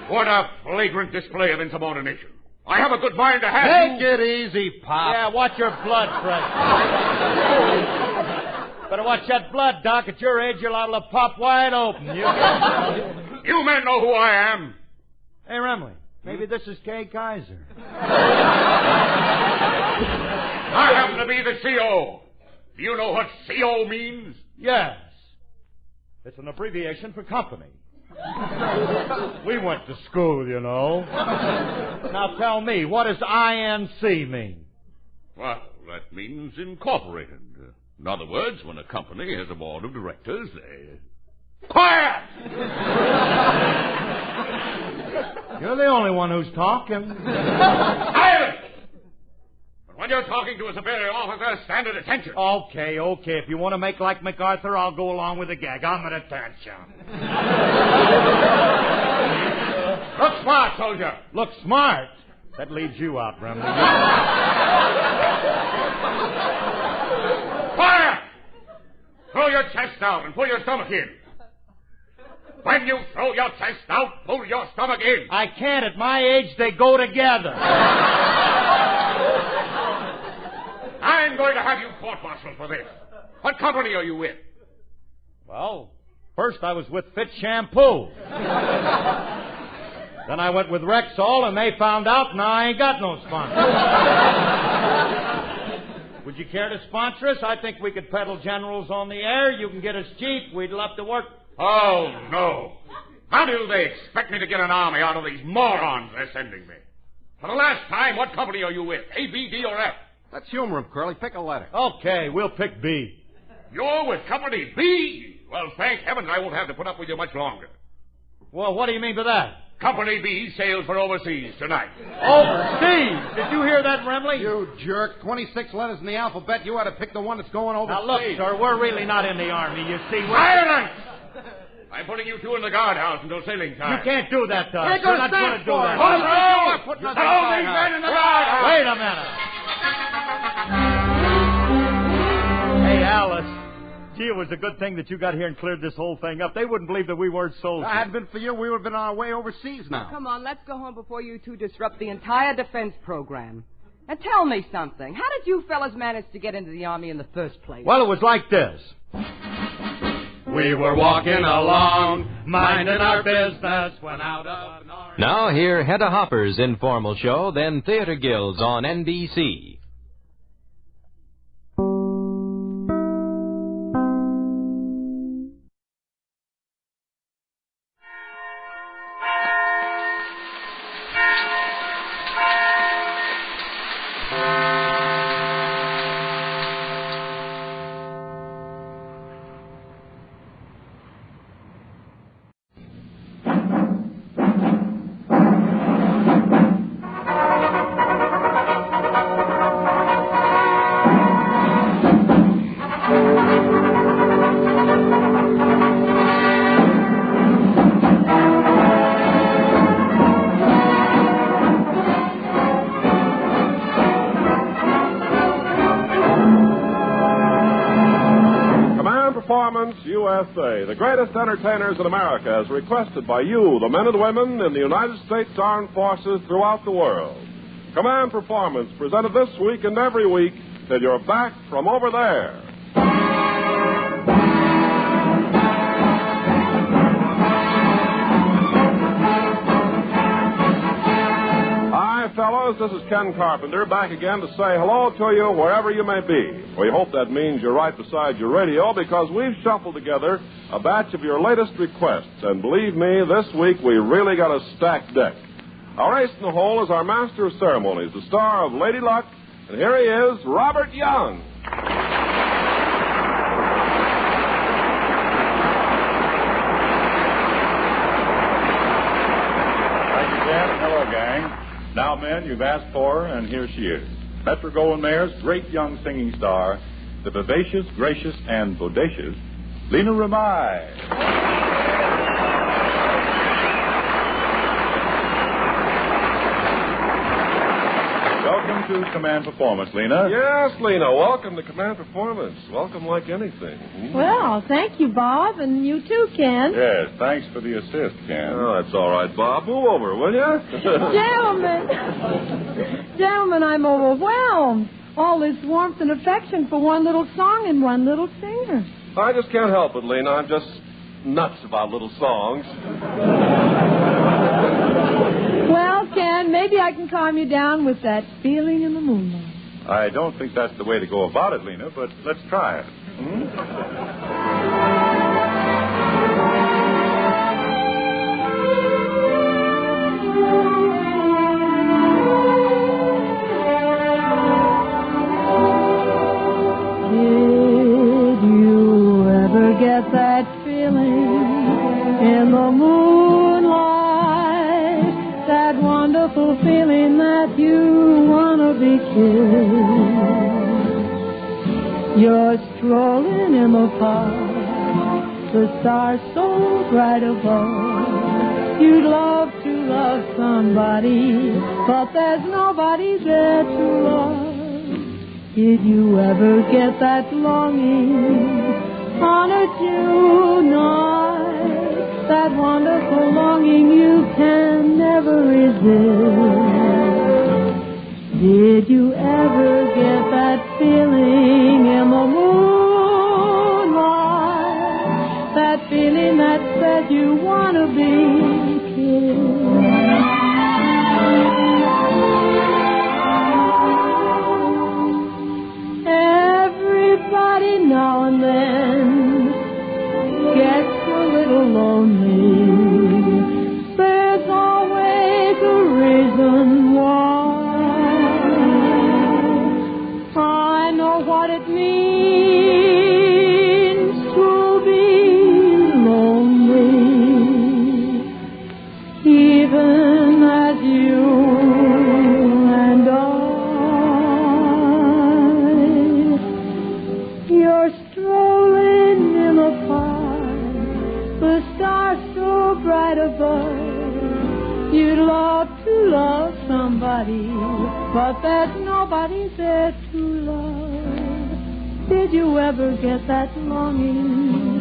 What a flagrant display of insubordination. I have a good mind to have Take you... it easy, Pop. Yeah, watch your blood pressure. Better watch that blood, Doc. At your age, you're liable to pop wide open. You men know who I am. Hey, Remley, maybe this is Kay Kaiser. I happen to be the CO. Do you know what CO means? Yes. It's an abbreviation for company. We went to school, you know. Now tell me, what does INC mean? Well, that means incorporated. In other words, when a company has a board of directors, they... Quiet! You're the only one who's talking. Silence! But when you're talking to a superior officer, stand at attention. Okay. If you want to make like MacArthur, I'll go along with the gag. I'm at attention. Look smart, soldier. Look smart? That leaves you out, Remley. Quiet! Throw your chest out and pull your stomach in. When you throw your chest out, pull your stomach in. I can't. At my age, they go together. I'm going to have you court-martialed for this. What company are you with? Well, first I was with Fit Shampoo. Then I went with Rexall, and they found out, now I ain't got no sponsor. Would you care to sponsor us? I think we could peddle generals on the air. You can get us cheap. We'd love to work. Oh, no. How do they expect me to get an army out of these morons they're sending me? For the last time, what company are you with? A, B, D, or F? Let's humor him, Curly. Pick a letter. Okay, we'll pick B. You're with Company B? Well, thank heavens I won't have to put up with you much longer. Well, what do you mean by that? Company B sails for overseas tonight. Overseas? Did you hear that, Remley? You jerk. 26 letters in the alphabet. You ought to pick the one that's going overseas. Now, look, sir, we're really not in the Army, you see. Silence! I'm putting you two in the guardhouse until sailing time. You can't do that to us. What are you We're gonna not going to stand do for? that. Put Throw these men in the guardhouse! Wait a minute. Hey, Alice. Gee, it was a good thing that you got here and cleared this whole thing up. They wouldn't believe that we weren't soldiers. If it hadn't been for you, we would have been on our way overseas now. Come on, let's go home before you two disrupt the entire defense program. And tell me something. How did you fellas manage to get into the Army in the first place? Well, it was like this. We were walking along, minding our business, when out of... Now hear Hedda Hopper's informal show, then Theater Guilds on NBC. USA, the greatest entertainers in America, as requested by you, the men and women in the United States Armed Forces throughout the world. Command Performance, presented this week and every week till you're back from over there. Hi, fellows, this is Ken Carpenter, back again to say hello to you wherever you may be. We hope that means you're right beside your radio, because we've shuffled together a batch of your latest requests. And believe me, this week we really got a stacked deck. Our ace in the hole is our master of ceremonies, the star of Lady Luck, and here he is, Robert Young. Thank you, Ken. Hello, gang. Now, men, you've asked for her, and here she is. Metro-Goldwyn-Mayer's great young singing star, the vivacious, gracious, and bodacious Lina Romay. Welcome to Command Performance, Lina. Yes, Lina, welcome to Command Performance. Welcome like anything. Well, thank you, Bob, and you too, Ken. Yes, thanks for the assist, Ken. Oh, that's all right, Bob. Move over, will you? Gentlemen, I'm overwhelmed. All this warmth and affection for one little song and one little singer. I just can't help it, Lina. I'm just nuts about little songs. Well, Ken, maybe I can calm you down with that feeling in the moonlight. I don't think that's the way to go about it, Lina, but let's try it. Did you ever get that feeling in the moonlight? That wonderful feeling that you want to be kissed. You're strolling in the park, the stars so bright above. You'd love to love somebody, but there's nobody there to love. Did you ever get that longing on a June night? That wonderful longing you can never resist. Did you ever get that feeling in the moonlight? That feeling that said you want to be kissed. Everybody now and then gets a little lonely. There's always a reason why. I know what it means somebody, but there's nobody there to love. Did you ever get that longing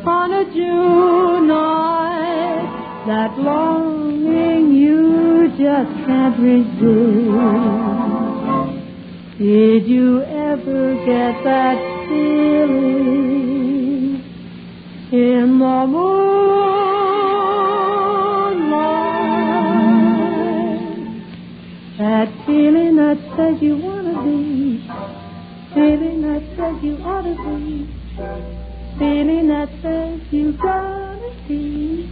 on a June night? That longing you just can't resist. Did you ever get that feeling in the moonlight? That feeling that says you want to be, feeling that says you ought to be, feeling that says you gotta be.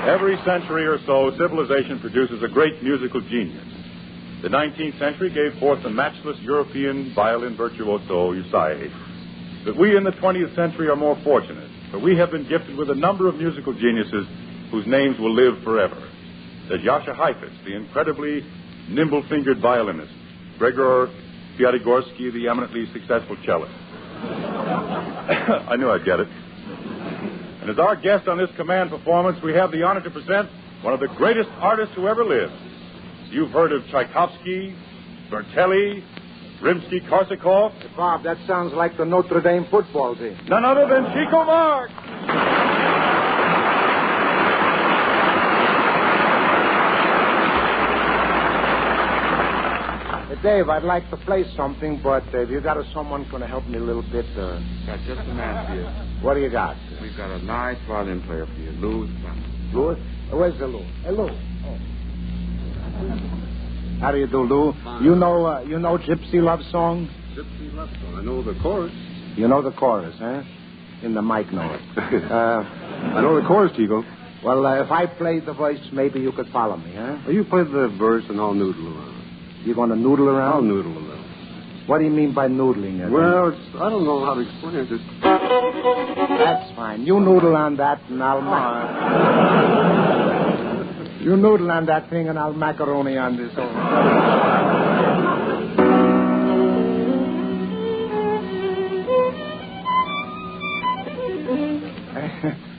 Every century or so, civilization produces a great musical genius. The 19th century gave forth the matchless European violin virtuoso Ysaye. But we in the 20th century are more fortunate, for we have been gifted with a number of musical geniuses whose names will live forever. There's Jascha Heifetz, the incredibly nimble-fingered violinist, Gregor Piatigorsky, the eminently successful cellist. I knew I'd get it. And as our guest on this command performance, we have the honor to present one of the greatest artists who ever lived. You've heard of Tchaikovsky, Bertelli, Rimsky-Korsakov. Bob, that sounds like the Notre Dame football team. None other than Chico Marx. Dave, I'd like to play something, but have you got someone going to help me a little bit? Got just a man for you. What do you got? We've got a nice violin player for you, Louis. Louis? Where's the Lou? Hey, Lou. Oh. How do you do, Lou? Fine. You know Gypsy Love Song? Gypsy Love Song. I know the chorus. You know the chorus, huh? In the mic, know it. I know the chorus, Chico. Well, if I played the verse, maybe you could follow me, huh? Well, you play the verse and I'll noodle around. You're going to noodle around? I'll noodle around. What do you mean by noodling? Well, I don't know how to explain it. That's fine. You noodle on that and I'll... You noodle on that thing and I'll macaroni on this.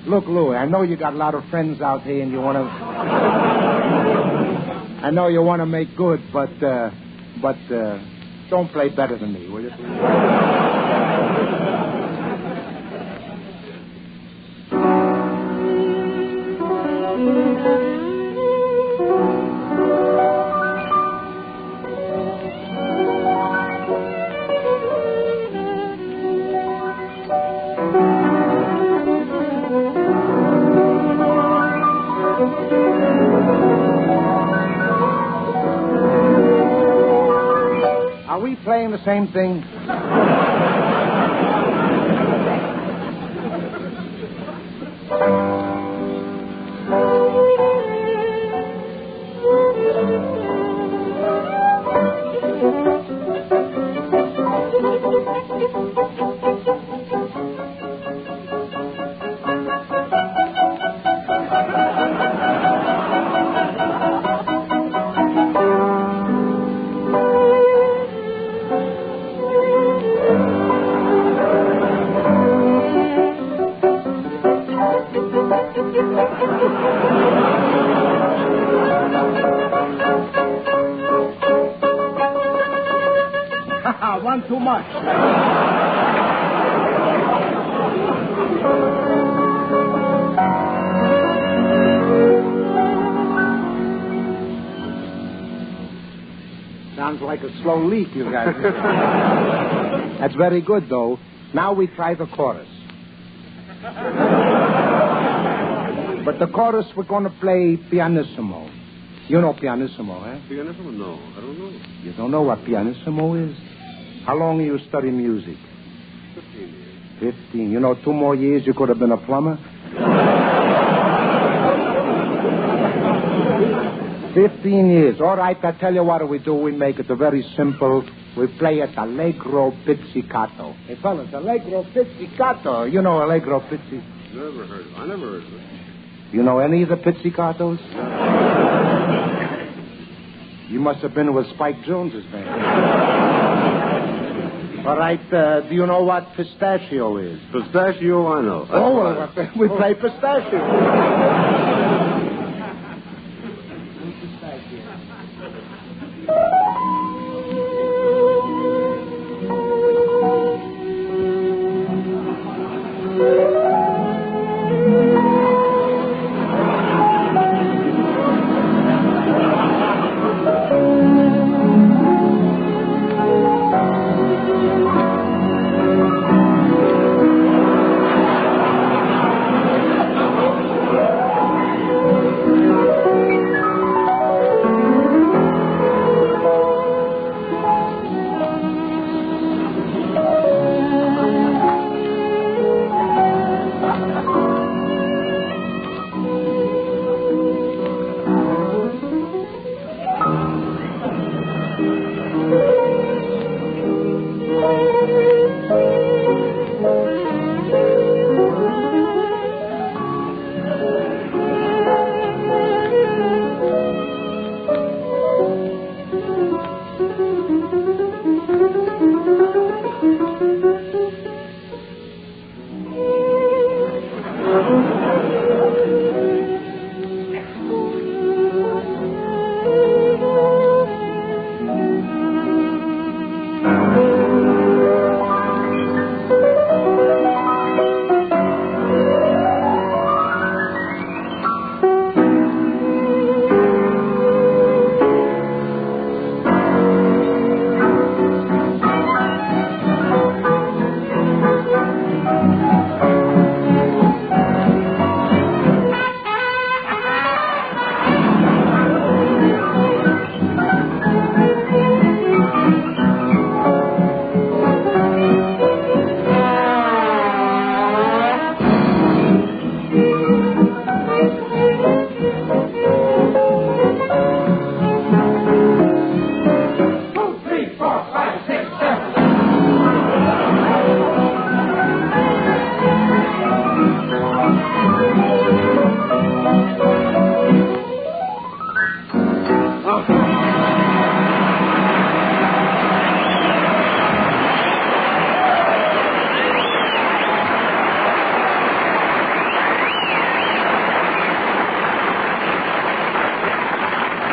Look, Lou, I know you got a lot of friends out here and you want to... I know you want to make good, but don't play better than me, will you? Playing the same thing? One too much. Sounds like a slow leak you got. That's very good, though. Now we try the chorus. But the chorus we're going to play pianissimo. You know pianissimo, eh? Pianissimo? No, I don't know. You don't know what pianissimo is? How long do you study music? 15 years. 15. You know, 2 more years you could have been a plumber. 15 years. All right, I tell you what we do. We make it very simple. We play it allegro pizzicato. Hey, fellas, allegro pizzicato. You know allegro pizzicato. Never heard of it. I never heard of it. You know any of the pizzicatos? You must have been with Spike Jones's band. All right, do you know what pistachio is? Pistachio, I know. Oh, well, we play pistachio.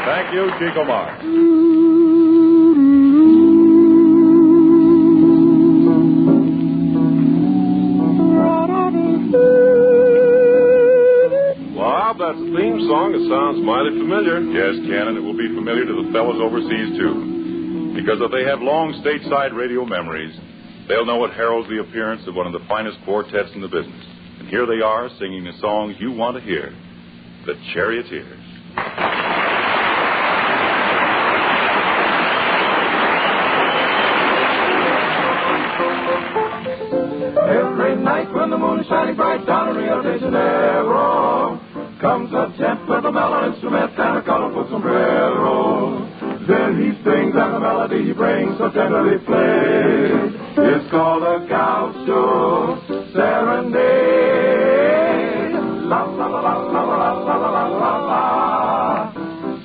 Thank you, Chico Marx. Wow, that's the theme song. It sounds mighty familiar. Yes, Ken, and it will be familiar to the fellows overseas, too. Because if they have long stateside radio memories, they'll know it heralds the appearance of one of the finest quartets in the business. And here they are singing the songs you want to hear, the Charioteers. Every night when the moon is shining bright down in Rio de Janeiro, comes a gent with a mellow instrument and a colorful sombrero. Then he sings and the melody he brings so tenderly plays. It's called a gaucho serenade. La la la la la la la la la la.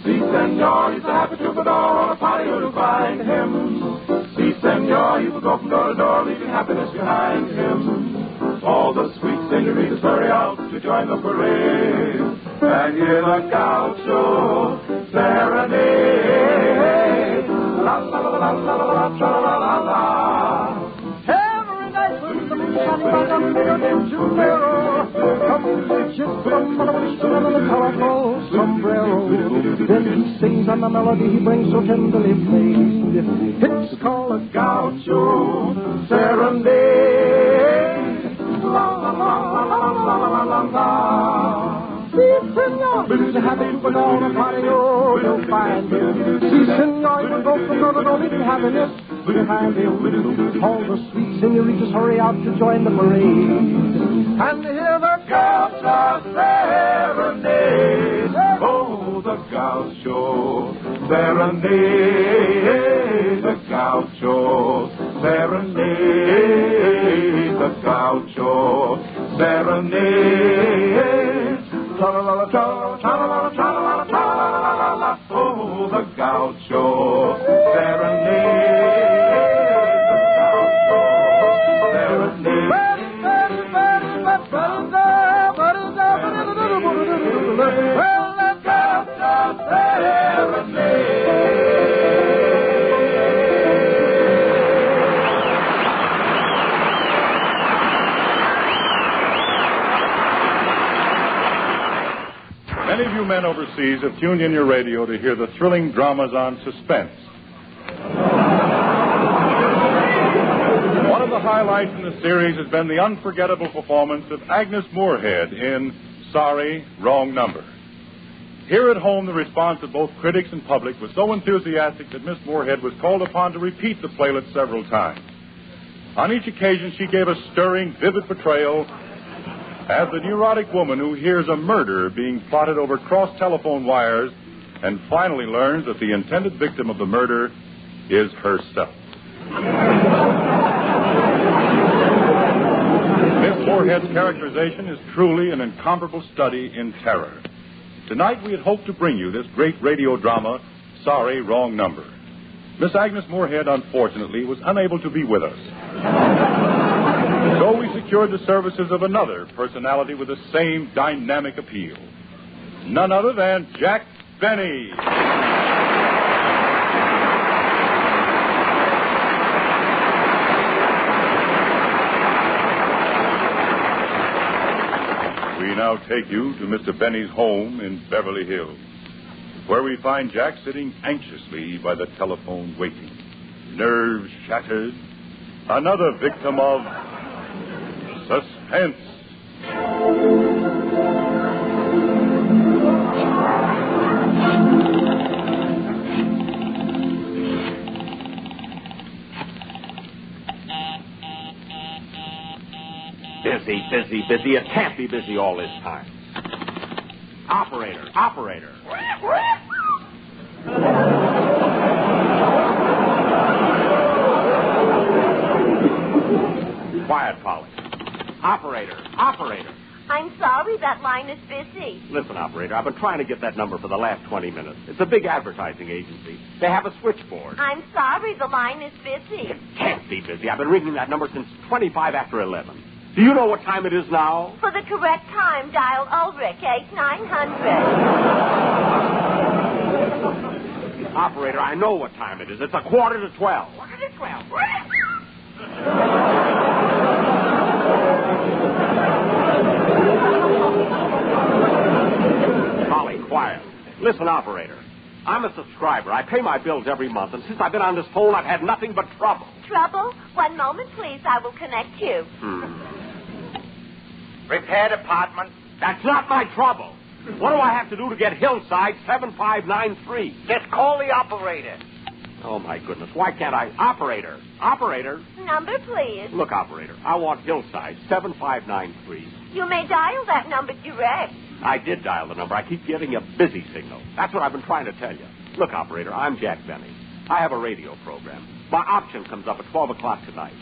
Si, senor, he's a happy troubadour on a party who to find him. Si, senor, he will go from door to door, leaving happiness behind him. All the sweet senoritas hurry out to join the parade and hear the gaucho serenade. La la la la la la la la la la. Every night when the moon shining bright on Rio de Janeiro, comes the gent with a mellow instrument and a colorful sombrero. Then he sings and the melody he brings so tenderly played. It's called a gaucho serenade. La la la la la la la la la. Si, senor, he's a happy troubadour on a party you'll find him. Si, senor, he will go from door to door, leaving happiness behind him. All the sweet senoritas hurry out to join the parade and hear the gaucho serenade. Oh, the gaucho serenade, the gaucho serenade, the gaucho serenade. serenade. Tra-la-la-la, tra-la-la-la, tra-la-la-la, tra-la-la-la, tra-la-la-la, oh, the gaucho serenade. Many of you men overseas have tuned in your radio to hear the thrilling dramas on Suspense. One of the highlights in the series has been the unforgettable performance of Agnes Moorehead in Sorry, Wrong Number. Here at home, the response of both critics and public was so enthusiastic that Miss Moorehead was called upon to repeat the playlet several times. On each occasion, she gave a stirring, vivid portrayal as the neurotic woman who hears a murder being plotted over cross-telephone wires and finally learns that the intended victim of the murder is herself. Miss Moorehead's characterization is truly an incomparable study in terror. Tonight we had hoped to bring you this great radio drama, Sorry, Wrong Number. Miss Agnes Moorehead, unfortunately, was unable to be with us. So we secured the services of another personality with the same dynamic appeal. None other than Jack Benny. We now take you to Mr. Benny's home in Beverly Hills, where we find Jack sitting anxiously by the telephone waiting, nerves shattered, another victim of suspense. Busy. It can't be busy all this time. Operator. Quiet, Polly. Operator. I'm sorry, that line is busy. Listen, operator, I've been trying to get that number for the last 20 minutes. It's a big advertising agency. They have a switchboard. I'm sorry, the line is busy. It can't be busy. I've been ringing that number since 25 after 11. Do you know what time it is now? For the correct time, dial Ulrich 8900. Operator, I know what time it is. It's 11:45. 11:45. Molly, quiet. Listen, operator. I'm a subscriber. I pay my bills every month, and since I've been on this phone, I've had nothing but trouble. Trouble? One moment, please. I will connect you. Repair department. That's not my trouble. What do I have to do to get Hillside 7593? Just call the operator. Oh, my goodness. Why can't I? Operator. Number, please. Look, operator, I want Hillside 7593. You may dial that number direct. I did dial the number. I keep getting a busy signal. That's what I've been trying to tell you. Look, operator, I'm Jack Benny. I have a radio program. My option comes up at 12 o'clock tonight.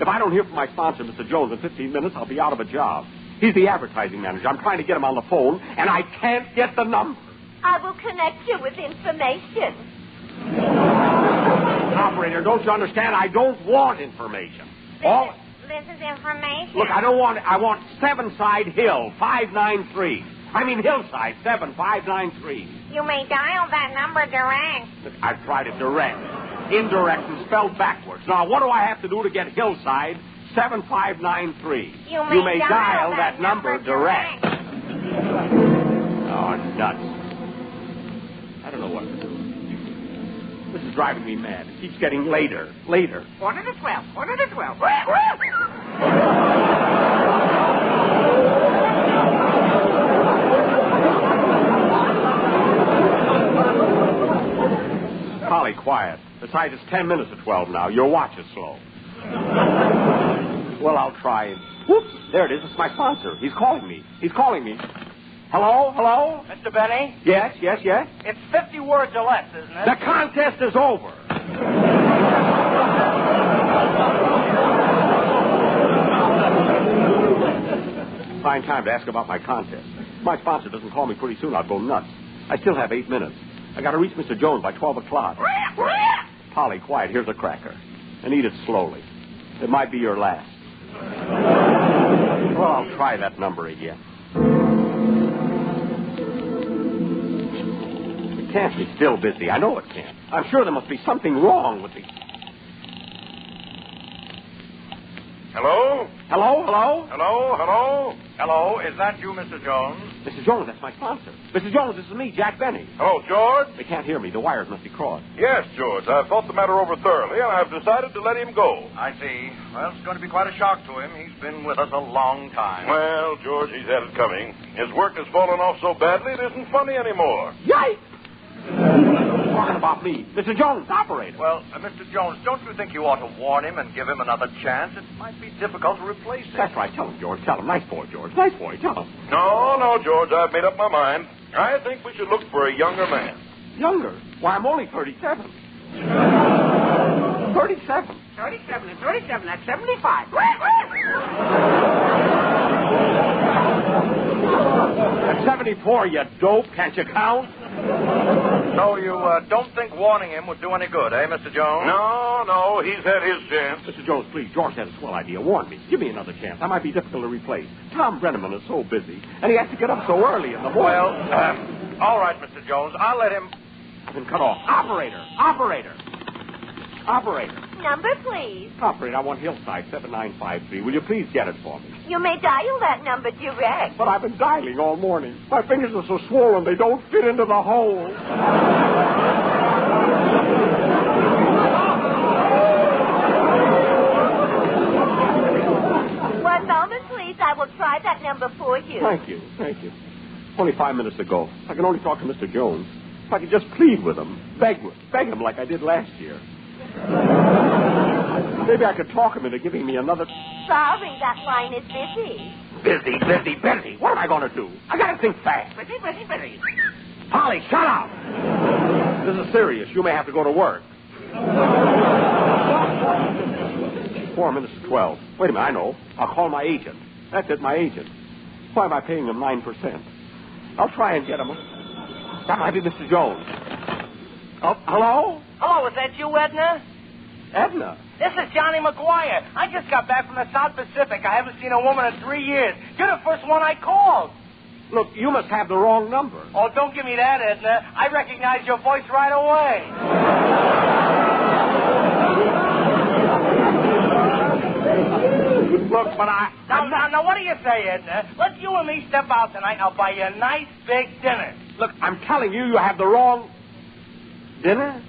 If I don't hear from my sponsor, Mr. Jones, in 15 minutes, I'll be out of a job. He's the advertising manager. I'm trying to get him on the phone, and I can't get the number. I will connect you with information. Operator, don't you understand? I don't want information. This is information. Look, I want Sevenside Hill 593. I mean Hillside 7593. You may dial that number direct. I've tried it direct, indirect, and spelled backwards. Now, what do I have to do to get Hillside 7593? You may dial that number direct. Oh, nuts. I don't know what to do. This is driving me mad. It keeps getting later. 11:45. 11:45. Polly, quiet. Besides, it's 10 minutes to 12 now. Your watch is slow. Well, I'll try and... Whoops! There it is. It's my sponsor. He's calling me. Hello? Mr. Benny? Yes? It's 50 words or less, isn't it? The contest is over. Fine time to ask about my contest. If my sponsor doesn't call me pretty soon, I'll go nuts. I still have 8 minutes. I got to reach Mr. Jones by 12 o'clock. Polly, quiet. Here's a cracker. And eat it slowly. It might be your last. Well, I'll try that number again. It can't be still busy. I know it can't. I'm sure there must be something wrong with the... Hello? Hello? Hello? Hello? Hello? Hello? Is that you, Mr. Jones? Mr. Jones, that's my sponsor. Mr. Jones, this is me, Jack Benny. Hello, George? They can't hear me. The wires must be crossed. Yes, George. I've thought the matter over thoroughly, and I've decided to let him go. I see. Well, it's going to be quite a shock to him. He's been with us a long time. Well, George, he's had it coming. His work has fallen off so badly it isn't funny anymore. Yikes! Talking about me. Mr. Jones, operator. Well, Mr. Jones, don't you think you ought to warn him and give him another chance? It might be difficult to replace him. That's right. Tell him, George. Tell him. Nice boy, George. Nice boy. Tell him. No, George. I've made up my mind. I think we should look for a younger man. Younger? Why, I'm only 37. 37. 37 and 37, that's 75. At 74, you dope. Can't you count? So you don't think warning him would do any good, eh, Mr. Jones? No, he's had his chance. Mr. Jones, please, George had a swell idea. Warn me. Give me another chance. I might be difficult to replace. Tom Brenneman is so busy, and he has to get up so early in the morning. Well, all right, Mr. Jones. I'll let him... I've been cut off. Operator! Number, please. Operator, I want Hillside 7953. Will you please get it for me? You may dial that number direct. But I've been dialing all morning. My fingers are so swollen they don't fit into the hole. 1 moment, please. I will try that number for you. Thank you. Only 5 minutes to go. I can only talk to Mr. Jones. If I could just plead with him, beg him like I did last year. Maybe I could talk him into giving me another... Sorry, that line is busy. Busy. What am I going to do? I got to think fast. Busy. Polly, shut up. This is serious. You may have to go to work. 4 minutes to 12. Wait a minute, I know. I'll call my agent. That's it, my agent. Why am I paying him 9%? I'll try and get him. That might be Mr. Jones. Oh, hello? Hello, is that you, Edna? Edna? This is Johnny McGuire. I just got back from the South Pacific. I haven't seen a woman in 3 years. You're the first one I called. Look, you must have the wrong number. Oh, don't give me that, Edna. I recognize your voice right away. Look, but Now, what do you say, Edna? Let you and me step out tonight. I'll buy you a nice big dinner. Look, I'm telling you, you have the wrong... Dinner?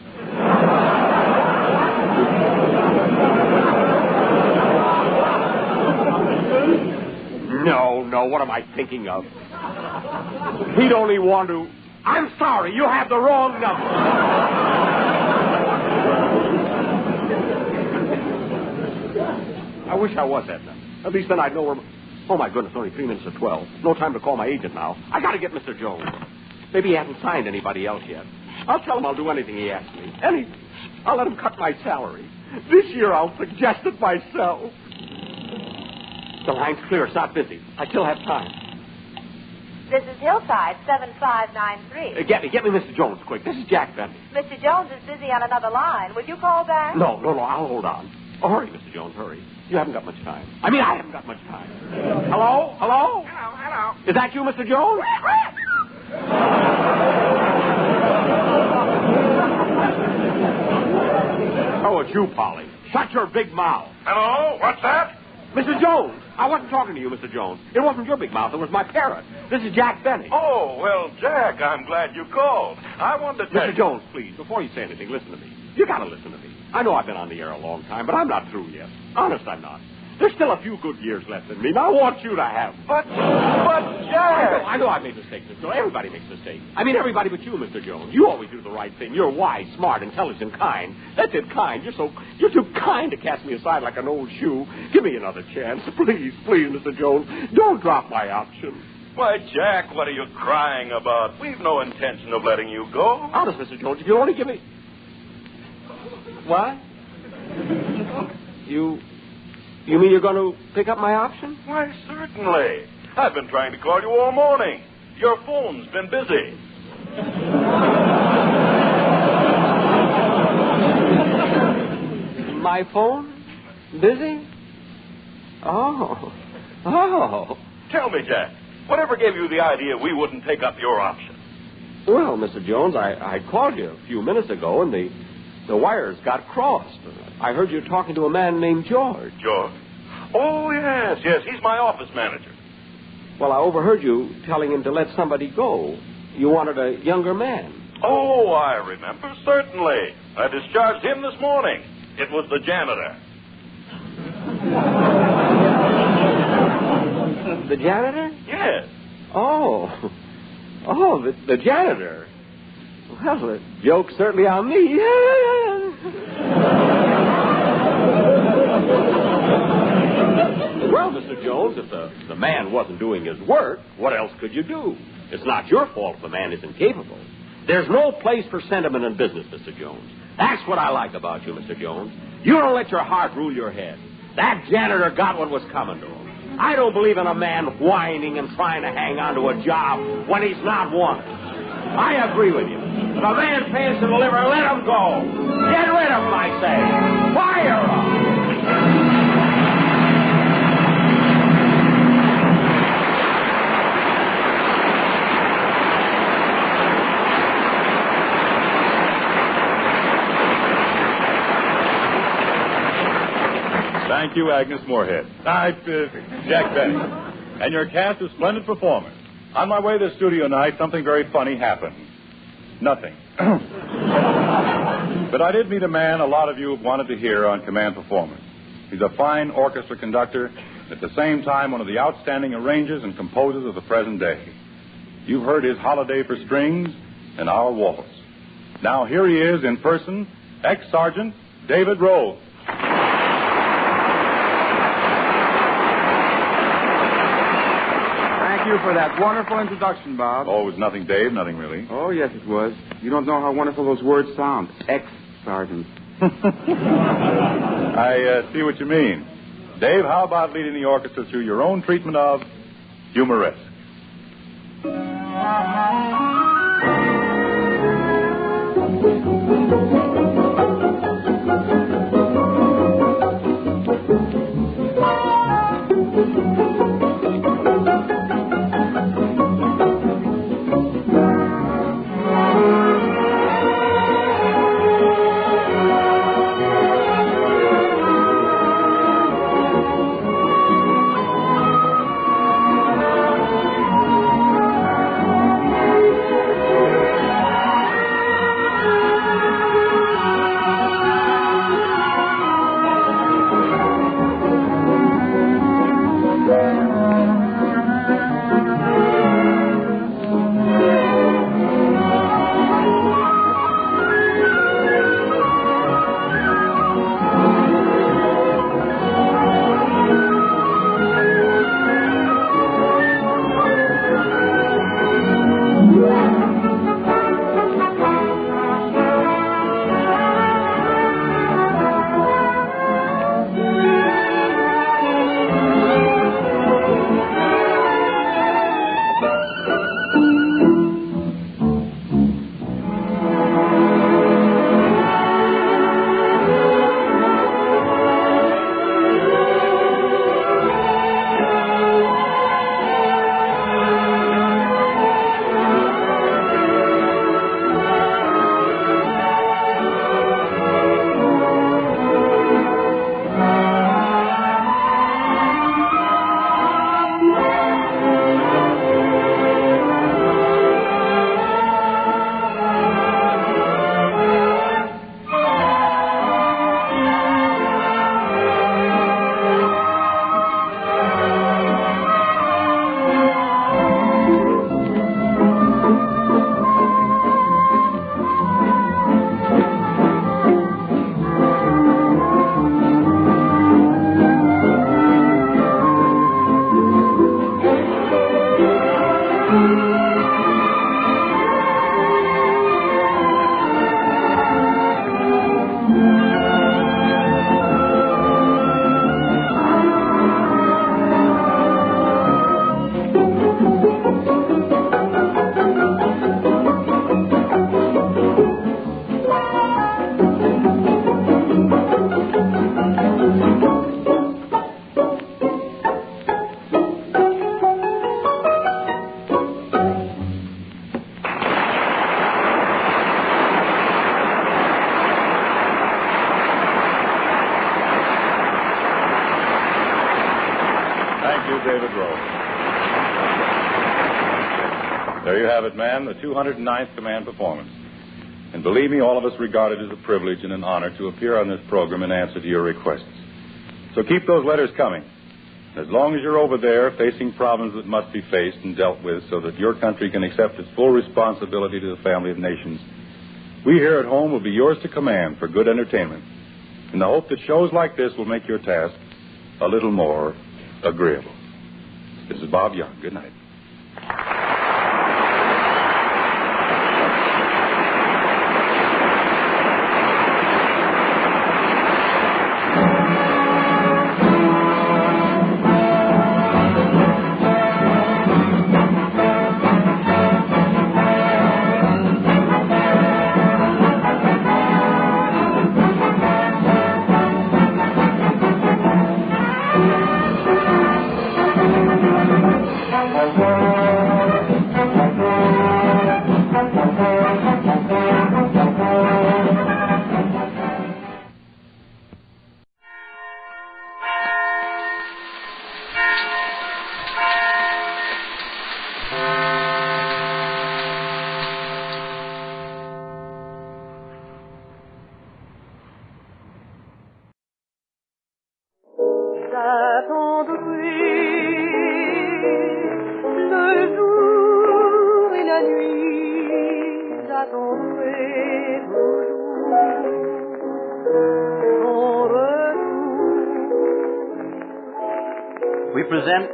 No, what am I thinking of? He'd only want to... I'm sorry, you have the wrong number. I wish I was Edna. At least then I'd know where... Oh, my goodness, only 3 minutes to 12. No time to call my agent now. I got to get Mr. Jones. Maybe he hasn't signed anybody else yet. I'll tell him I'll do anything he asks me. Anything. I'll let him cut my salary. This year I'll suggest it myself. The line's clear. It's not busy. I still have time. This is Hillside 7593. Get me Mr. Jones, quick. This is Jack Benny. Mr. Jones is busy on another line. Would you call back? No. I'll hold on. Oh, hurry, Mr. Jones, hurry. You haven't got much time. I haven't got much time. Hello? Hello. Is that you, Mr. Jones? Oh, it's you, Polly. Shut your big mouth. Hello? What's that? Mr. Jones, I wasn't talking to you, Mr. Jones. It wasn't your big mouth. It was my parrot. This is Jack Benny. Oh, well, Jack, I'm glad you called. I wanted to tell you... Mr. Jones, please, before you say anything, listen to me. You got to listen to me. I know I've been on the air a long time, but I'm not through yet. Honest, I'm not. There's still a few good years left in me, and I want you to have them. But Jack... I know I've made mistakes, Mr. Jones. Everybody makes mistakes. Everybody but you, Mr. Jones. You always do the right thing. You're wise, smart, intelligent, kind. That's it, kind. You're too kind to cast me aside like an old shoe. Give me another chance. Please, Mr. Jones. Don't drop my option. Why, Jack, what are you crying about? We've no intention of letting you go. Honest, Mr. Jones, if you'll only give me... What? You mean you're going to pick up my option? Why, certainly. I've been trying to call you all morning. Your phone's been busy. My phone? Busy? Oh. Tell me, Jack, whatever gave you the idea we wouldn't take up your option? Well, Mr. Jones, I called you a few minutes ago, and the wires got crossed. I heard you talking to a man named George. George? Oh, yes, he's my office manager. Well, I overheard you telling him to let somebody go. You wanted a younger man. Oh, I remember, certainly. I discharged him this morning. It was the janitor. The janitor? Yes. Oh, the janitor. Well, the joke's certainly on me. Well, Mr. Jones, if the man wasn't doing his work, what else could you do? It's not your fault if the man is incapable. There's no place for sentiment in business, Mr. Jones. That's what I like about you, Mr. Jones. You don't let your heart rule your head. That janitor got what was coming to him. I don't believe in a man whining and trying to hang on to a job when he's not wanted. I agree with you. If a man pays to deliver, let him go. Get rid of him, I say. Fire him. Thank you, Agnes Moorehead. Jack Benny. And your cast of splendid performers. On my way to the studio tonight, something very funny happened. Nothing. But I did meet a man a lot of you have wanted to hear on Command Performance. He's a fine orchestra conductor, at the same time one of the outstanding arrangers and composers of the present day. You've heard his Holiday for Strings and Our Waltz. Now here he is in person, ex-Sergeant David Rose. Thank you for that wonderful introduction, Bob. Oh, it was nothing, Dave, nothing really. Oh, yes, it was. You don't know how wonderful those words sound. Ex-Sergeant. I see what you mean. Dave, how about leading the orchestra through your own treatment of Humoresque? There you have it, man, the 209th Command Performance. And believe me, all of us regard it as a privilege and an honor to appear on this program in answer to your requests. So keep those letters coming. As long as you're over there facing problems that must be faced and dealt with so that your country can accept its full responsibility to the family of nations, we here at home will be yours to command for good entertainment, in the hope that shows like this will make your task a little more agreeable. This is Bob Young. Good night. We present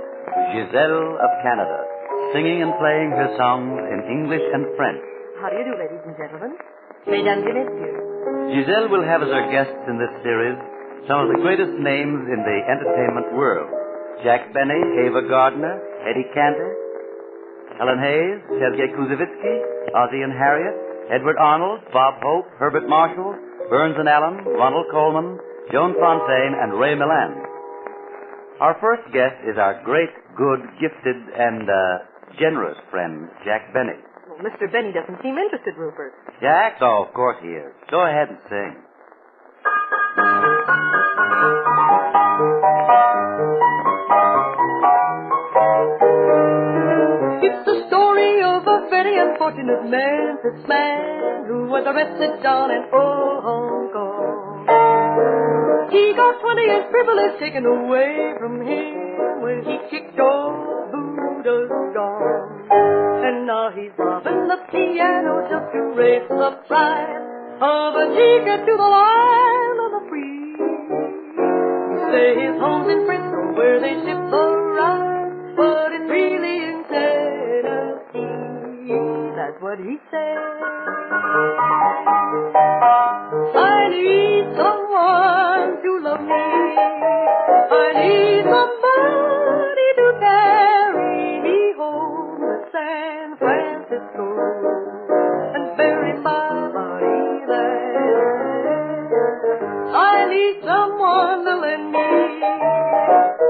Gisele of Canada, singing and playing her songs in English and French. How do you do, ladies and gentlemen? Mesdames et messieurs. Gisele will have as her guests in this series some of the greatest names in the entertainment world. Jack Benny, Ava Gardner, Eddie Cantor, Helen Hayes, Sergei Kuzovitsky, Ozzie and Harriet, Edward Arnold, Bob Hope, Herbert Marshall, Burns and Allen, Ronald Coleman, Joan Fontaine, and Ray Milland. Our first guest is our great, good, gifted, and generous friend, Jack Benny. Well, Mr. Benny doesn't seem interested, Rupert. Jack? Oh, of course he is. Go ahead and sing. It's the story of a very unfortunate man, this man who was arrested down in old Hong Kong. He got 20 years privilege taken away from him when he kicked old Buddha's gone. And now he's robbing the piano just to raise the price of a ticket to the land of the free. You say his home's in Frisco where they ship the rice, but it's really in Tennessee. That's what he said. I need someone to love me. I need somebody to carry me home to San Francisco and bury my body there. I need someone to lend me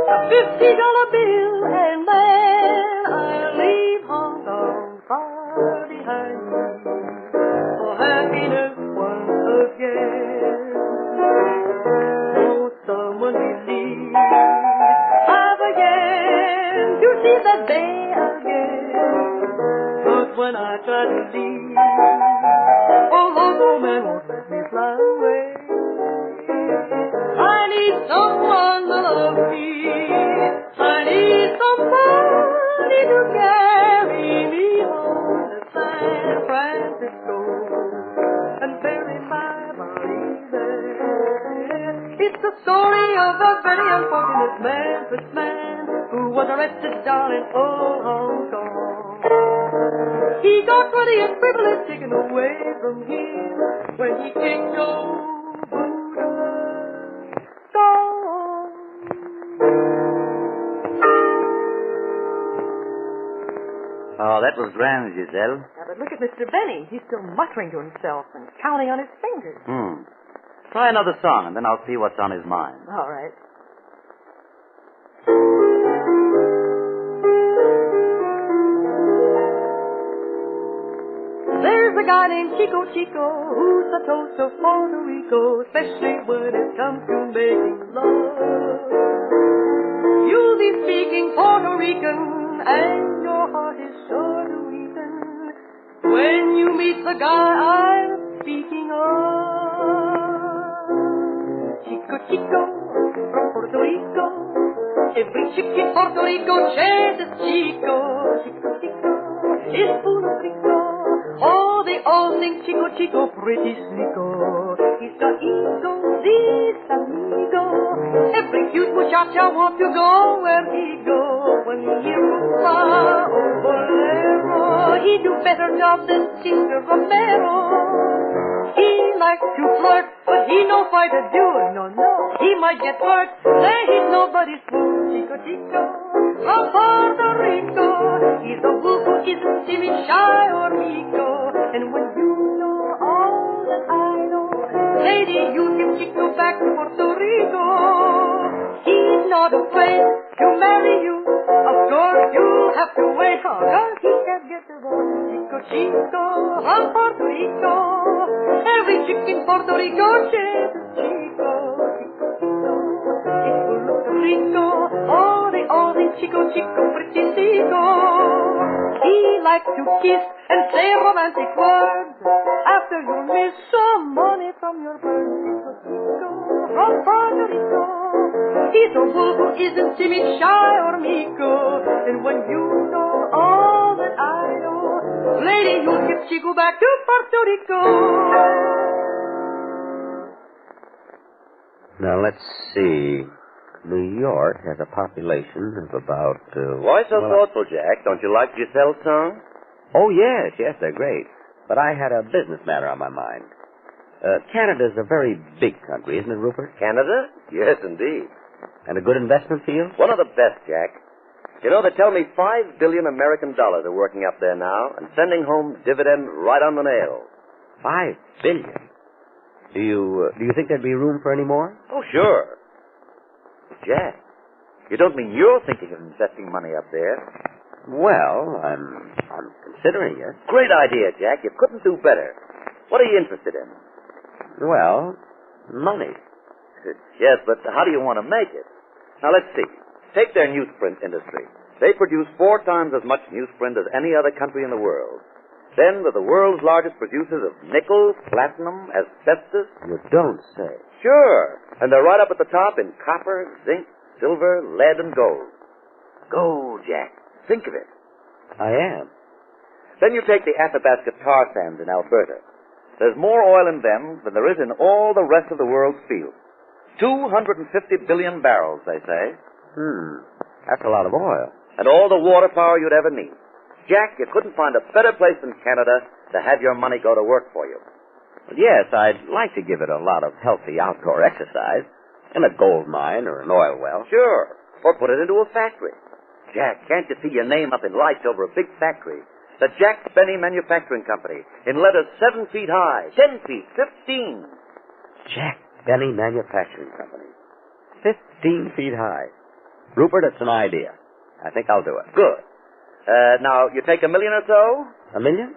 a $50 bill, and then I'll leave Hong Kong far behind me for happiness once again. Oh, someone believe I began to see that day again. But when I try to leave, oh, local man won't let me fly away. I need someone to love me. I need somebody to carry me home to San Francisco and bury my body there. It's the story of a very unfortunate man, this man who was arrested down in old Hong Kong. He got 20 years privilege taken away from him when he kicked old Buddha's gone. Oh, that was grand, Gisele. Yeah, but look at Mr. Benny. He's still muttering to himself and counting on his fingers. Try another song, and then I'll see what's on his mind. All right. There's a guy named Chico who's the toast of Puerto Rico, especially when it comes to making love. You'll be speaking Puerto Rican, and your heart is sure to weaken you meet the guy I'm speaking of. Chico, Chico, from Puerto Rico. Every chick in Puerto Rico chases Chico. Chico, Chico, is full of Rico. Oh, they all think Chico, Chico, pretty slicko. He's got ego, this amigo. Every cute muchacha wants to go where he go. When he rumba or bolero, he do better job than Sister Romero. He likes to flirt, but he no fighter do. No, no, he might get hurt. Say he's nobody's fool. Chico, Chico, from Puerto Rico. He's a wolf who isn't silly, shy, or Rico. And when you know all that I know, lady, you give Chico back to Puerto Rico. He's not afraid to marry you. Of course, you'll have to wait, cause he can't get divorced. Chico, Chico, from Puerto Rico. Every chick in Puerto Rico chases Chico. Chico, Chico, it's full of Rico. Oh, they all think Chico, Chico, pretty Chico. He likes to kiss and say romantic words after you miss some money from your bird. Chico, Chico, from Puerto Rico. He's a wolf who isn't timid, shy, or meeko. And when you know all that I know, lady, you'll give Chico back to Puerto Rico. Now, let's see. New York has a population of about... Why so thoughtful, Jack? Don't you like Giselle's songs? Oh, yes, they're great. But I had a business matter on my mind. Canada's a very big country, isn't it, Rupert? Canada? Yes, indeed. And a good investment field? One of the best, Jack. You know, they tell me $5 billion American dollars are working up there now and sending home dividends right on the nail. $5 billion? Do you think there'd be room for any more? Oh, sure. Jack, you don't mean you're thinking of investing money up there? Well, I'm considering it. Great idea, Jack. You couldn't do better. What are you interested in? Well, money. Yes, but how do you want to make it? Now, let's see. Take their newsprint industry. They produce 4 times as much newsprint as any other country in the world. Then they're the world's largest producers of nickel, platinum, asbestos. You don't say. Sure. And they're right up at the top in copper, zinc, silver, lead, and gold. Gold, Jack. Think of it. I am. Then you take the Athabasca tar sands in Alberta. There's more oil in them than there is in all the rest of the world's fields. 250 billion barrels, they say. That's a lot of oil. And all the water power you'd ever need. Jack, you couldn't find a better place than Canada to have your money go to work for you. Well, yes, I'd like to give it a lot of healthy outdoor exercise. In a gold mine or an oil well. Sure. Or put it into a factory. Jack, can't you see your name up in lights over a big factory? The Jack Benny Manufacturing Company, in letters 7 feet high, 10 feet, 15. Jack Benny Manufacturing Company. 15 feet high. Rupert, it's an idea. I think I'll do it. Good. Now, you take $1 million or so? $1 million?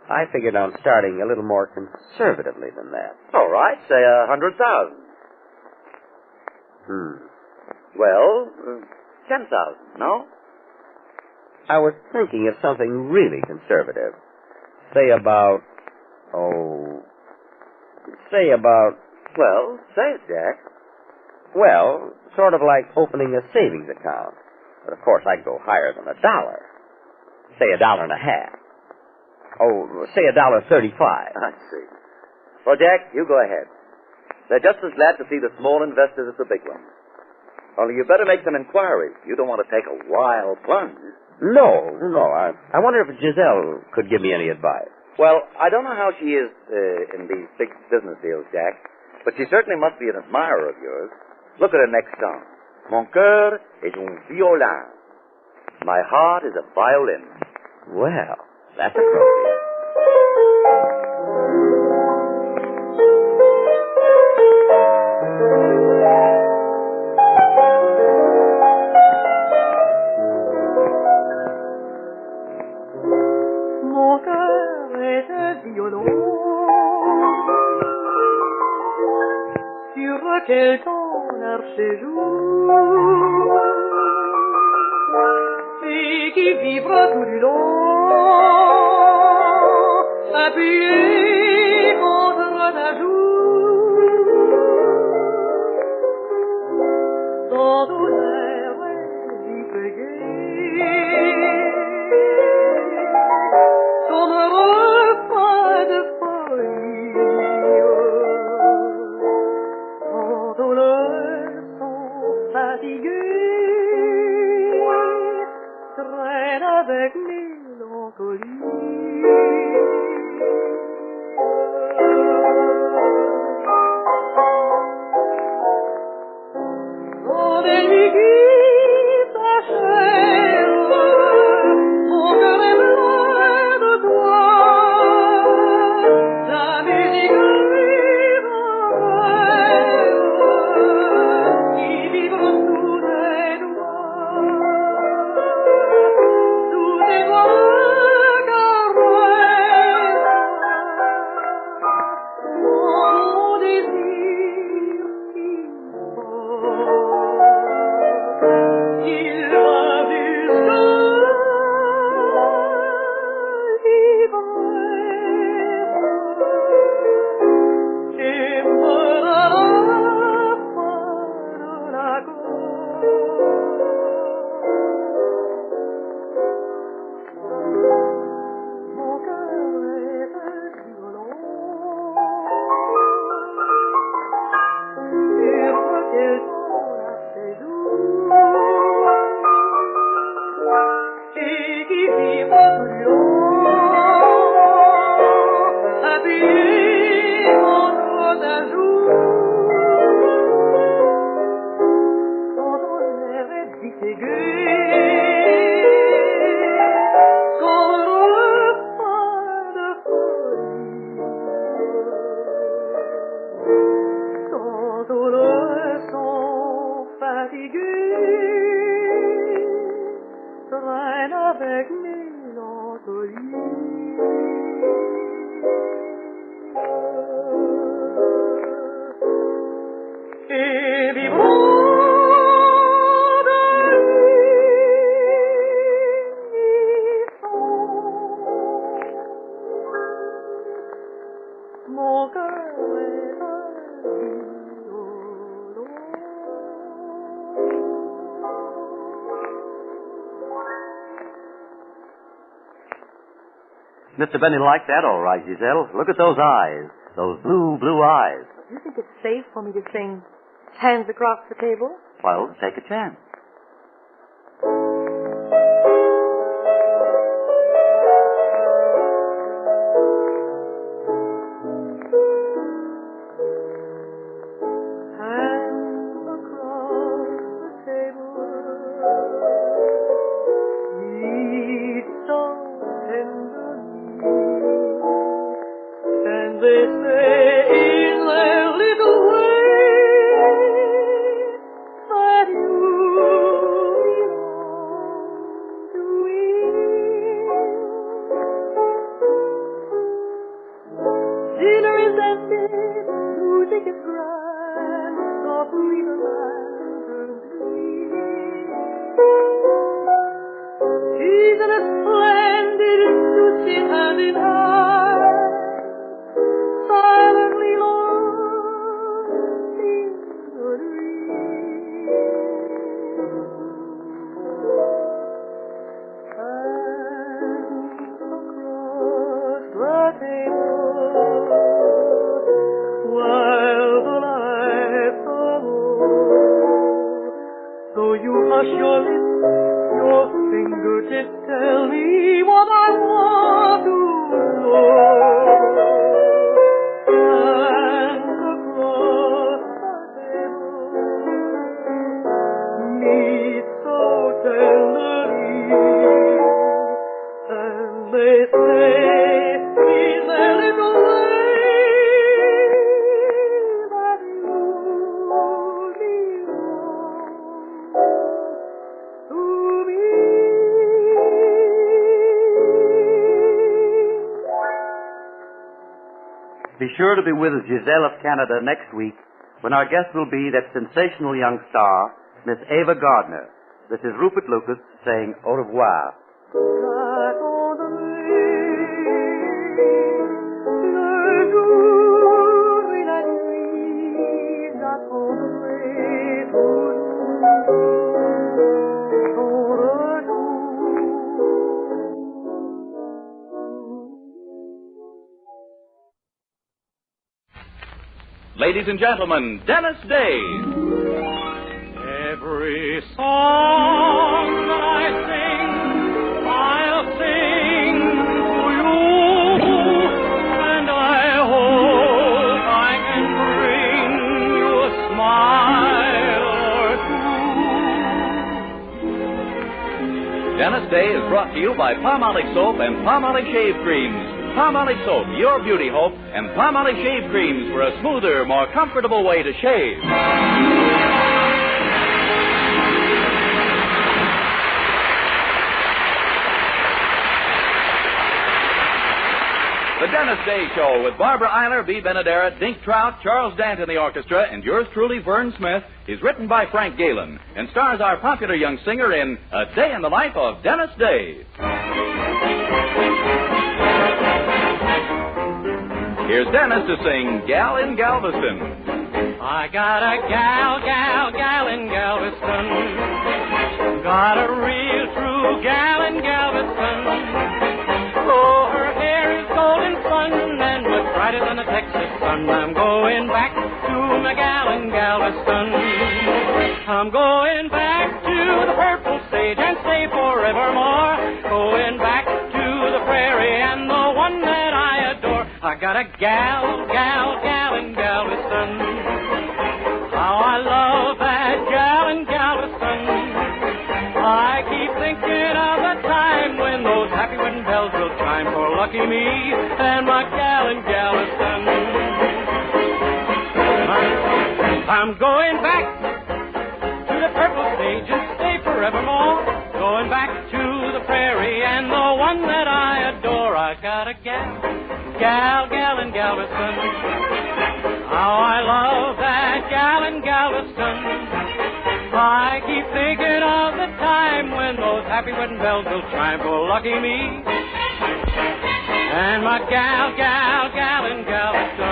I figured on starting a little more conservatively than that. All right, say 100,000. Well, 10,000, no? I was thinking of something really conservative. Say about... Well, say it, Jack. Well, sort of like opening a savings account. But of course, I'd go higher than $1. Say $1.50. Oh, say $1.35. I see. Well, Jack, you go ahead. They're just as glad to see the small investors as the big ones. Only you better make some inquiries. You don't want to take a wild plunge. No. I wonder if Gisele could give me any advice. Well, I don't know how she is in these big business deals, Jack, but she certainly must be an admirer of yours. Look at her next song. Mon cœur est un violon. My heart is a violin. Well, that's appropriate. Mon cœur est un violon sur lequel ton archer joue et qui vibre tout du long appuyé contre ta joue, ton douleur si gai, comme un repas de folie, ton douleur sont fatigués, traîne avec mélancolie. On est liquide ta chair, mon cœur est plein de toi, la musique vive qui vibre sous tes doigts, sous tes doigts caresses, mon désir qui il va jusqu'à l'ivresse et me la fin de la mon cœur est un violon sur lequel la séduit et qui vibre plus long, appuyé contre ta joue, quand ton air est si gai, comme un repas de folie, quand ton oeil sont fatigués, traîne avec mélancolie. Et vivrons de l'unisson. Mon cœur est un violon. Mr. Benny liked that all right, Gisele. Look at those eyes. Those blue, blue eyes. Do you think it's safe for me to sing Hands Across the Table? Well, take a chance. Hands across the table, each so tenderly, and they say in their little way that you belong to me. Dinner is ended, music is grand, softly the lanterns gleam. He's in a splendid suit, sit hand in hand, silently lost in a dream. Hands across the table, while the lights are low, so you hush your lips, your fingertips tell me what I want to know. Hands across the table, meet so tenderly, and they say in their little way that you belong to me. Be sure to be with Gisele of Canada next week when our guest will be that sensational young star, Miss Ava Gardner. This is Rupert Lucas saying au revoir. Back on the lane, ladies and gentlemen, Dennis Day. Every song that I sing, I'll sing to you, and I hope I can bring you a smile or two. Dennis Day is brought to you by Palmolive Soap and Palmolive Shave Creams. Palmolive Soap, your beauty hope, and Palmolive Shave Creams for a smoother, more comfortable way to shave. The Dennis Day Show with Barbara Eiler, B. Benaderet, Dink Trout, Charles Dant in the orchestra, and yours truly, Vern Smith, is written by Frank Galen and stars our popular young singer in A Day in the Life of Dennis Day. Here's Dennis to sing Gal in Galveston. I got a gal in Galveston. Got a real true gal in Galveston. Oh, her hair is golden sun and much brighter than a Texas sun. I'm going back to my gal in Galveston. I'm going back to the purple stage and stay forevermore. Going back to the prairie and the one that I adore. I got a gal in Galveston. How I love that gal in Galveston. I keep thinking of the time when those happy wedding bells will chime for lucky me and my gal in Galveston. I'm going back to the purple stage and stay forevermore. Going back to the prairie and the one that I adore. I got a gal in Galveston. How I love that gal in Galveston. I keep thinking of the time when those happy wedding bells will chime for lucky me and my gal in Galveston.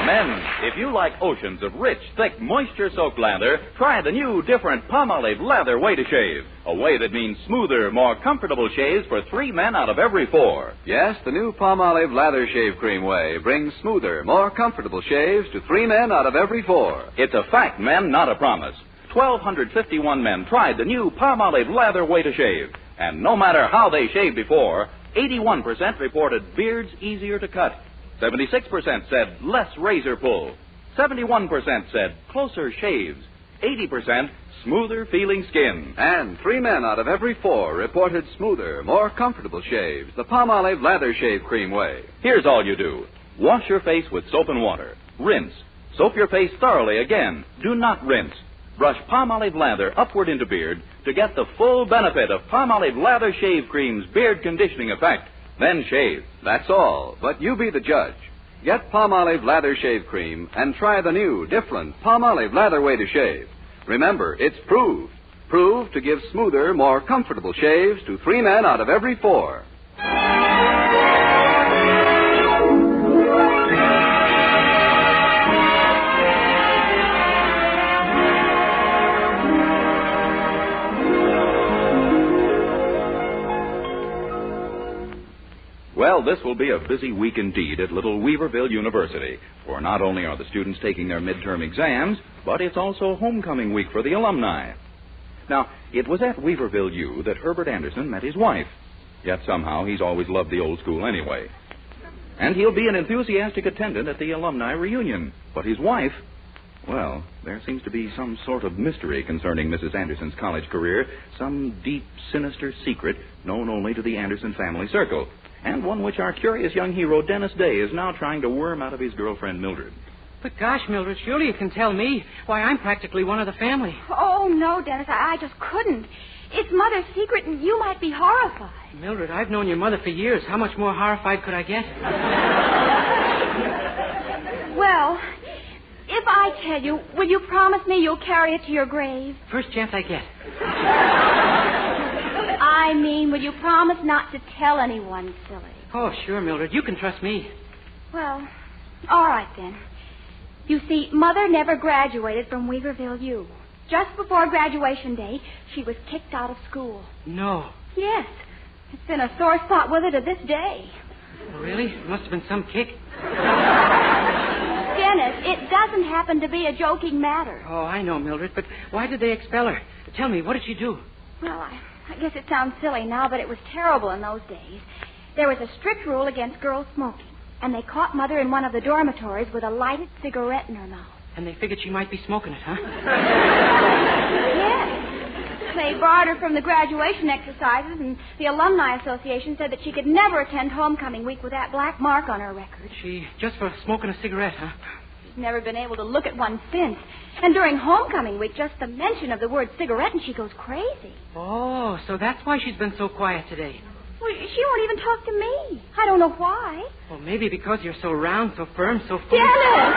Men, if you like oceans of rich, thick, moisture-soaked lather, try the new, different Palmolive Lather Way to Shave. A way that means smoother, more comfortable shaves for 3 men out of every 4. Yes, the new Palmolive Lather Shave Cream Way brings smoother, more comfortable shaves to 3 men out of every 4. It's a fact, men, not a promise. 1,251 men tried the new Palmolive Lather Way to Shave. And no matter how they shaved before, 81% reported beards easier to cut. 76% said less razor pull. 71% said closer shaves. 80% smoother feeling skin. And 3 men out of every 4 reported smoother, more comfortable shaves. The Palmolive Lather Shave Cream Way. Here's all you do. Wash your face with soap and water. Rinse. Soap your face thoroughly again. Do not rinse. Brush Palmolive Lather upward into beard to get the full benefit of Palmolive Lather Shave Cream's beard conditioning effect. Then shave. That's all, but you be the judge. Get Palmolive Lather Shave Cream and try the new, different Palmolive Lather Way to Shave. Remember, it's proved. Proved to give smoother, more comfortable shaves to 3 men out of every 4. Well, this will be a busy week indeed at Little Weaverville University, for not only are the students taking their midterm exams, but it's also homecoming week for the alumni. Now, it was at Weaverville U that Herbert Anderson met his wife, yet somehow he's always loved the old school anyway. And he'll be an enthusiastic attendant at the alumni reunion. But his wife, well, there seems to be some sort of mystery concerning Mrs. Anderson's college career, some deep, sinister secret known only to the Anderson family circle, and one which our curious young hero, Dennis Day, is now trying to worm out of his girlfriend, Mildred. But gosh, Mildred, surely you can tell me. Why, I'm practically one of the family. Oh, no, Dennis, I just couldn't. It's Mother's secret, and you might be horrified. Mildred, I've known your mother for years. How much more horrified could I get? Well, if I tell you, will you promise me you'll carry it to your grave? First chance I get. I mean, will you promise not to tell anyone, silly? Oh, sure, Mildred. You can trust me. Well, all right then. You see, Mother never graduated from Weaverville U. Just before graduation day, she was kicked out of school. No. Yes. It's been a sore spot with her to this day. Oh, really? It must have been some kick. Dennis, it doesn't happen to be a joking matter. Oh, I know, Mildred, but why did they expel her? Tell me, what did she do? Well, I guess it sounds silly now, but it was terrible in those days. There was a strict rule against girls smoking, and they caught Mother in one of the dormitories with a lighted cigarette in her mouth. And they figured she might be smoking it, huh? Yes. They barred her from the graduation exercises, and the Alumni Association said that she could never attend homecoming week with that black mark on her record. She, just for smoking a cigarette, huh? She's never been able to look at one since. And during homecoming week, just the mention of the word cigarette, and she goes crazy. Oh, so that's why she's been so quiet today. Well, she won't even talk to me. I don't know why. Well, maybe because you're so round, so firm, so full. Dennis!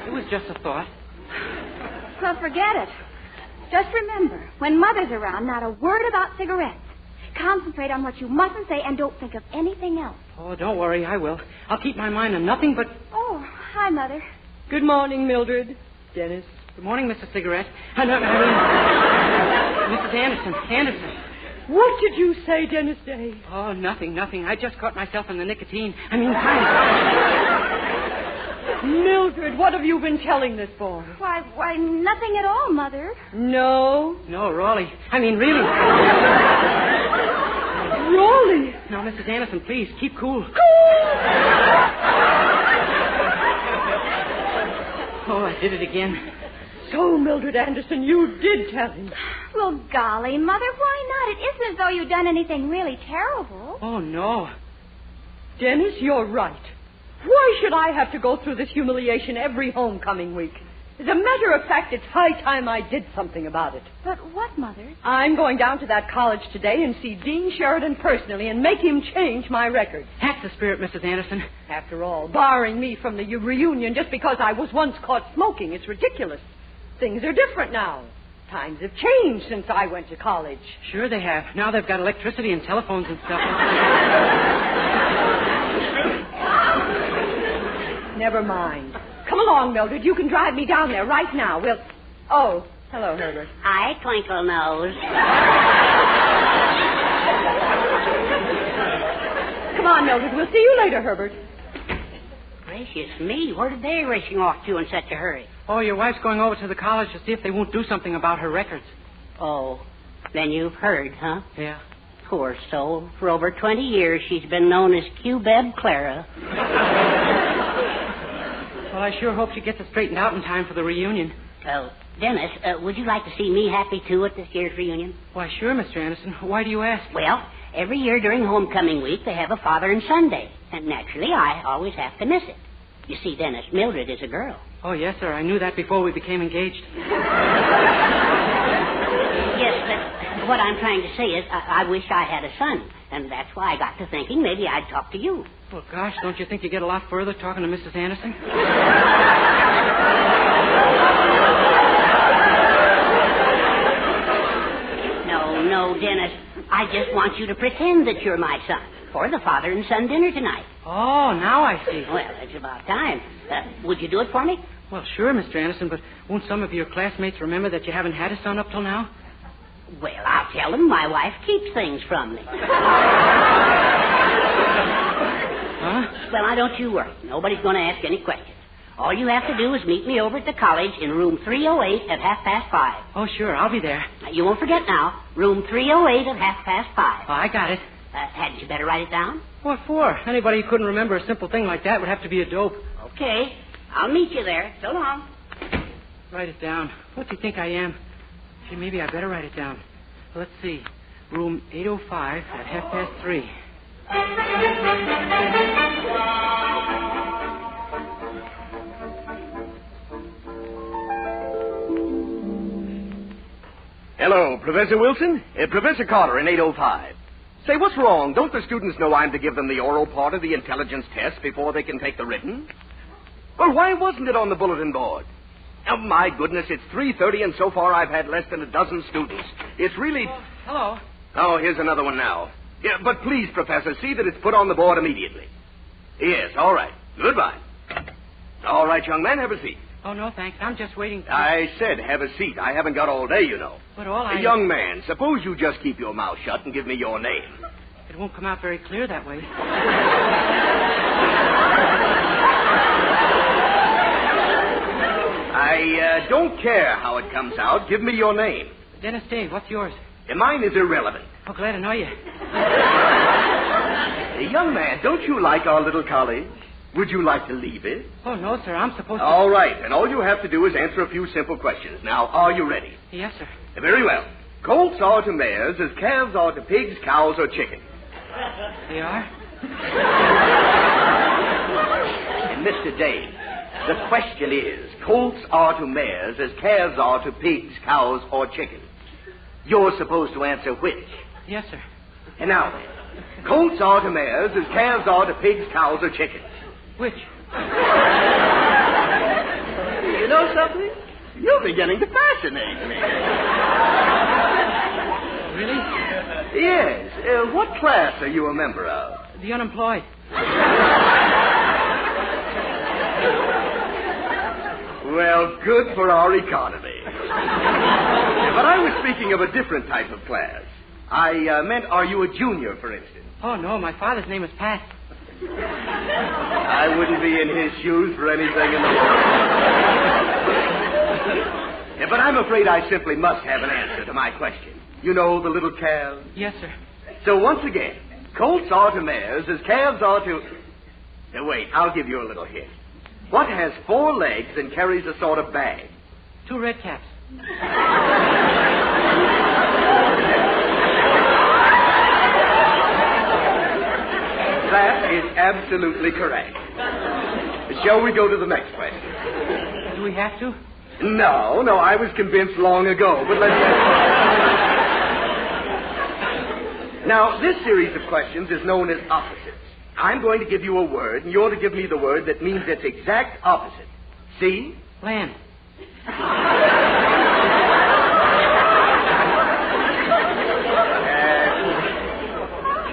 It was just a thought. Well, forget it. Just remember, when Mother's around, not a word about cigarettes. Concentrate on what you mustn't say and don't think of anything else. Oh, don't worry, I will. I'll keep my mind on nothing but... Oh, hi, Mother. Good morning, Mildred. Dennis. Good morning, Mrs. Cigarette. Mrs. Anderson. What did you say, Dennis Day? Oh, nothing. I just caught myself in the nicotine. Mildred, what have you been telling this boy? Why, nothing at all, Mother. No? No, Raleigh. Really. Raleigh? Now, Mrs. Anderson, please, keep cool. Oh, I did it again. So, Mildred Anderson, you did tell him. Well, golly, Mother, why not? It isn't as though you'd done anything really terrible. Oh, no. Dennis, you're right. Why should I have to go through this humiliation every homecoming week? As a matter of fact, it's high time I did something about it. But what, Mother? I'm going down to that college today and see Dean Sheridan personally and make him change my record. That's the spirit, Mrs. Anderson. After all, barring me from the reunion just because I was once caught smoking, it's ridiculous. Things are different now. Times have changed since I went to college. Sure they have. Now they've got electricity and telephones and stuff. Never mind. Come along, Mildred. You can drive me down there right now. Oh, hello, Herbert. Hi, Twinkle Nose. Come on, Mildred. We'll see you later, Herbert. Gracious me, where did they racing off to in such a hurry? Oh, your wife's going over to the college to see if they won't do something about her records. Oh, then you've heard, huh? Yeah. Poor soul. For over 20 years, she's been known as Q-Beb Clara. Well, I sure hope she gets it straightened out in time for the reunion. Dennis, would you like to see me happy, too, at this year's reunion? Why, sure, Mr. Anderson. Why do you ask? Well, every year during homecoming week, they have a Father and Son Day. And naturally, I always have to miss it. You see, Dennis, Mildred is a girl. Oh, yes, sir. I knew that before we became engaged. Yes, but what I'm trying to say is I wish I had a son. And that's why I got to thinking maybe I'd talk to you. Well, gosh, don't you think you get a lot further talking to Mrs. Anderson? No, Dennis. I just want you to pretend that you're my son for the father and son dinner tonight. Oh, now I see. Well, it's about time. Would you do it for me? Well, sure, Mr. Anderson, but won't some of your classmates remember that you haven't had a son up till now? Well, I'll tell them my wife keeps things from me. Huh? Well, now, don't you worry. Nobody's going to ask any questions. All you have to do is meet me over at the college in room 308 at 5:30. Oh, sure, I'll be there. You won't forget now. Room 308 at 5:30. Oh, I got it. Hadn't you better write it down? What for? Anybody who couldn't remember a simple thing like that would have to be a dope. Okay. I'll meet you there. So long. Write it down. What do you think I am? Gee, maybe I better write it down. Let's see. Room 805 at 3:30. Hello, Professor Wilson. Professor Carter in 805. Say, what's wrong? Don't the students know I'm to give them the oral part of the intelligence test before they can take the written? Well, why wasn't it on the bulletin board? Oh, my goodness, it's 3:30, and so far I've had less than a dozen students. It's really... Hello. Oh, here's another one now. Yeah, but please, Professor, see that it's put on the board immediately. Yes, all right. Goodbye. All right, young man, have a seat. Oh, no, thanks. I'm just waiting. I said have a seat. I haven't got all day, you know. But all I... Young man, suppose you just keep your mouth shut and give me your name. It won't come out very clear that way. I don't care how it comes out. Give me your name. Dennis Dave, what's yours? Mine is irrelevant. Oh, glad to know you. Young man, don't you like our little college? Would you like to leave it? Oh, no, sir. I'm supposed to... All right, and all you have to do is answer a few simple questions. Now, are you ready? Yes, sir. Very well. Colts are to mares as calves are to pigs, cows, or chickens. They are? And Mr. Dave, the question is, colts are to mares as calves are to pigs, cows, or chickens. You're supposed to answer which? Yes, sir. And now then, colts are to mares as calves are to pigs, cows, or chickens. Which? You know something? You're beginning to fascinate me. Really? Yes. What class are you a member of? The unemployed. Well, good for our economy. But I was speaking of a different type of class. I meant, are you a junior, for instance? Oh, no, my father's name is Pat. I wouldn't be in his shoes for anything in the world. Yeah, but I'm afraid I simply must have an answer to my question. You know the little calves? Yes, sir. So once again, colts are to mares as calves are to... Now, wait, I'll give you a little hint. What has 4 legs and carries a sort of bag? 2 red caps. That is absolutely correct. Shall we go to the next question? Do we have to? No, I was convinced long ago, but let's... Now, this series of questions is known as opposites. I'm going to give you a word, and you're to give me the word that means its exact opposite. See? Land.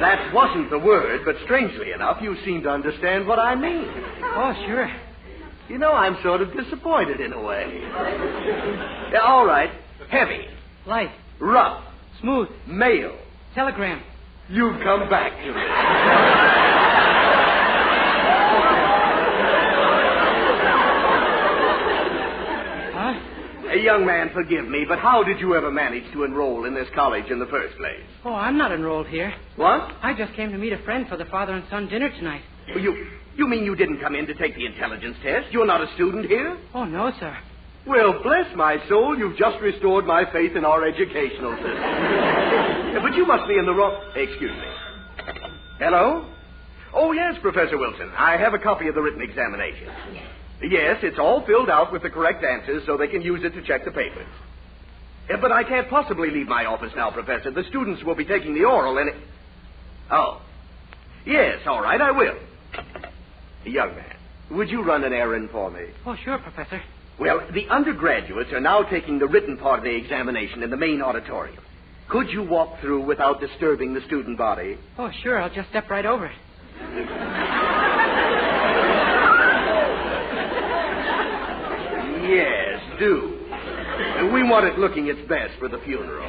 That wasn't the word, but strangely enough, you seem to understand what I mean. Oh, sure. You know, I'm sort of disappointed in a way. Yeah, all right. Heavy. Light. Rough. Smooth. Mail. Telegram. You've come back to me. Huh? Young man, forgive me, but how did you ever manage to enroll in this college in the first place? Oh, I'm not enrolled here. What? I just came to meet a friend for the father and son dinner tonight. You mean you didn't come in to take the intelligence test? You're not a student here? Oh, no, sir. Well, bless my soul, you've just restored my faith in our educational system. But you must be in the wrong... Excuse me. Hello? Oh, yes, Professor Wilson. I have a copy of the written examination. Yes, it's all filled out with the correct answers so they can use it to check the papers. But I can't possibly leave my office now, Professor. The students will be taking the oral and... Oh. Yes, all right, I will. Young man, would you run an errand for me? Oh, sure, Professor. Well, the undergraduates are now taking the written part of the examination in the main auditorium. Could you walk through without disturbing the student body? Oh, sure, I'll just step right over it. Yes, do. We want it looking its best for the funeral.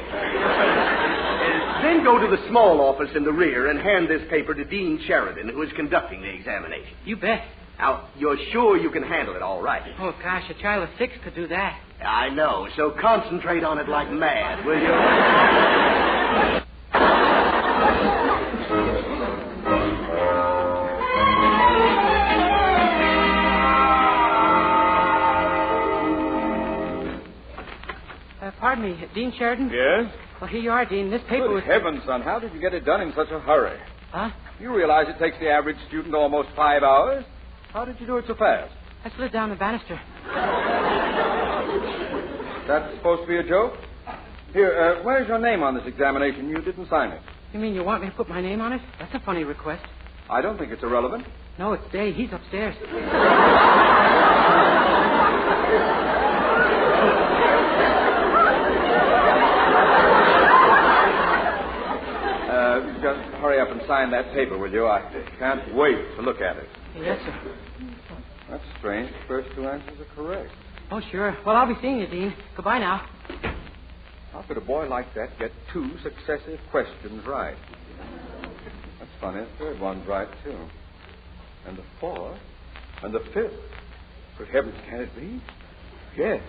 Then go to the small office in the rear and hand this paper to Dean Sheridan, who is conducting the examination. You bet. Now, you're sure you can handle it all right? Oh, gosh, a child of 6 could do that. I know, so concentrate on it like mad, will you? Pardon me, Dean Sheridan? Yes? Well, here you are, Dean. This paper was... Good heavens, son, how did you get it done in such a hurry? Huh? You realize it takes the average student almost 5 hours? How did you do it so fast? I slid down the banister. That's supposed to be a joke? Here, where's your name on this examination? You didn't sign it. You mean you want me to put my name on it? That's a funny request. I don't think it's irrelevant. No, it's Dave. He's upstairs. just hurry up and sign that paper, will you? I can't wait to look at it. Yes, sir. That's strange. The first two answers are correct. Oh, sure. Well, I'll be seeing you, Dean. Goodbye now. How could a boy like that get two successive questions right? That's funny. The third one's right, too. And the fourth. And the fifth. Good heavens, can it be? Yes.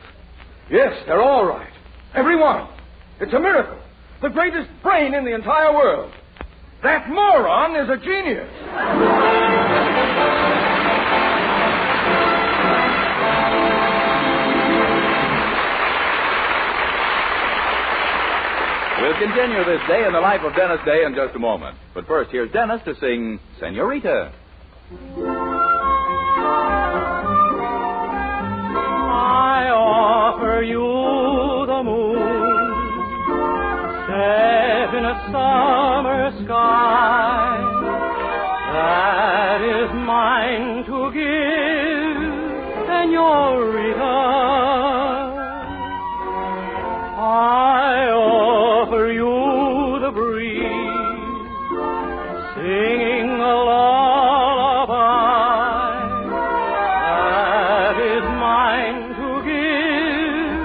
Yes, they're all right. Every one. It's a miracle. The greatest brain in the entire world. That moron is a genius. We'll continue this day in the life of Dennis Day in just a moment. But first, here's Dennis to sing Senorita. I offer you the moon, set in a summer sky, that is mine to give, Senorita. I offer you the breeze, singing a lullaby, that is mine to give,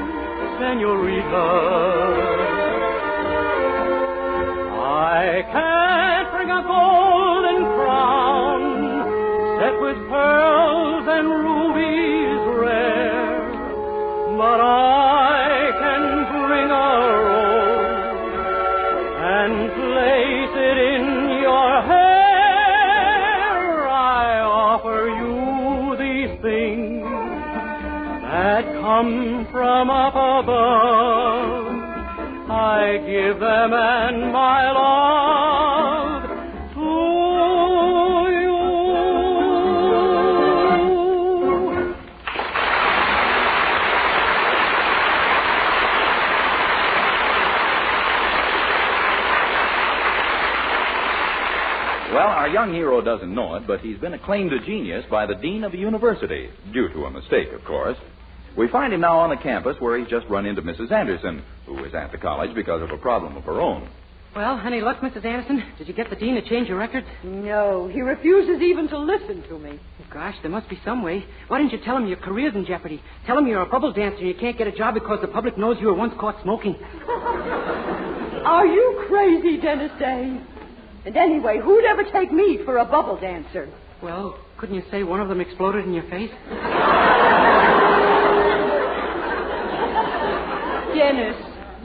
Senorita. I can't bring a golden crown set with pearls and rubies rare, but I can bring a rose and place it in your hair. I offer you these things that come from up above. I give them and my love to you. Well, our young hero doesn't know it, but he's been acclaimed a genius by the dean of a university, due to a mistake, of course. We find him now on the campus where he's just run into Mrs. Anderson, who is at the college because of a problem of her own. Well, any luck, Mrs. Anderson? Did you get the dean to change your record? No, he refuses even to listen to me. Gosh, there must be some way. Why didn't you tell him your career's in jeopardy? Tell him you're a bubble dancer and you can't get a job because the public knows you were once caught smoking. Are you crazy, Dennis Day? And anyway, who'd ever take me for a bubble dancer? Well, couldn't you say one of them exploded in your face? Dennis,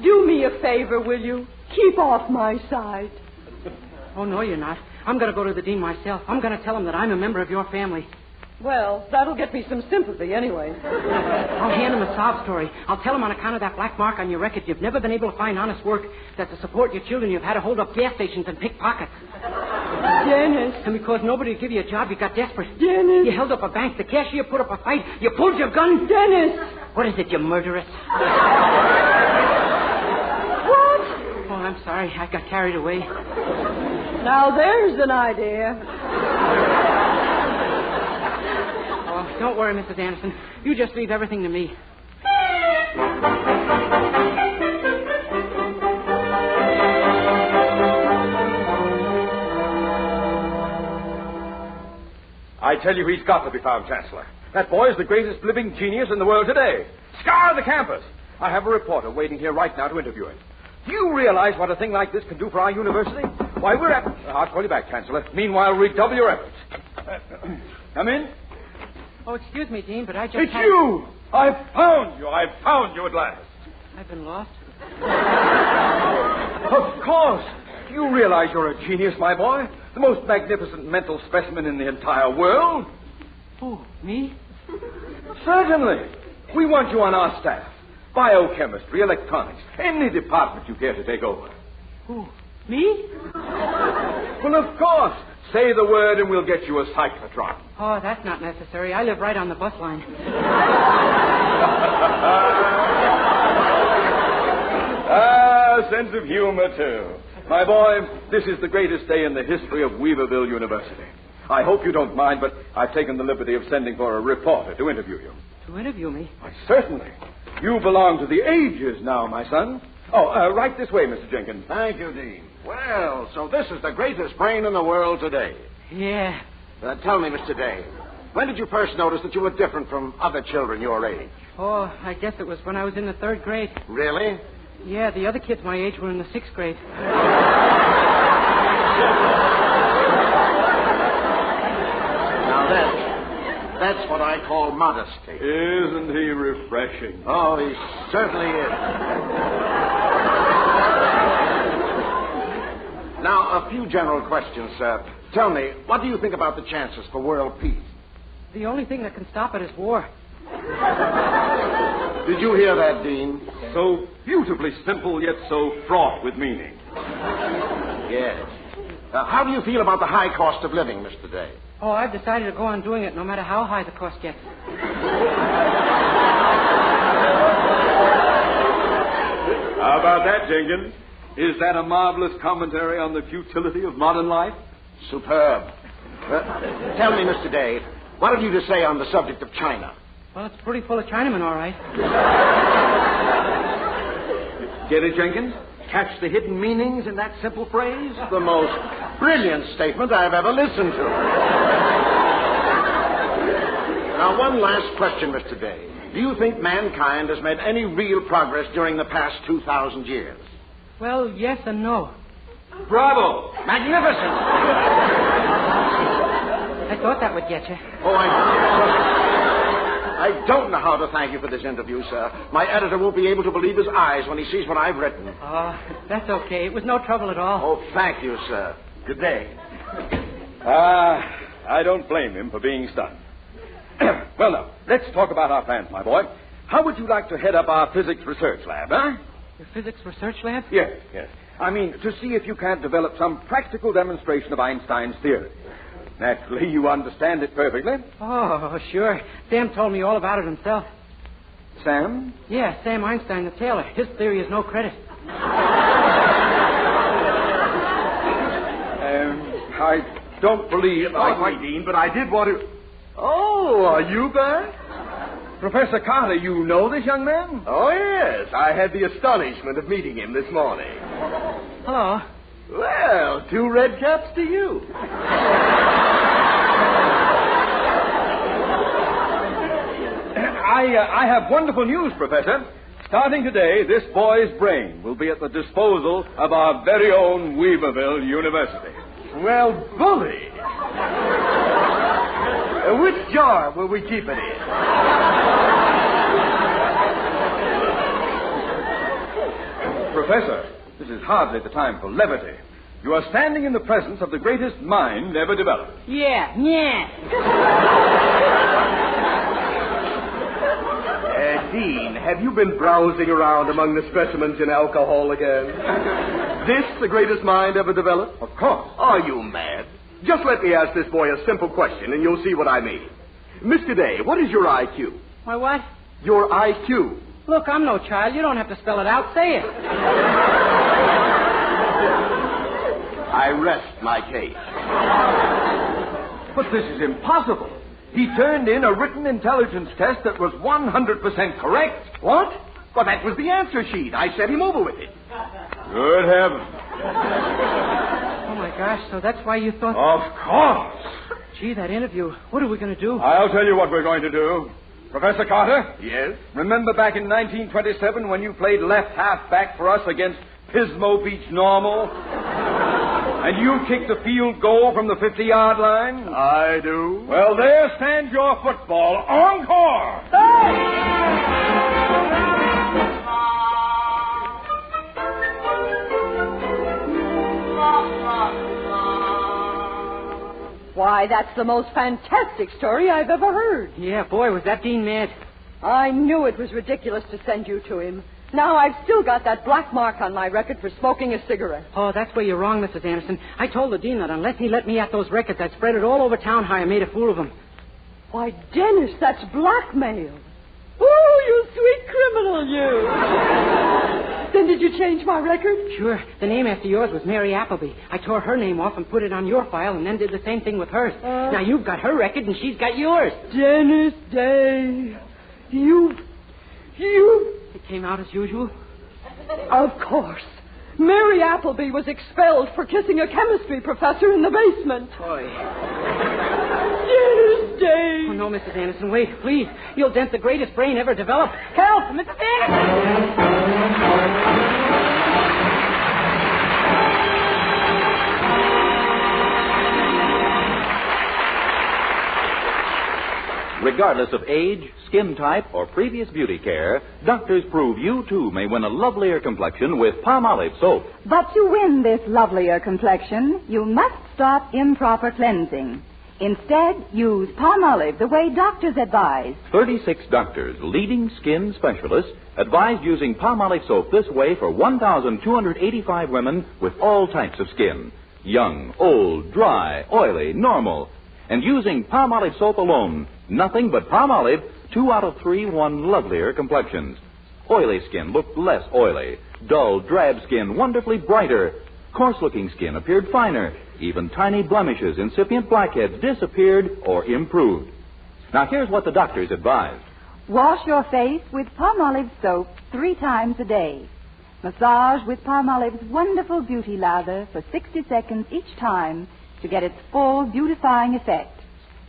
do me a favor, will you? Keep off my side. Oh, no, you're not. I'm going to go to the dean myself. I'm going to tell him that I'm a member of your family. Well, that'll get me some sympathy anyway. I'll hand him a sob story. I'll tell him on account of that black mark on your record you've never been able to find honest work, that to support your children you've had to hold up gas stations and pick pockets. Dennis. And because nobody would give you a job, you got desperate. Dennis. You held up a bank. The cashier put up a fight. You pulled your gun. Dennis. What is it, you murderess? What? Oh, I'm sorry. I got carried away. Now there's an idea. Oh, don't worry, Mrs. Anderson. You just leave everything to me. I tell you, he's got to be found, Chancellor. That boy is the greatest living genius in the world today. Scour the campus. I have a reporter waiting here right now to interview him. Do you realize what a thing like this can do for our university? Why, we're at... I'll call you back, Chancellor. Meanwhile, redouble your efforts. Come in. Oh, excuse me, Dean, but I just... It's you! I've found you. I've found you at last. I've been lost. Of course. Do you realize you're a genius, my boy? The most magnificent mental specimen in the entire world. Who, me? Certainly. We want you on our staff. Biochemistry, electronics, any department you care to take over. Who, me? Well, of course. Say the word and we'll get you a cyclotron. Oh, that's not necessary. I live right on the bus line. Sense of humor, too. My boy, this is the greatest day in the history of Weaverville University. I hope you don't mind, but I've taken the liberty of sending for a reporter to interview you. To interview me? Why, certainly. You belong to the ages now, my son. Oh, right this way, Mr. Jenkins. Thank you, Dean. Well, so this is the greatest brain in the world today. Yeah. Tell me, Mr. Day, when did you first notice that you were different from other children your age? Oh, I guess it was when I was in the 3rd grade. Really? Yeah, the other kids my age were in the 6th grade. Now that's what I call modesty. Isn't he refreshing? Oh, he certainly is. Now, a few general questions, sir. Tell me, what do you think about the chances for world peace? The only thing that can stop it is war. Did you hear that, Dean? So beautifully simple, yet so fraught with meaning. Yes. How do you feel about the high cost of living, Mr. Day? Oh, I've decided to go on doing it no matter how high the cost gets. How about that, Jenkins? Is that a marvelous commentary on the futility of modern life? Superb. Tell me, Mr. Day, what have you to say on the subject of China? Well, it's pretty full of Chinamen, all right. Get it, Jenkins? Catch the hidden meanings in that simple phrase? The most brilliant statement I've ever listened to. Now, one last question, Mr. Day. Do you think mankind has made any real progress during the past 2,000 years? Well, yes and no. Bravo! Magnificent! I thought that would get you. Oh, I don't know how to thank you for this interview, sir. My editor won't be able to believe his eyes when he sees what I've written. Oh, that's okay. It was no trouble at all. Oh, thank you, sir. Good day. I don't blame him for being stunned. Well, now, let's talk about our plans, my boy. How would you like to head up our physics research lab, huh? Your physics research lab? Yes. I mean, to see if you can't develop some practical demonstration of Einstein's theory. Naturally, you understand it perfectly. Oh, sure. Sam told me all about it himself. Sam? Yeah, Sam Einstein, the tailor. His theory is no credit. I don't believe... Dean, but I did want to... Oh, are you back? Professor Carter, you know this young man? Oh, yes. I had the astonishment of meeting him this morning. Hello. Well, 2 red caps to you. I have wonderful news, Professor. Starting today, this boy's brain will be at the disposal of our very own Weaverville University. Well, bully. Which jar will we keep it in? Professor, this is hardly the time for levity. You are standing in the presence of the greatest mind ever developed. Yeah. Dean, have you been browsing around among the specimens in alcohol again? This the greatest mind ever developed? Of course. Are you mad? Just let me ask this boy a simple question, and you'll see what I mean. Mr. Day, what is your IQ? My what? Your IQ. Look, I'm no child. You don't have to spell it out. Say it. I rest my case. But this is impossible. He turned in a written intelligence test that was 100% correct. What? Well, that was the answer sheet. I sent him over with it. Good heavens. Oh, my gosh, so that's why you thought... Of course. Gee, that interview. What are we going to do? I'll tell you what we're going to do. Professor Carter? Yes? Remember back in 1927 when you played left halfback for us against Pismo Beach Normal? And you kicked a field goal from the 50-yard line? I do. Well, there stands your football. Encore! Why, that's the most fantastic story I've ever heard. Yeah, boy, was that Dean mad. I knew it was ridiculous to send you to him. Now I've still got that black mark on my record for smoking a cigarette. Oh, that's where you're wrong, Mrs. Anderson. I told the dean that unless he let me at those records, I'd spread it all over town how I made a fool of him. Why, Dennis, that's blackmail. Oh, you sweet criminal, you. Then did you change my record? Sure. The name after yours was Mary Appleby. I tore her name off and put it on your file and then did the same thing with hers. Now you've got her record and she's got yours. Dennis Day. You... It came out as usual? Of course. Mary Appleby was expelled for kissing a chemistry professor in the basement. Boy. Dennis Day. Oh, no, Mrs. Anderson, wait, please. You'll dent the greatest brain ever developed. Help, Mrs. Anderson! Regardless of age, skin type, or previous beauty care, doctors prove you, too, may win a lovelier complexion with Palmolive soap. But to win this lovelier complexion, you must stop improper cleansing. Instead, use Palmolive the way doctors advise. 36 doctors, leading skin specialists, advised using Palmolive soap this way for 1,285 women with all types of skin. Young, old, dry, oily, normal. And using Palmolive soap alone, nothing but Palmolive, 2 out of 3 won lovelier complexions. Oily skin looked less oily. Dull, drab skin wonderfully brighter. Coarse-looking skin appeared finer. Even tiny blemishes, incipient blackheads disappeared or improved. Now, here's what the doctors advised. Wash your face with Palmolive soap 3 times a day. Massage with Palmolive's wonderful beauty lather for 60 seconds each time to get its full beautifying effect.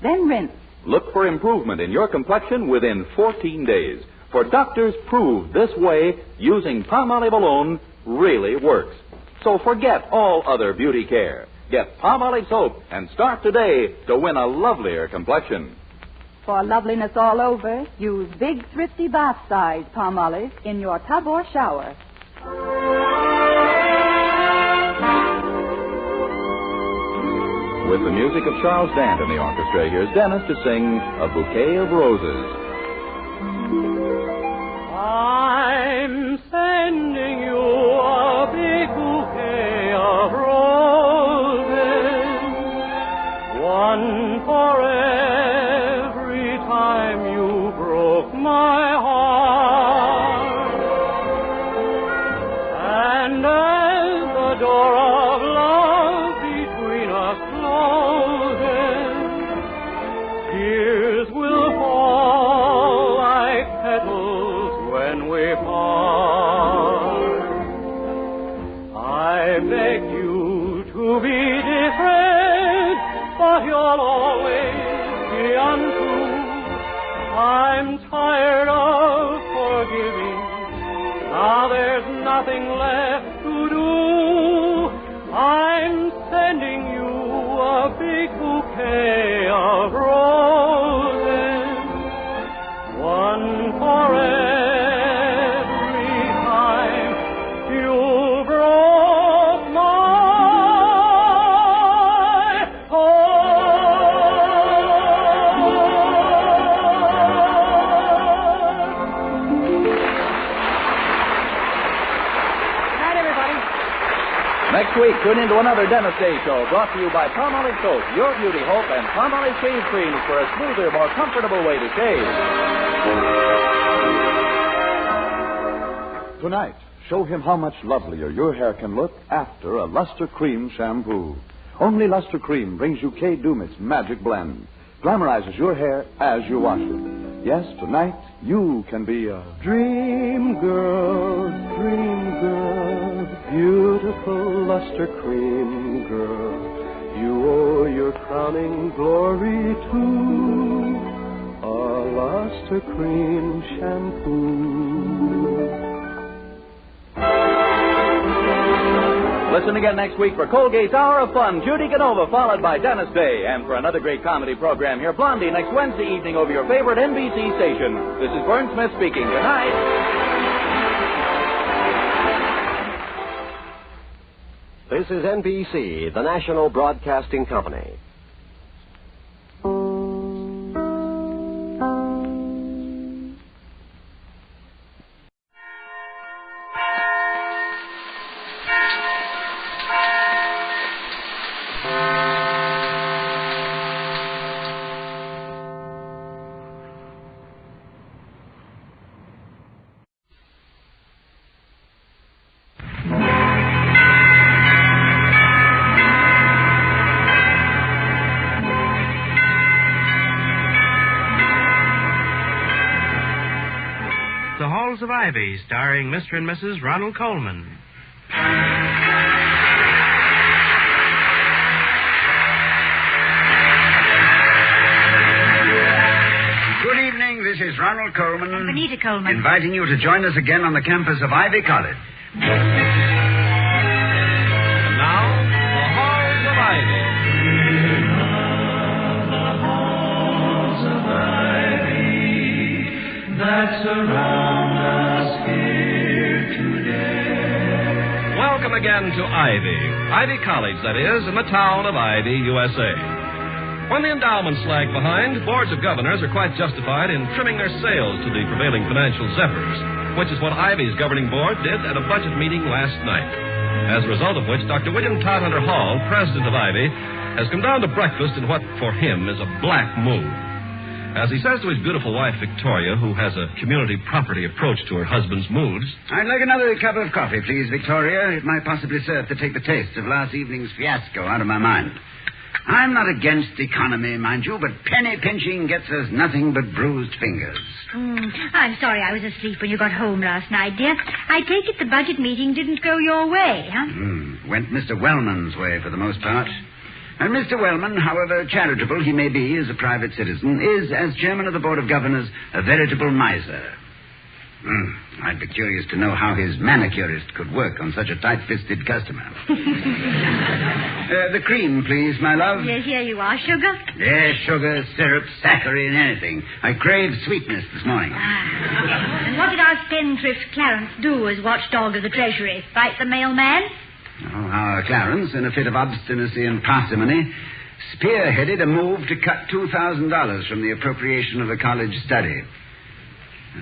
Then rinse. Look for improvement in your complexion within 14 days. For doctors prove this way, using Palmolive alone really works. So forget all other beauty care. Get Palmolive soap and start today to win a lovelier complexion. For loveliness all over, use big, thrifty bath-size Palmolive in your tub or shower. With the music of Charles Dant in the orchestra, here's Dennis to sing A Bouquet of Roses. I'm sending you a big bouquet of roses, one for every time you broke my heart. And as the door of love between us closes, tears will fall like petals when we part. I beg you to be different, but you'll always be untrue. I'm tired of forgiving. Now there's nothing left to do. I'm sending you a big bouquet of roses, one for every time you broke my Next week, tune into another Dennis Day Show brought to you by Palmolive Soap, your beauty hope, and Palmolive Shave Creams for a smoother, more comfortable way to shave. Tonight, show him how much lovelier your hair can look after a Luster Cream shampoo. Only Luster Cream brings you Kay Dumit's magic blend. Glamorizes your hair as you wash it. Yes, tonight, you can be a dream girl, beautiful Luster Cream girl. You owe your crowning glory to a Luster Cream shampoo. Listen again next week for Colgate's Hour of Fun, Judy Canova, followed by Dennis Day. And for another great comedy program, hear Blondie next Wednesday evening over your favorite NBC station. This is Vern Smith speaking. Good night. This is NBC, the national broadcasting company. The Halls of Ivy, starring Mr. and Mrs. Ronald Coleman. Good evening. This is Ronald Coleman. And Benita Coleman. Inviting you to join us again on the campus of Ivy College. And now, the Halls of Ivy. That surround us here today. Welcome again to Ivy College, that is, in the town of Ivy, USA. When the endowments lag behind, boards of governors are quite justified in trimming their sails to the prevailing financial zephyrs, which is what Ivy's governing board did at a budget meeting last night. As a result of which, Dr. William Todhunter Hall, president of Ivy, has come down to breakfast in what, for him, is a black mood. As he says to his beautiful wife, Victoria, who has a community property approach to her husband's moods, I'd like another cup of coffee, please, Victoria. It might possibly serve to take the taste of last evening's fiasco out of my mind. I'm not against economy, mind you, but penny pinching gets us nothing but bruised fingers. I'm sorry I was asleep when you got home last night, dear. I take it the budget meeting didn't go your way, huh? Went Mr. Wellman's way for the most part. And Mr. Wellman, however charitable he may be as a private citizen, is, as chairman of the Board of Governors, a veritable miser. I'd be curious to know how his manicurist could work on such a tight-fisted customer. The cream, please, my love. Yes, here you are. Sugar? Yes, sugar, syrup, saccharine, anything. I crave sweetness this morning. And what did our spendthrift Clarence do as watchdog of the Treasury? Fight the mailman? Our Clarence, in a fit of obstinacy and parsimony, spearheaded a move to cut $2,000 from the appropriation of the college study.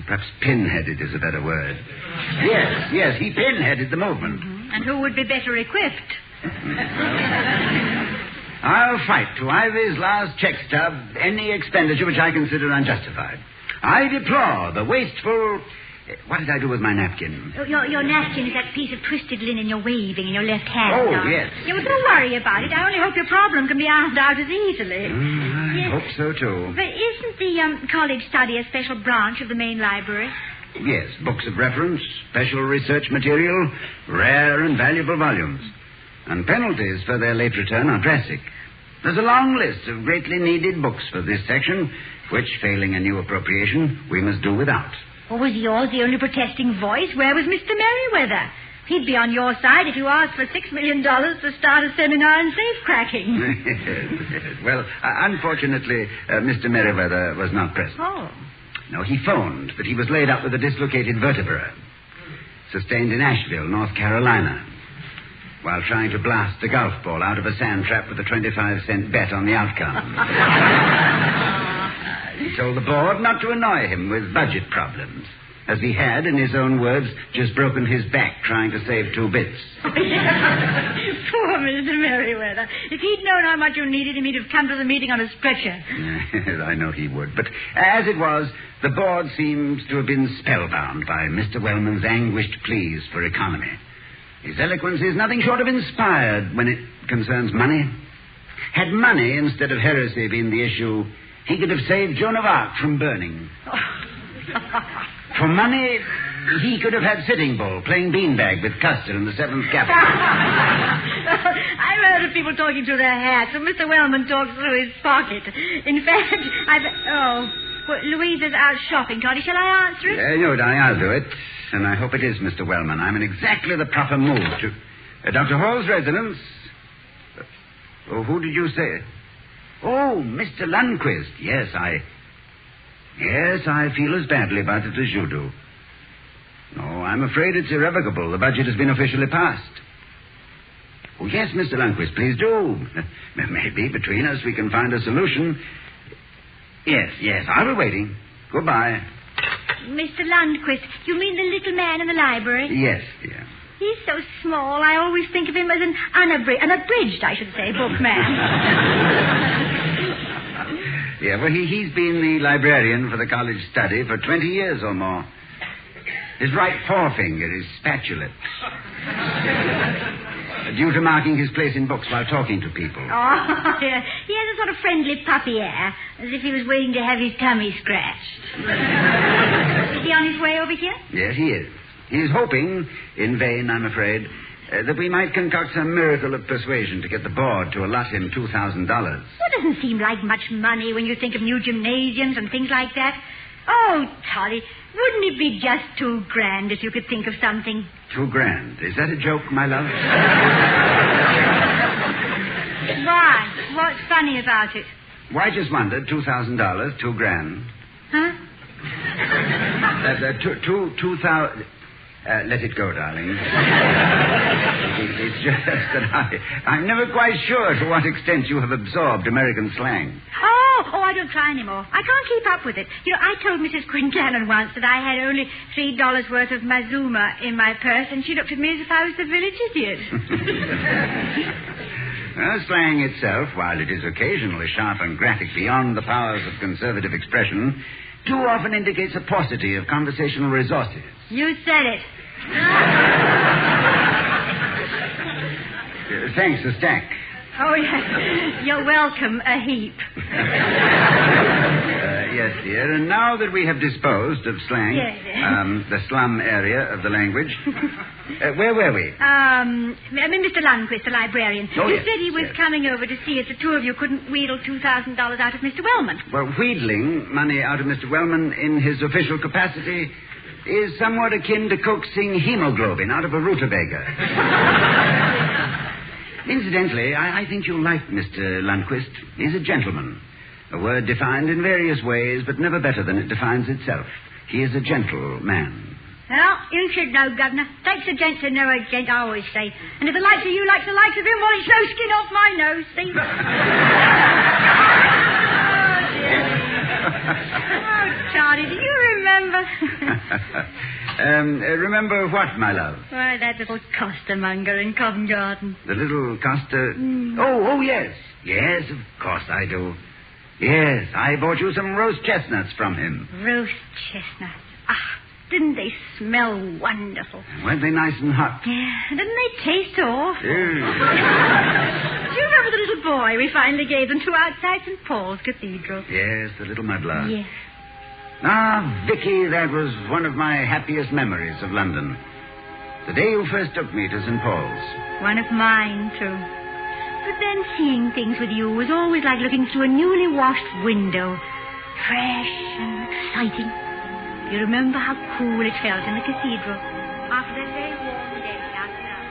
Perhaps pinheaded is a better word. Yes, he pinheaded the movement. And who would be better equipped? I'll fight to Ivy's last check stub any expenditure which I consider unjustified. I deplore the wasteful... What did I do with my napkin? Your napkin is that piece of twisted linen you're waving in your left hand. Oh, now. yes. Yeah, well, don't worry about it. I only hope your problem can be ironed out as easily. I hope so, too. But isn't the college study a special branch of the main library? Yes, books of reference, special research material, rare and valuable volumes. And penalties for their late return are drastic. There's a long list of greatly needed books for this section, which, failing a new appropriation, we must do without. Or was yours the only protesting voice? Where was Mr. Merriweather? He'd be on your side if you asked for $6 million to start a seminar in safecracking. Well, unfortunately, Mr. Merriweather was not present. Oh. No, he phoned that he was laid up with a dislocated vertebra, sustained in Asheville, North Carolina, while trying to blast a golf ball out of a sand trap with a 25-cent bet on the outcome. He told the board not to annoy him with budget problems, as he had, in his own words, just broken his back trying to save 2 bits. Poor Mr. Merriweather. If he'd known how much you needed him, he'd have come to the meeting on a stretcher. Yes, I know he would. But as it was, the board seems to have been spellbound by Mr. Wellman's anguished pleas for economy. His eloquence is nothing short of inspired when it concerns money. Had money instead of heresy been the issue, he could have saved Joan of Arc from burning. For money, he could have had Sitting Bull playing beanbag with Custer in the 7th Capital. I've heard of people talking through their hats, and Mr. Wellman talks through his pocket. In fact, Louisa's out shopping, Toddy. Shall I answer it? No, darling, I'll do it. And I hope it is Mr. Wellman. I'm in exactly the proper mood to... Dr. Hall's residence. Who did you say? Oh, Mr. Lundquist. Yes, I feel as badly about it as you do. No, I'm afraid it's irrevocable. The budget has been officially passed. Oh, yes, Mr. Lundquist, please do. Maybe between us we can find a solution. Yes, I'll be waiting. Goodbye. Mr. Lundquist, you mean the little man in the library? Yes, dear. He's so small, I always think of him as an unabridged, I should say, bookman. Yeah, well, he's been the librarian for the college study for 20 years or more. His right forefinger is spatulate. Due to marking his place in books while talking to people. Oh, yeah. He has a sort of friendly puppy air, as if he was waiting to have his tummy scratched. Is he on his way over here? Yes, he is. He is hoping, in vain, I'm afraid, that we might concoct some miracle of persuasion to get the board to allot him $2,000. That doesn't seem like much money when you think of new gymnasiums and things like that. Oh, Tolly, wouldn't it be just $2,000 if you could think of something? $2,000. Is that a joke, my love? Why? What's funny about it? Why, just wondered. $2,000, $2,000. Huh? 2,000. Let it go, darling. It's just that I'm never quite sure to what extent you have absorbed American slang. Oh, I don't try anymore. I can't keep up with it. You know, I told Mrs. Quincannon once that I had only $3 worth of Mazuma in my purse, and she looked at me as if I was the village idiot. Well, slang itself, while it is occasionally sharp and graphic beyond the powers of conservative expression, too often indicates a paucity of conversational resources. You said it. Thanks, a stack. Oh, yes. You're welcome, a heap. Yes, dear. And now that we have disposed of slang, yes. The slum area of the language, where were we? Mr. Lundquist, the librarian. Oh, he yes, said he was coming over to see if the two of you couldn't wheedle $2,000 out of Mr. Wellman. Well, wheedling money out of Mr. Wellman in his official capacity is somewhat akin to coaxing hemoglobin out of a rutabaga. Incidentally, I think you'll like Mr. Lundquist. He's a gentleman. A word defined in various ways, but never better than it defines itself. He is a gentle man. Well, you should know, Governor. Takes a gent to know a gent, I always say. And if the likes of you likes the likes of him, well, it's no skin off my nose, see? Oh, Charlie, do you remember? Remember what, my love? Why, that little costermonger in Covent Garden. The little coster... Oh, yes. Yes, of course I do. Yes, I bought you some roast chestnuts from him. Roast chestnuts. Ah, didn't they smell wonderful? Weren't they nice and hot? Yeah, didn't they taste awful? Yeah. Do you remember the little boy we finally gave them to outside St. Paul's Cathedral? Yes, the little muddler. Yes. Ah, Vicky, that was one of my happiest memories of London. The day you first took me to St. Paul's. One of mine, too. But then seeing things with you was always like looking through a newly washed window. Fresh and exciting. You remember how cool it felt in the cathedral after that very warm day outside.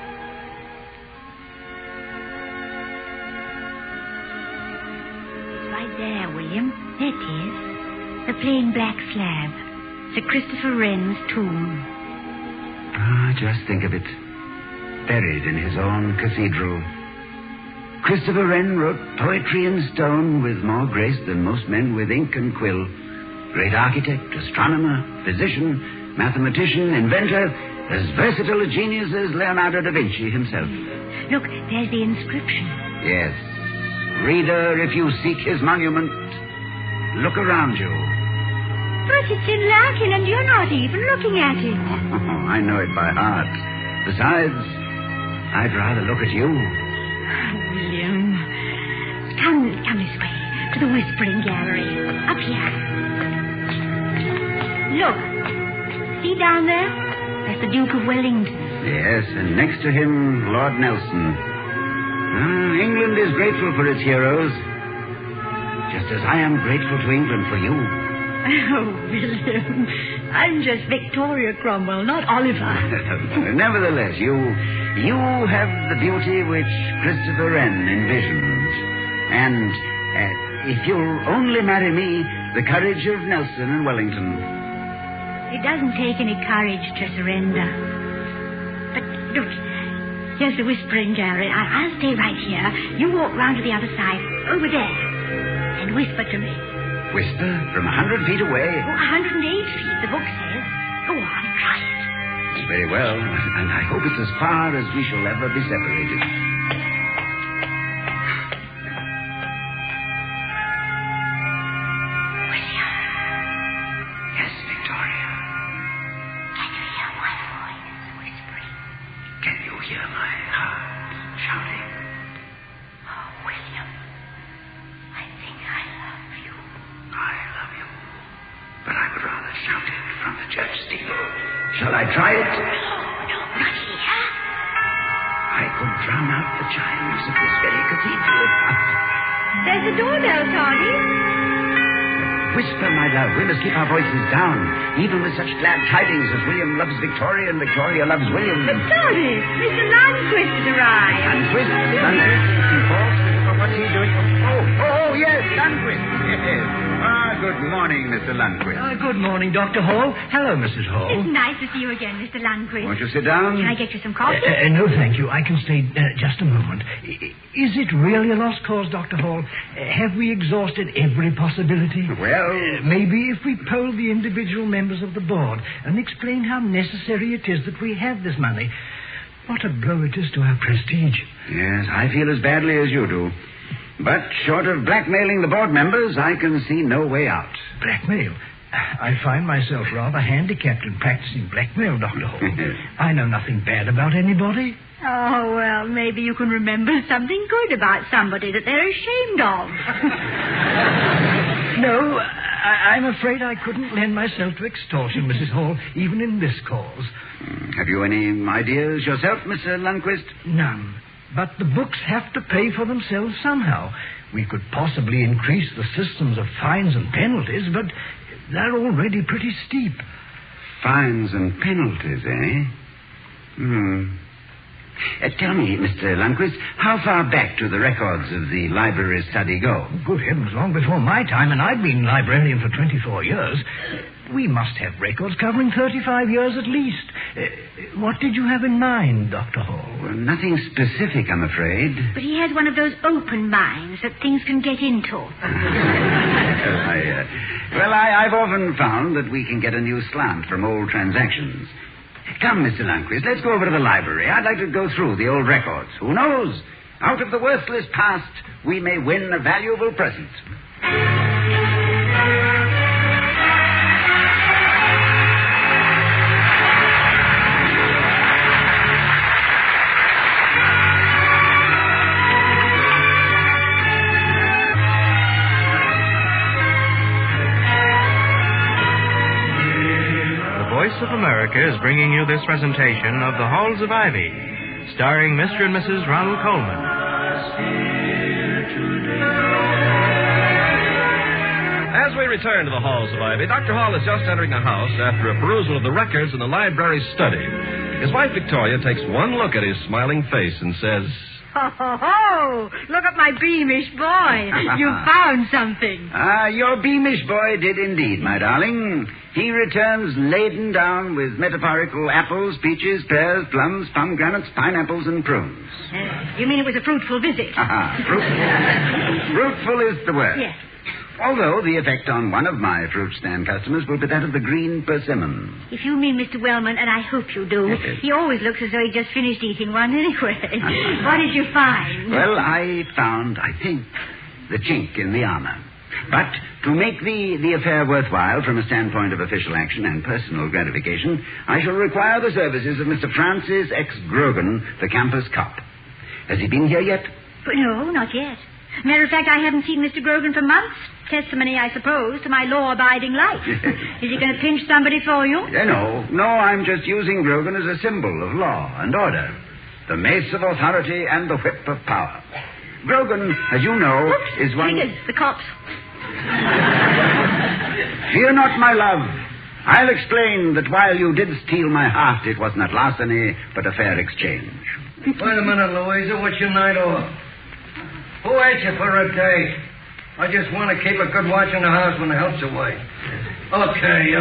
It's right there, William. There it is. The plain black slab. Sir Christopher Wren's tomb. Ah, just think of it. Buried in his own cathedral. Christopher Wren wrote poetry in stone with more grace than most men with ink and quill. Great architect, astronomer, physician, mathematician, inventor, as versatile a genius as Leonardo da Vinci himself. Look, there's the inscription. Yes. Reader, if you seek his monument, look around you. But it's in Latin and you're not even looking at it. Oh, I know it by heart. Besides, I'd rather look at you. William, come this way, to the Whispering Gallery. Up here. Look. See down there? That's the Duke of Wellington. Yes, and next to him, Lord Nelson. England is grateful for its heroes, just as I am grateful to England for you. Oh, William, I'm just Victoria Cromwell, not Oliver. Nevertheless, you have the beauty which Christopher Wren envisioned. And if you'll only marry me, the courage of Nelson and Wellington. It doesn't take any courage to surrender. But look, here's the Whispering Gallery. I'll stay right here. You walk round to the other side, over there, and whisper to me. Whisper from 100 feet away? Oh, 108 feet, the book says. Go on, try it. Very well, and I hope it's as far as we shall ever be separated. William. Yes, Victoria. Can you hear my voice whispering? Can you hear my heart shouting? Oh, William. I think I love you. I love you. But I would rather shout it from the church steeple. Shall I try it? No, not here. drown out the chimes of this very cathedral. There's the doorbell, Toddy. Whisper, my love. We must keep our voices down, even with such glad tidings as William loves Victoria and Victoria loves William. But Toddy, Mr. Landquist has arrived. Landquist? What's he doing? Oh, yes, Landquist. Yes. Good morning, Mr. Landquist. Good morning, Dr. Hall. Hello, Mrs. Hall. It's nice to see you again, Mr. Landquist. Won't you sit down? Can I get you some coffee? No, thank you. I can stay just a moment. Is it really a lost cause, Dr. Hall? Have we exhausted every possibility? Well... maybe if we poll the individual members of the board and explain how necessary it is that we have this money, what a blow it is to our prestige. Yes, I feel as badly as you do. But short of blackmailing the board members, I can see no way out. Blackmail? I find myself rather handicapped in practicing blackmail, Dr. Hall. I know nothing bad about anybody. Oh, well, maybe you can remember something good about somebody that they're ashamed of. No, I'm afraid I couldn't lend myself to extortion, Mrs. Hall, even in this cause. Have you any ideas yourself, Mr. Lundquist? None. But the books have to pay for themselves somehow. We could possibly increase the systems of fines and penalties, but they're already pretty steep. Fines and penalties, eh? Tell me, Mr. Lundquist, how far back do the records of the library study go? Good heavens, long before my time, and I've been librarian for 24 years. We must have records covering 35 years at least. What did you have in mind, Dr. Hall? Well, nothing specific, I'm afraid. But he has one of those open minds that things can get into. I've often found that we can get a new slant from old transactions. Come, Mr. Lundquist, let's go over to the library. I'd like to go through the old records. Who knows? Out of the worthless past, we may win a valuable present. Voice of America is bringing you this presentation of The Halls of Ivy, starring Mr. and Mrs. Ronald Colman. As we return to the Halls of Ivy, Dr. Hall is just entering the house after a perusal of the records in the library study. His wife, Victoria, takes one look at his smiling face and says... Ho, ho, ho! Look at my beamish boy. You found something. Your beamish boy did indeed, my darling. He returns laden down with metaphorical apples, peaches, pears, plums, pomegranates, pineapples, and prunes. You mean it was a fruitful visit? Fruitful is the word. Yes. Although the effect on one of my fruit stand customers will be that of the green persimmon. If you mean Mr. Wellman, and I hope you do, he always looks as though he just finished eating one anyway. What did you find? Well, I found, I think, the chink in the armor. But to make the affair worthwhile from a standpoint of official action and personal gratification, I shall require the services of Mr. Francis X. Grogan, the campus cop. Has he been here yet? No, not yet. Matter of fact, I haven't seen Mr. Grogan for months. Testimony, I suppose, to my law-abiding life. Is he going to pinch somebody for you? No, I'm just using Grogan as a symbol of law and order. The mace of authority and the whip of power. Grogan, as you know, is one... The cops. Fear not, my love. I'll explain that while you did steal my heart, it was not larceny, but a fair exchange. Wait a minute, Louisa. What's your night off? Who ate you for a date? I just want to keep a good watch in the house when the help's away. Okay.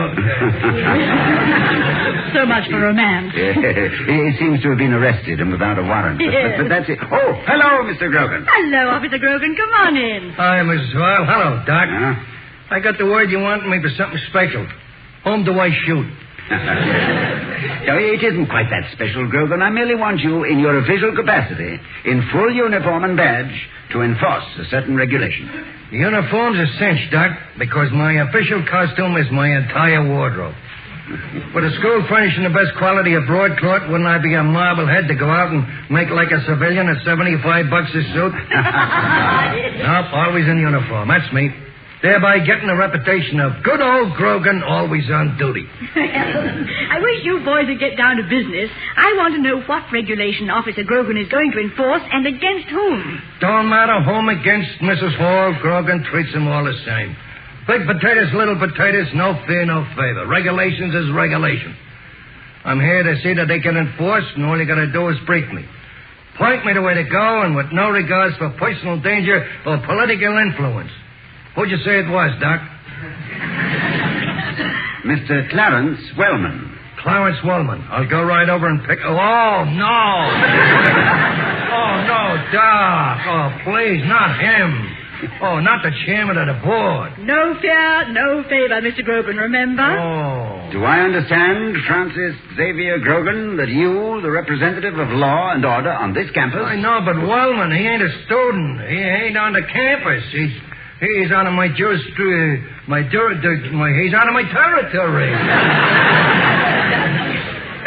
So much for romance. He seems to have been arrested and without a warrant. But that's it. Oh, hello, Mr. Grogan. Hello, Officer Grogan. Come on in. Hi, Mrs. Weil. Hello, Doc. I got the word you want me for something special. Whom do I shoot? No, it isn't quite that special, Grogan. I merely want you, in your official capacity, in full uniform and badge, to enforce a certain regulation. The uniform's a cinch, Doc, because my official costume is my entire wardrobe. With a school furnishing the best quality of broadcloth, wouldn't I be a marblehead to go out and make like a civilian at $75 a suit? Nope, always in uniform. That's me. thereby getting a reputation of good old Grogan always on duty. I wish you boys would get down to business. I want to know what regulation Officer Grogan is going to enforce and against whom. Don't matter whom against Mrs. Hall, Grogan treats them all the same. Big potatoes, little potatoes, no fear, no favor. Regulations is regulation. I'm here to see that they get enforced, and all you got to do is brief me. Point me the way to go, and with no regards for personal danger or political influence. Who'd you say it was, Doc? Mr. Clarence Wellman. Clarence Wellman. I'll go right over and pick... Oh, no! Oh, no, Doc. Oh, please, not him. Oh, not the chairman of the board. No fear, no favor, Mr. Grogan, remember? Oh. Do I understand, Francis Xavier Grogan, that you, the representative of law and order on this campus... I know, but Wellman, he ain't a student. He ain't on the campus. He's out of my jurisdiction. He's out of my territory.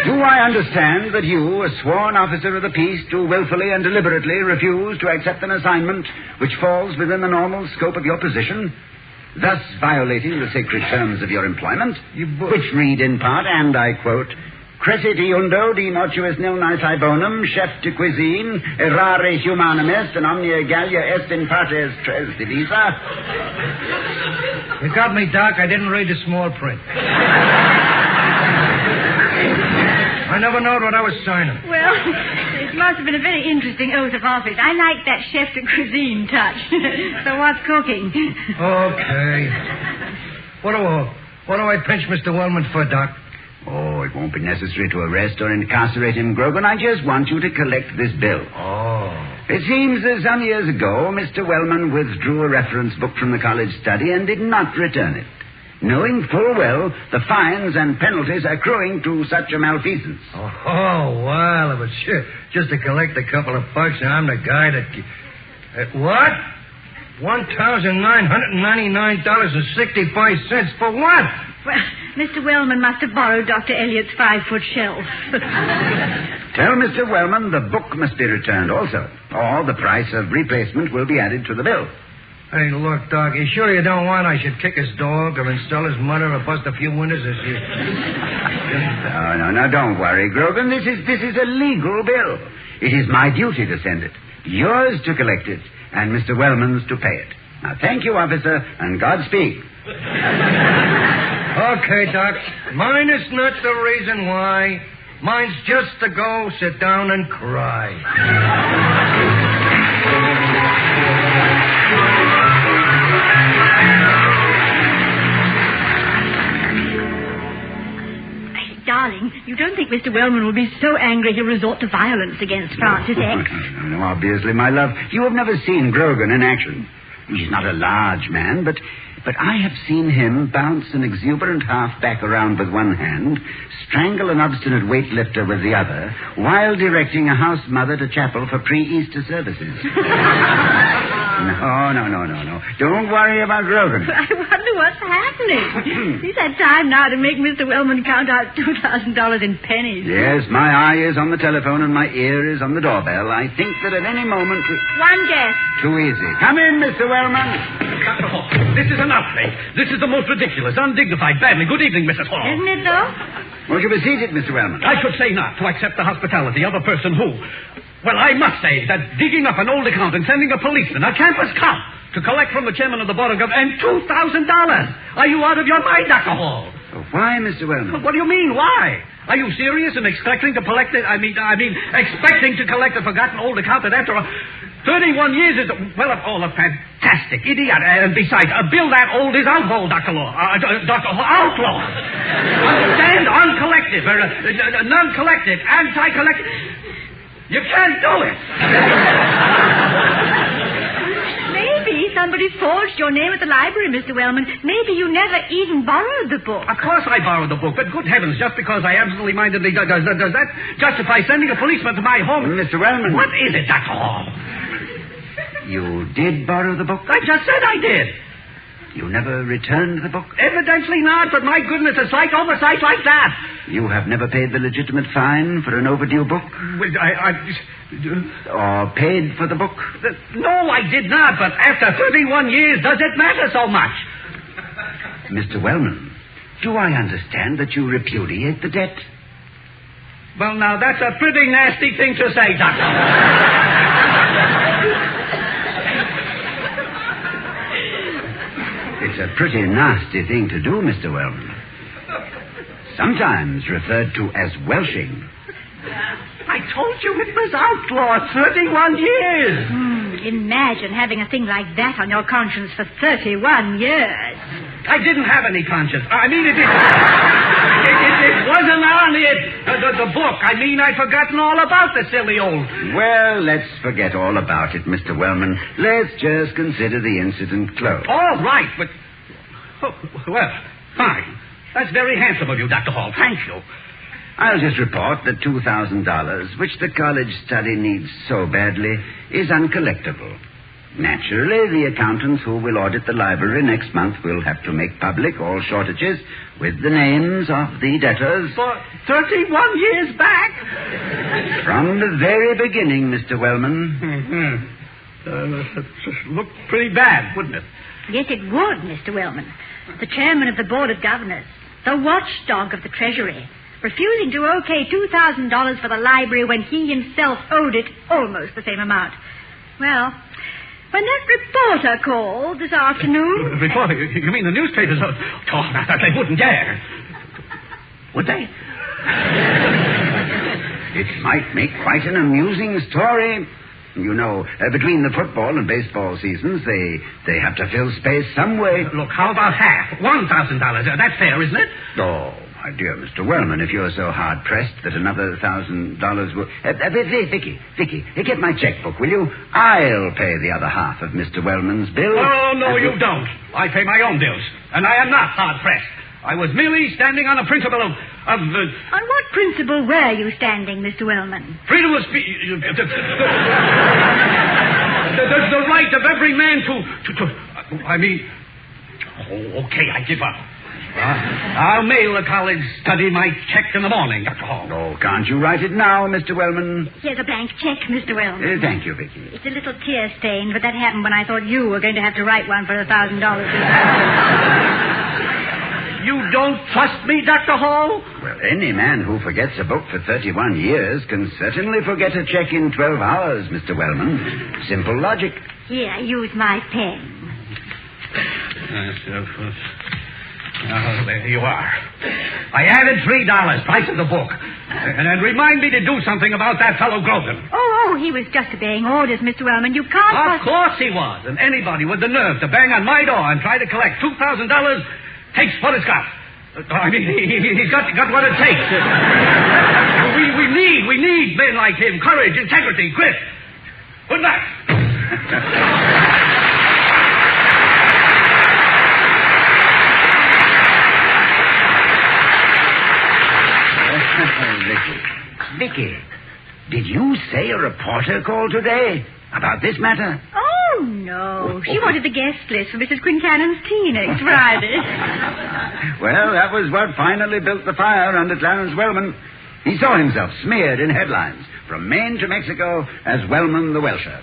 Do I understand that you, a sworn officer of the peace, do willfully and deliberately refuse to accept an assignment which falls within the normal scope of your position, thus violating the sacred terms of your employment, which read in part, and I quote, Crescit iundo de mortuis nil nisi bonum, chef de cuisine, errare humanum est, and omnia gallia est in partes tres divisa? You got me, Doc. I didn't read the small print. I never knowed what I was signing. Well, it must have been a very interesting oath of office. I like that chef de cuisine touch. So what's cooking? Okay. What do I pinch Mr. Wellman for, Doc? Oh, it won't be necessary to arrest or incarcerate him, Grogan. I just want you to collect this bill. Oh. It seems that some years ago, Mr. Wellman withdrew a reference book from the college study and did not return it, knowing full well the fines and penalties accruing to such a malfeasance. Oh, well, if it's just to collect a couple of bucks, I'm the guy that... what? $1,999.65 for what? Well, Mr. Wellman must have borrowed Dr. Elliott's 5-foot shelf. Tell Mr. Wellman the book must be returned also, or the price of replacement will be added to the bill. Hey, look, Doc, you sure you don't want I should kick his dog or install his mother or bust a few windows as you... No, don't worry, Grogan. This is a legal bill. It is my duty to send it, yours to collect it, and Mr. Wellman's to pay it. Now, thank you, officer, and Godspeed. Okay, Doc. Mine is not the reason why. Mine's just to go sit down and cry. Darling, you don't think Mr. Wellman will be so angry he'll resort to violence against Francis X? No, obviously, my love. You have never seen Grogan in action. He's not a large man, but I have seen him bounce an exuberant halfback around with one hand, strangle an obstinate weightlifter with the other, while directing a house mother to chapel for pre-Easter services. No. Don't worry about Grogan. I wonder what's happening. He's had time now to make Mr. Wellman count out $2,000 in pennies. Yes, my eye is on the telephone and my ear is on the doorbell. I think that at any moment... One guess. Too easy. Come in, Mr. Wellman. Dr. Hall, this is enough, Faye. This is the most ridiculous, undignified, badly. Good evening, Mrs. Hall. Isn't it, though? Won't you be seated, Mr. Wellman? I should say not, to accept the hospitality of a person who... Well, I must say that digging up an old account and sending a policeman, a campus cop, to collect from the chairman of the board of government, and $2,000. Are you out of your mind, Dr. Hall? Why, Mr. Wellman? What do you mean, why? Are you serious in expecting to collect it? Expecting to collect a forgotten old account that after 31 years is, well, all a fantastic idiot. And besides, a bill that old is outlaw, Dr. Dr. Outlaw. Understand? Uncollected, non-collected, anti-collected. You can't do it. Maybe somebody forged your name at the library, Mr. Wellman. Maybe you never even borrowed the book. Of course I borrowed the book, but good heavens, just because I absolutely mindedly... Does that justify sending a policeman to my home? Mr. Wellman. What is it, Dr. Hall? You did borrow the book? I just said I did. You never returned the book? Evidently not, but my goodness, a slight oversight like that. You have never paid the legitimate fine for an overdue book? Or paid for the book? No, I did not, but after 31 years, does it matter so much? Mr. Wellman, do I understand that you repudiate the debt? Well, now, that's a pretty nasty thing to say, Doctor. It's a pretty nasty thing to do, Mr. Wellman. Sometimes referred to as welshing. I told you it was outlawed 31 years. Imagine having a thing like that on your conscience for 31 years. I didn't have any conscience. I mean, it wasn't on it. The book. I mean, I'd forgotten all about the silly old... Well, let's forget all about it, Mr. Wellman. Let's just consider the incident closed. All right, but... Oh, well, fine. That's very handsome of you, Dr. Hall. Thank you. I'll just report that $2,000, which the college study needs so badly, is uncollectible. Naturally, the accountants who will audit the library next month will have to make public all shortages with the names of the debtors. For 31 years back? From the very beginning, Mr. Wellman. Looked pretty bad, wouldn't it? Yes, it would, Mr. Wellman. The chairman of the Board of Governors, the watchdog of the Treasury, refusing to okay $2,000 for the library when he himself owed it almost the same amount. Well, when that reporter called this afternoon... Reporter? You mean the newspapers? Oh, they wouldn't dare. Would they? It might make quite an amusing story. You know, between the football and baseball seasons, they have to fill space some way. Look, how about half? $1,000. That's fair, isn't it? Oh, my dear Mr. Wellman, if you're so hard-pressed that another $1,000 will... Vicky, get my checkbook, will you? I'll pay the other half of Mr. Wellman's bill. Oh, no, you don't. I pay my own bills, and I am not hard-pressed. I was merely standing on a principle of... On what principle were you standing, Mr. Wellman? Freedom of speech... the right of every man to... I mean... Oh, okay, I give up. I'll mail the college study my check in the morning, Dr. Hall. Oh, can't you write it now, Mr. Wellman? Here's a blank check, Mr. Wellman. Thank you, Vicky. It's a little tear-stained, but that happened when I thought you were going to have to write one for $1,000. You don't trust me, Dr. Hall? Well, any man who forgets a book for 31 years can certainly forget a check in 12 hours, Mr. Wellman. Simple logic. Here, use my pen. There you are. I added $3, price of the book. And remind me to do something about that fellow Grogan. Oh, he was just obeying orders, Mr. Wellman. You can't... Of course he was. And anybody with the nerve to bang on my door and try to collect $2,000 takes what it's got. I mean, he's got what it takes. We need men like him. Courage, integrity, grit. Good night. Vicky, did you say a reporter called today about this matter? Oh, no. She wanted the guest list for Mrs. Quincannon's tea next Friday. Well, that was what finally built the fire under Clarence Wellman. He saw himself smeared in headlines from Maine to Mexico as Wellman the Welsher.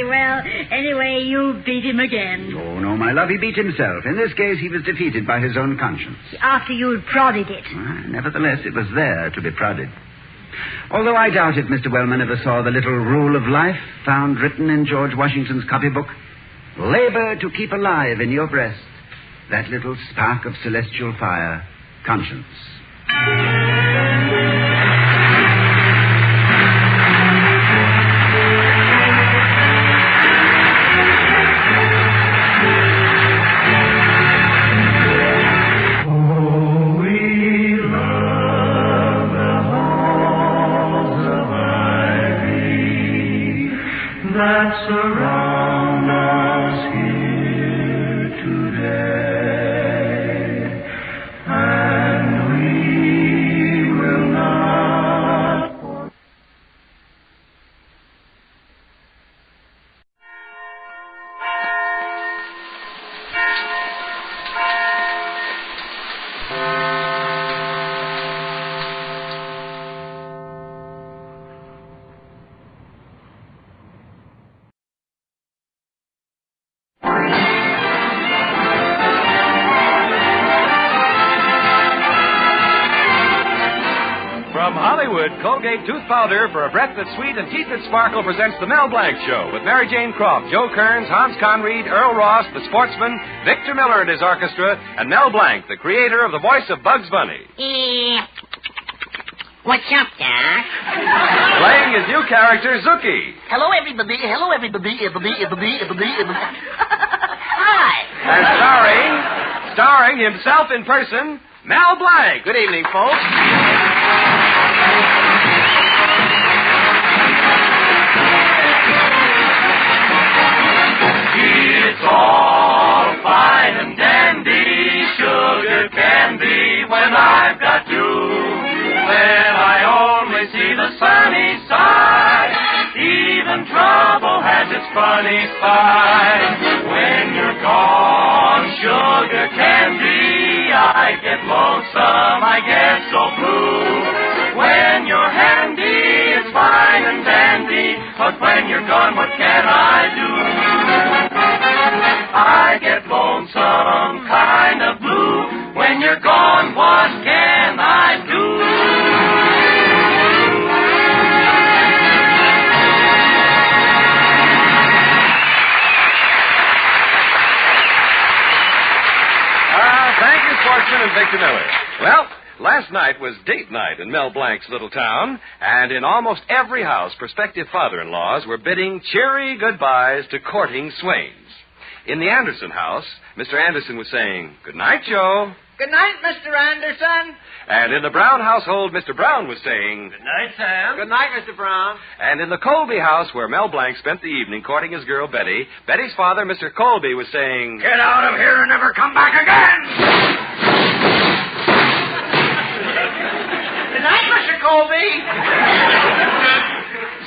Well, anyway, you beat him again. Oh, no, my love, he beat himself. In this case, he was defeated by his own conscience. After you'd prodded it. Nevertheless, it was there to be prodded. Although I doubt if Mr. Wellman ever saw the little rule of life found written in George Washington's copybook. Labor to keep alive in your breast that little spark of celestial fire, conscience. Surround us here today, and we Hollywood Colgate Tooth Powder for a breath that's sweet and teeth that sparkle presents the Mel Blanc Show with Mary Jane Croft, Joe Kearns, Hans Conried, Earl Ross, the sportsman, Victor Miller and his orchestra, and Mel Blanc, the creator of the voice of Bugs Bunny. What's up, Doc? Playing his new character, Zuki. Hello, everybody. Hello, everybody. Hi. And starring himself in person, Mel Blanc. Good evening, folks. It's all fine and dandy, sugar candy when I've got you. When I only see the sunny side, even trouble has its funny side. When you're gone, sugar candy, I get lonesome, I get so blue. When you're handy, it's fine and dandy, but when you're gone, what can I do? I get lonesome, kind of blue. When you're gone, what can I do? Thank you, Sportsman and Victor Miller. Well, last night was date night in Mel Blanc's little town, and in almost every house, prospective father-in-laws were bidding cheery goodbyes to courting swains. In the Anderson house, Mr. Anderson was saying, "Good night, Joe." Good night, Mr. Anderson. And in the Brown household, Mr. Brown was saying, Good night, Sam. Good night, Mr. Brown. And in the Colby house, where Mel Blanc spent the evening courting his girl, Betty, Betty's father, Mr. Colby, was saying, Get out of here and never come back again! Good night, Mr. Colby.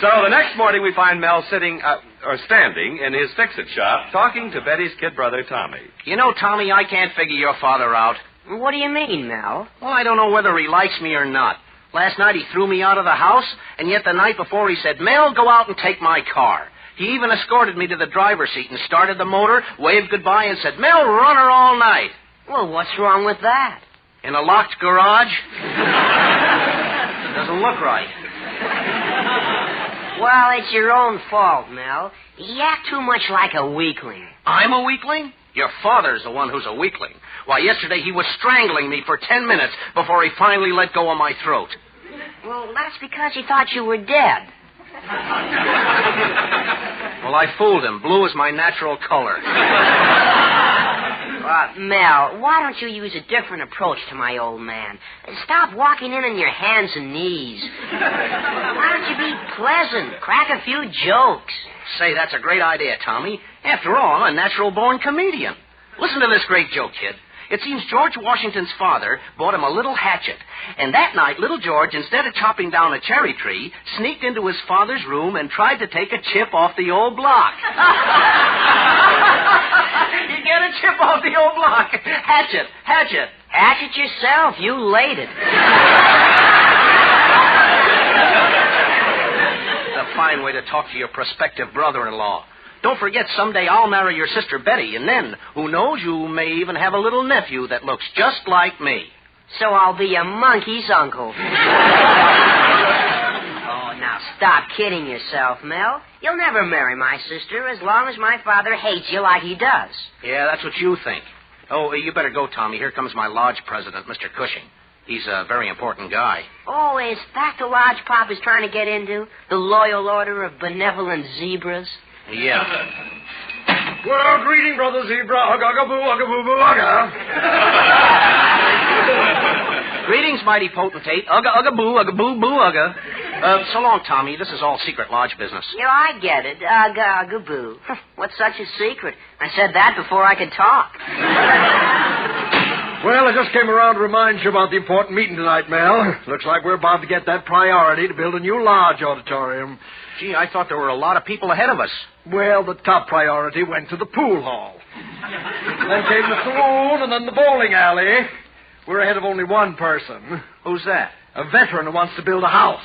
So the next morning we find Mel standing in his fix-it shop talking to Betty's kid brother, Tommy. You know, Tommy, I can't figure your father out. What do you mean, Mel? Well, I don't know whether he likes me or not. Last night he threw me out of the house, and yet the night before he said, Mel, go out and take my car. He even escorted me to the driver's seat and started the motor, waved goodbye, and said, Mel, run her all night. Well, what's wrong with that? In a locked garage? Doesn't look right. Well, it's your own fault, Mel. You act too much like a weakling. I'm a weakling? Your father's the one who's a weakling. Why, yesterday he was strangling me for 10 minutes before he finally let go of my throat. Well, that's because he thought you were dead. Well, I fooled him. Blue is my natural color. Mel, why don't you use a different approach to my old man? Stop walking in on your hands and knees. Why don't you be pleasant? Crack a few jokes. Say, that's a great idea, Tommy. After all, I'm a natural-born comedian. Listen to this great joke, kid. It seems George Washington's father bought him a little hatchet. And that night, little George, instead of chopping down a cherry tree, sneaked into his father's room and tried to take a chip off the old block. You get a chip off the old block. Hatchet. Hatchet yourself. You laid it. It's a fine way to talk to your prospective brother-in-law. Don't forget, someday I'll marry your sister Betty, and then, who knows, you may even have a little nephew that looks just like me. So I'll be a monkey's uncle. Oh, now stop kidding yourself, Mel. You'll never marry my sister as long as my father hates you like he does. Yeah, that's what you think. Oh, you better go, Tommy. Here comes my lodge president, Mr. Cushing. He's a very important guy. Oh, is that the lodge Pop is trying to get into? The Loyal Order of Benevolent Zebras? Yeah. Well, greeting, Brother Zebra. Ugga-boo, ugga. Greetings, mighty potentate. Ugga-boo, ugga. So long, Tommy. This is all secret lodge business. Yeah, I get it. Ugga-boo. What's such a secret? I said that before I could talk. Well, I just came around to remind you about the important meeting tonight, Mel. Looks like we're about to get that priority to build a new lodge auditorium. Gee, I thought there were a lot of people ahead of us. Well, the top priority went to the pool hall. Then came the saloon and then the bowling alley. We're ahead of only one person. Who's that? A veteran who wants to build a house.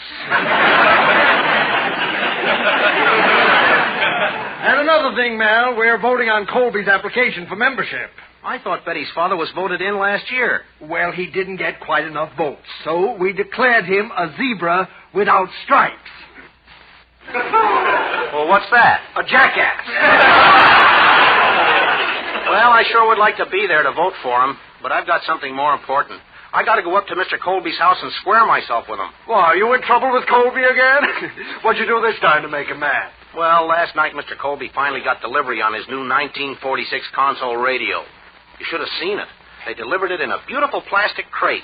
And another thing, Mel, we're voting on Colby's application for membership. I thought Betty's father was voted in last year. Well, he didn't get quite enough votes, so we declared him a zebra without stripes. Well, what's that? A jackass. Well, I sure would like to be there to vote for him, but I've got something more important. I got to go up to Mr. Colby's house and square myself with him. Why, are you in trouble with Colby again? What'd you do this time to make him mad? Well, last night Mr. Colby finally got delivery on his new 1946 console radio. You should have seen it. They delivered it in a beautiful plastic crate.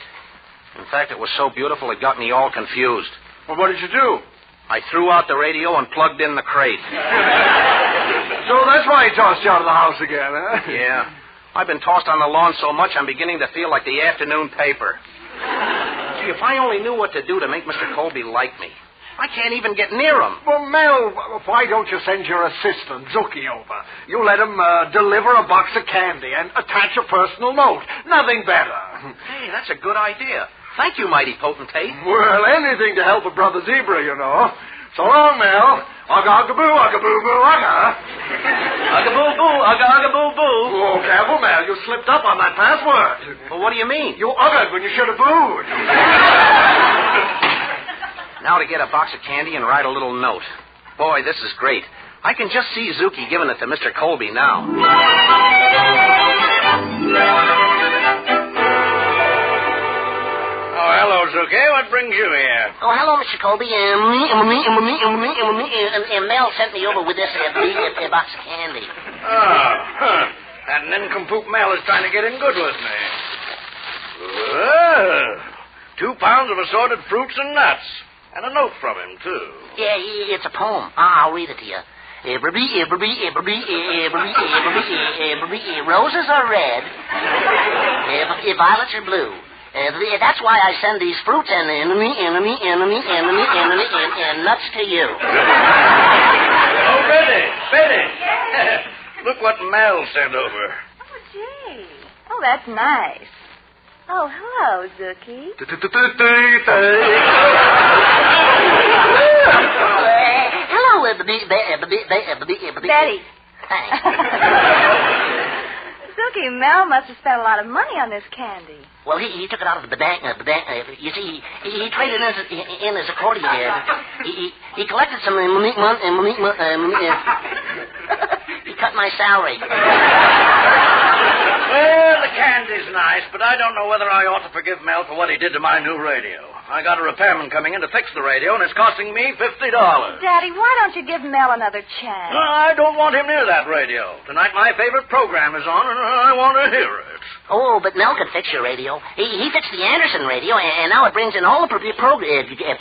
In fact, it was so beautiful it got me all confused. Well, what did you do? I threw out the radio and plugged in the crate. So that's why he tossed you out of the house again, huh? Yeah. I've been tossed on the lawn so much I'm beginning to feel like the afternoon paper. Gee, if I only knew what to do to make Mr. Colby like me. I can't even get near him. Well, Mel, why don't you send your assistant, Zuki, over? You let him deliver a box of candy and attach a personal note. Nothing better. Hey, that's a good idea. Thank you, mighty potentate. Well, anything to help a brother zebra, you know. So long, Mel. Ugga-ugga-boo, ugga-boo-boo, ugga. Ugga-boo-boo, ugga-ugga-boo-boo. Oh, careful, Mel. You slipped up on that password. Well, what do you mean? You uggaed when you should have booed. Now to get a box of candy and write a little note. Boy, this is great. I can just see Zuki giving it to Mr. Colby now. Oh, hello, Zuki. What brings you here? Oh, hello, Mr. Colby. Mel sent me over with this box of candy. Oh, that nincompoop Mel is trying to get in good with me. Whoa. 2 pounds of assorted fruits and nuts. And a note from him, too. Yeah, it's a poem. I'll read it to you. Roses are red. Violets are blue. That's why I send these fruits and nuts to you. Oh, Betty. Look what Mel sent over. Oh, gee. Oh, that's nice. Oh, hello, Zuki. Hello, Betty. Zuki, Mel must have spent a lot of money on this candy. Well, he took it out of the bank. You see, he traded in his accordion. He collected some money. He cut my salary. Well, the candy's nice, but I don't know whether I ought to forgive Mel for what he did to my new radio. I got a repairman coming in to fix the radio, and it's costing me $50. Daddy, why don't you give Mel another chance? I don't want him near that radio. Tonight my favorite program is on, and I want to hear it. Oh, but Mel can fix your radio. He fixed the Anderson radio, and now it brings in all the you can get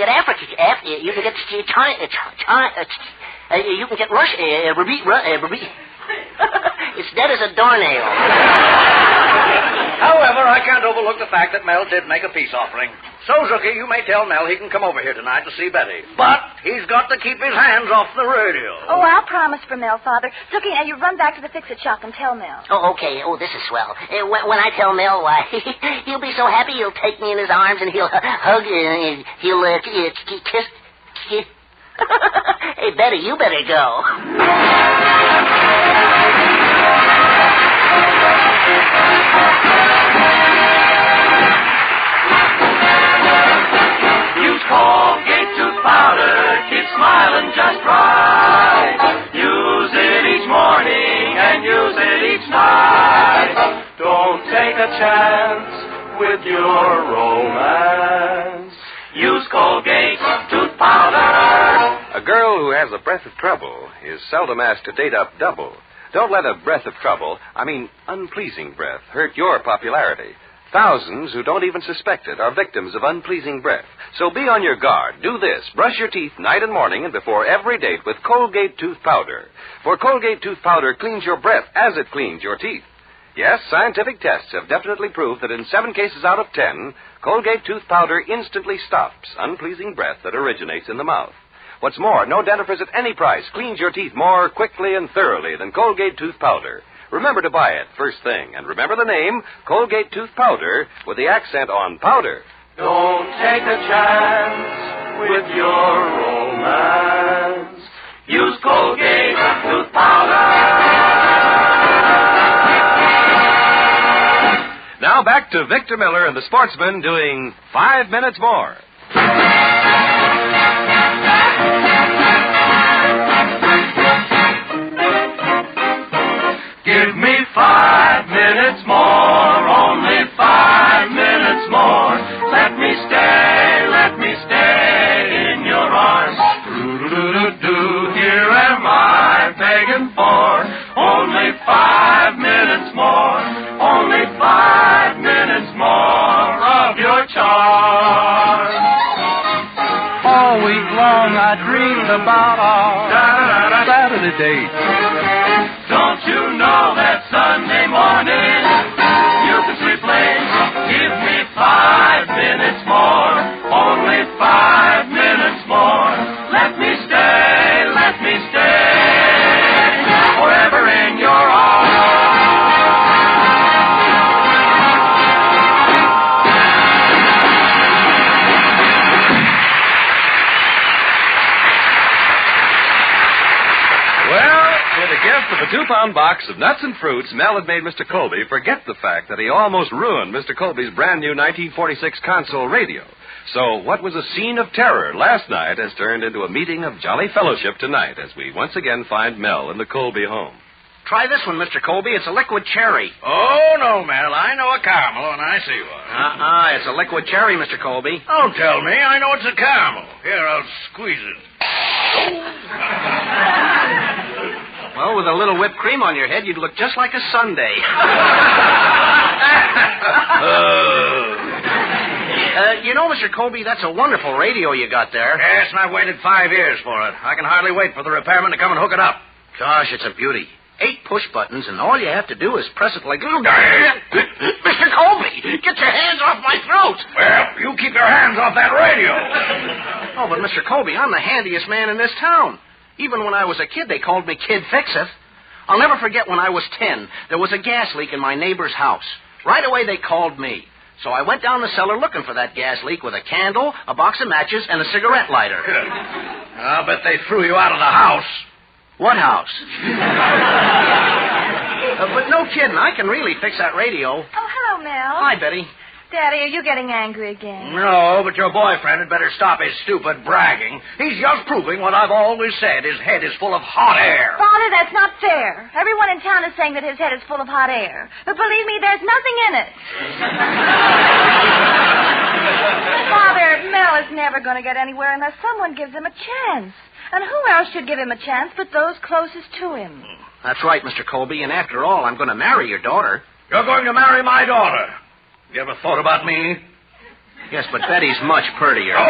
Africa. You can get China. You can get Russia. It's dead as a doornail. However, I can't overlook the fact that Mel did make a peace offering. So, Zuki, you may tell Mel he can come over here tonight to see Betty. But he's got to keep his hands off the radio. Oh, I'll promise for Mel, Father. Zuki, now you run back to the fix-it shop and tell Mel. Oh, okay. Oh, this is swell. When I tell Mel, why, he'll be so happy he'll take me in his arms and he'll hug and he'll kiss. Hey, Betty, you better go. Use Colgate tooth powder, keep smiling just right. Use it each morning and use it each night. Don't take a chance with your romance. Use Colgate tooth powder. A girl who has a breath of trouble is seldom asked to date up double. Don't let a breath of trouble, unpleasing breath, hurt your popularity. Thousands who don't even suspect it are victims of unpleasing breath. So be on your guard. Do this. Brush your teeth night and morning and before every date with Colgate tooth powder. For Colgate tooth powder cleans your breath as it cleans your teeth. Yes, scientific tests have definitely proved that in 7 cases out of 10, Colgate tooth powder instantly stops unpleasing breath that originates in the mouth. What's more, no dentifrice at any price cleans your teeth more quickly and thoroughly than Colgate tooth powder. Remember to buy it first thing. And remember the name, Colgate tooth powder, with the accent on powder. Don't take a chance with your romance. Use Colgate tooth powder. now back to Victor Miller and the Sportsman doing 5 minutes more. Give me 5 minutes more, only 5 minutes more. Let me stay in your arms. Do-do-do-do, here am I begging for only 5 minutes more, only 5 minutes more of your charm. All week long I dreamed about our Saturday date. Don't you know that Sunday morning you can sleep late? Give me 5 minutes more, only 5 minutes more. Let me stay forever in your arms. With a gift of a 2-pound box of nuts and fruits, Mel had made Mr. Colby forget the fact that he almost ruined Mr. Colby's brand new 1946 console radio. So what was a scene of terror last night has turned into a meeting of jolly fellowship tonight as we once again find Mel in the Colby home. Try this one, Mr. Colby. It's a liquid cherry. Oh, no, Mel. I know a caramel, and I see one. It's a liquid cherry, Mr. Colby. Don't tell me. I know it's a caramel. Here, I'll squeeze it. Well, with a little whipped cream on your head, you'd look just like a sundae. You know, Mr. Colby, that's a wonderful radio you got there. Yes, and I've waited 5 years for it. I can hardly wait for the repairman to come and hook it up. Gosh, it's a beauty. 8 push buttons, and all you have to do is press it like... Mr. Colby, get your hands off my throat. Well, you keep your hands off that radio. Oh, but Mr. Colby, I'm the handiest man in this town. Even when I was a kid, they called me Kid Fix-It. I'll never forget when I was 10. There was a gas leak in my neighbor's house. Right away, they called me. So I went down the cellar looking for that gas leak with a candle, a box of matches, and a cigarette lighter. I'll bet they threw you out of the house. What house? But no kidding, I can really fix that radio. Oh, hello, Mel. Hi, Betty. Daddy, are you getting angry again? No, but your boyfriend had better stop his stupid bragging. He's just proving what I've always said. His head is full of hot air. Father, that's not fair. Everyone in town is saying that his head is full of hot air. But believe me, there's nothing in it. Father, Mel is never going to get anywhere unless someone gives him a chance. And who else should give him a chance but those closest to him? That's right, Mr. Colby, and after all, I'm going to marry your daughter. You're going to marry my daughter? You ever thought about me? Yes, but Betty's much prettier. Oh.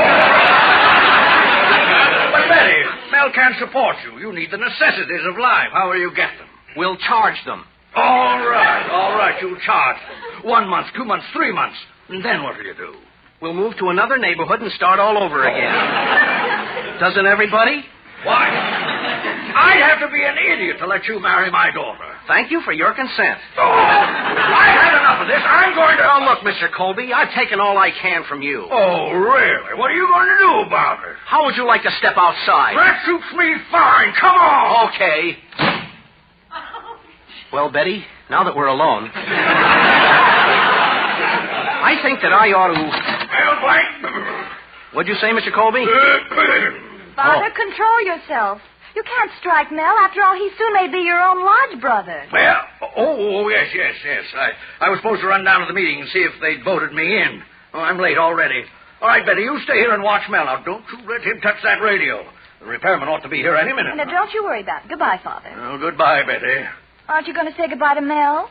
But Betty, Mel can't support you. You need the necessities of life. How will you get them? We'll charge them. All right, you'll charge them. 1 month, 2 months, 3 months. And then what will you do? We'll move to another neighborhood and start all over again. Doesn't everybody? Why? I'd have to be an idiot to let you marry my daughter. Thank you for your consent. Oh, I've had enough of this. I'm going to... Oh, look, Mr. Colby, I've taken all I can from you. Oh, really? What are you going to do about it? How would you like to step outside? That suits me fine. Come on. Okay. Well, Betty, now that we're alone, I think that I ought to... What'd you say, Mr. Colby? Father, control yourself. You can't strike Mel. After all, he soon may be your own lodge brother. Well, yes. I was supposed to run down to the meeting and see if they'd voted me in. Oh, I'm late already. All right, Betty, you stay here and watch Mel. Now, don't you let him touch that radio. The repairman ought to be here any minute. Now, don't you worry about it. Goodbye, Father. Oh, goodbye, Betty. Aren't you going to say goodbye to Mel?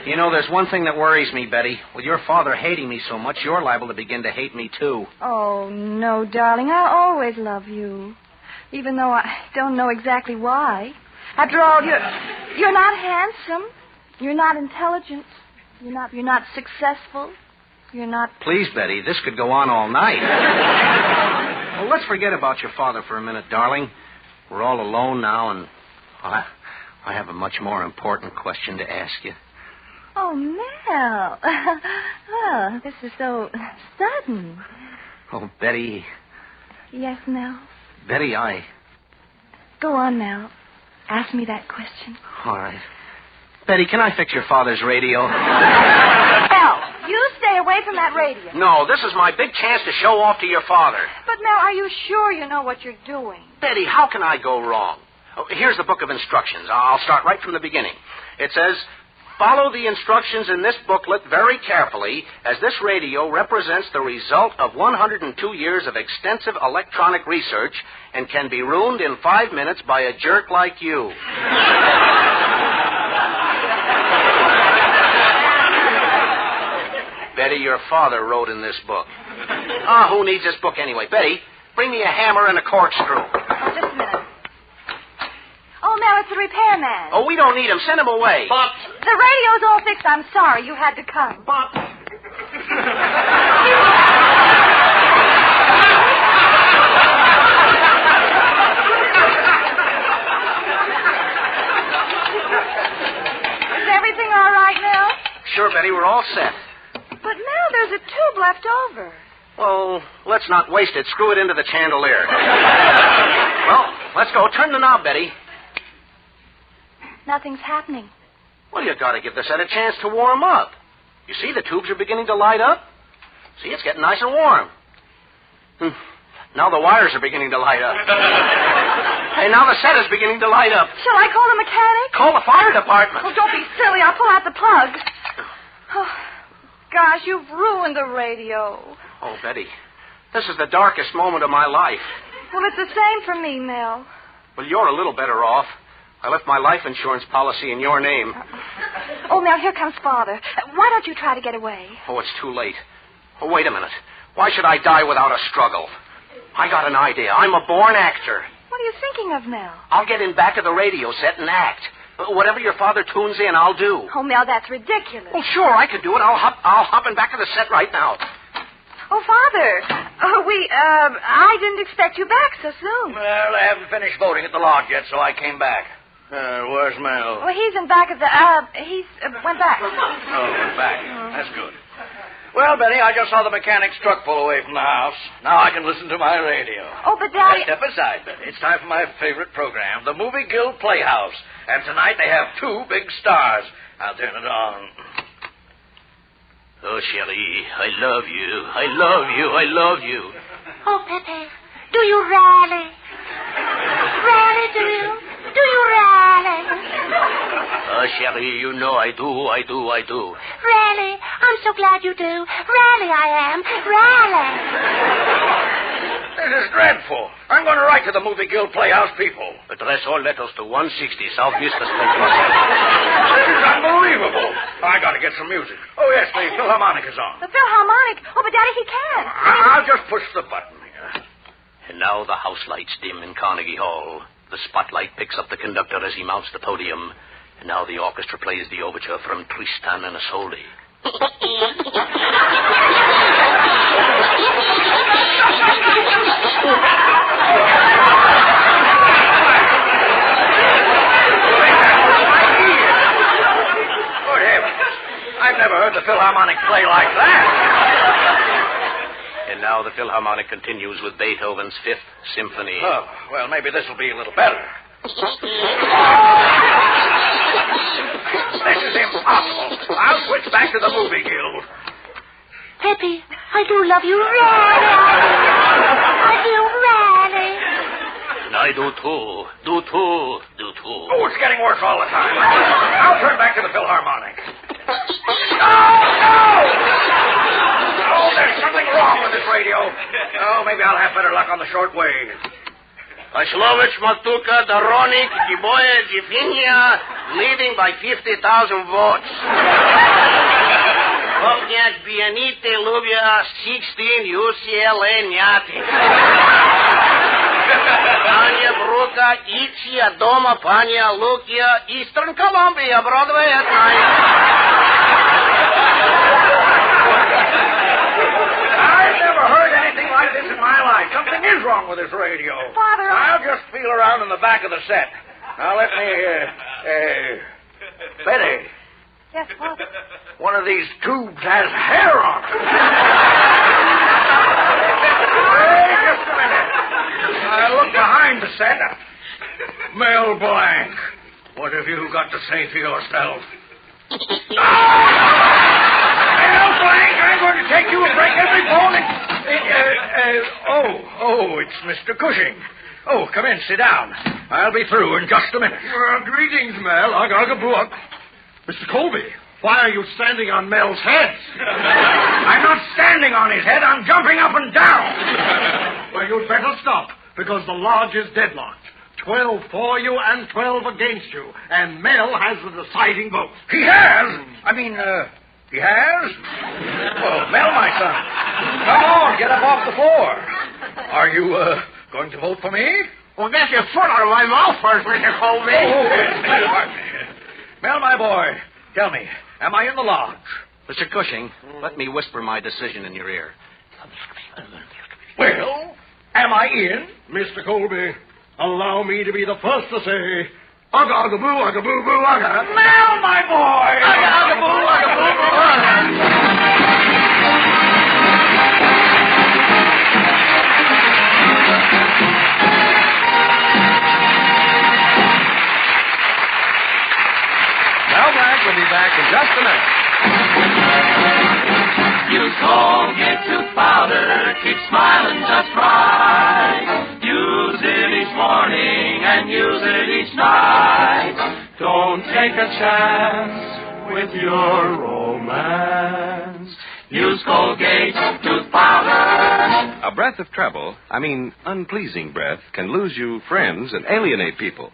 You know, there's one thing that worries me, Betty. With your father hating me so much, you're liable to begin to hate me, too. Oh, no, darling. I'll always love you. Even though I don't know exactly why. After all, you're not handsome. You're not intelligent. You're not successful. You're not... Please, Betty, this could go on all night. Well, let's forget about your father for a minute, darling. We're all alone now, and I have a much more important question to ask you. Oh, Mel. Oh, this is so sudden. Oh, Betty. Yes, Mel? Betty, Go on, Mel. ask me that question. All right. Betty, can I fix your father's radio? Mel, you stay away from that radio. No, this is my big chance to show off to your father. But, Mel, are you sure you know what you're doing? Betty, how can I go wrong? Oh, here's the book of instructions. I'll start right from the beginning. It says, follow the instructions in this booklet very carefully, as this radio represents the result of 102 years of extensive electronic research and can be ruined in 5 minutes by a jerk like you. Betty, your father wrote in this book. Who needs this book anyway? Betty, bring me a hammer and a corkscrew. Oh, just a minute. Oh, Mel, it's the repairman. Oh, we don't need him. Send him away. But the radio's all fixed. I'm sorry. You had to come. But Is everything all right, Mel? Sure, Betty, we're all set. But, Mel, there's a tube left over. Well, let's not waste it. Screw it into the chandelier. Well, let's go. Turn the knob, Betty. Nothing's happening. Well, you got to give the set a chance to warm up. You see, the tubes are beginning to light up. See, it's getting nice and warm. Now the wires are beginning to light up. Hey, now the set is beginning to light up. Shall I call the mechanic? Call the fire department. Oh, don't be silly. I'll pull out the plug. Oh, gosh, you've ruined the radio. Oh, Betty, this is the darkest moment of my life. Well, it's the same for me, Mel. Well, you're a little better off. I left my life insurance policy in your name. Oh, Mel, here comes Father. Why don't you try to get away? Oh, it's too late. Oh, wait a minute. Why should I die without a struggle? I got an idea. I'm a born actor. What are you thinking of, Mel? I'll get in back of the radio set and act. Whatever your father tunes in, I'll do. Oh, Mel, that's ridiculous. Oh, sure, I could do it. I'll hop in back of the set right now. Oh, Father, I didn't expect you back so soon. Well, I haven't finished voting at the lodge yet, so I came back. Where's Mel? Well, he's in back of the, went back. Oh, went back. That's good. Well, Betty, I just saw the mechanic's truck pull away from the house. Now I can listen to my radio. Oh, but Daddy... Step aside, Betty. It's time for my favorite program, the Movie Guild Playhouse. And tonight they have 2 big stars. I'll turn it on. Oh, Shelley, I love you. I love you. I love you. Oh, Pepe, do you really? Really, do you? Do you really? Oh, Shelley, you know I do. Really? I'm so glad you do. Really, I am. Really. This is dreadful. I'm going to write to the Movie Guild Playhouse people. Address all letters to 160 South Vista Street. This is unbelievable. I got to get some music. Oh, yes, the Philharmonic is on. The Philharmonic? Oh, but Daddy, he can't. I'll just push the button here. And now the house lights dim in Carnegie Hall. The spotlight picks up the conductor as he mounts the podium. And now the orchestra plays the overture from Tristan and Isolde. Good heavens. I've never heard the Philharmonic play like that. And now the Philharmonic continues with Beethoven's 5th Symphony. Oh, well, maybe this will be a little better. This is impossible. I'll switch back to the Movie Guild. Pepe, I do love you, really. I do, really. And I do too. Do too. Oh, it's getting worse all the time. I'll turn back to the Philharmonic. Oh, there's something wrong with this radio. Oh, maybe I'll have better luck on the shortwave. Ashlovich, Matuka, Daronik, Giboya, Gifinia, leading by 50,000 votes. Kopniak, Bianite, Lubia, 16, UCLA, Nyati. Anya Bruka, Ichia, Doma, Pania, Lukia, Eastern Columbia, Broadway at night. I've never heard anything like this in my life. Something is wrong with this radio. Father, I'll just feel around in the back of the set. Now let me, Betty. Yes, Father. One of these tubes has hair on it. Hey, just a minute. I look behind the set. Mel Blanc, what have you got to say for yourself? Mel Blanc, I'm going to take you and break every bone in... it's Mr. Cushing. Oh, come in, sit down. I'll be through in just a minute. Greetings, Mel. Ugh. Mr. Colby, why are you standing on Mel's head? I'm not standing on his head. I'm jumping up and down. Well, you'd better stop, because the lodge is deadlocked. 12 for you and 12 against you. And Mel has the deciding vote. He has? He has? Oh, Mel, my son. Come on, get up off the floor. Are you, going to vote for me? Well, get your foot out of my mouth first, Mr. Colby. Mel, my boy, tell me, am I in the lodge? Mr. Cushing, let me whisper my decision in your ear. Well, am I in? Mr. Colby, allow me to be the first to say, ugga, ugga, boo, ugga, boo, boo, ugga. Mel, my boy! Ugga, ugga, boo, ugga, boo, boo, ugga. Mel Blanc will be back in just a minute. Use Colgate tooth powder, keep smiling just right. Use it each morning and use it each night. Don't take a chance with your romance. Use Colgate tooth powder. A breath of trouble, unpleasing breath, can lose you friends and alienate people.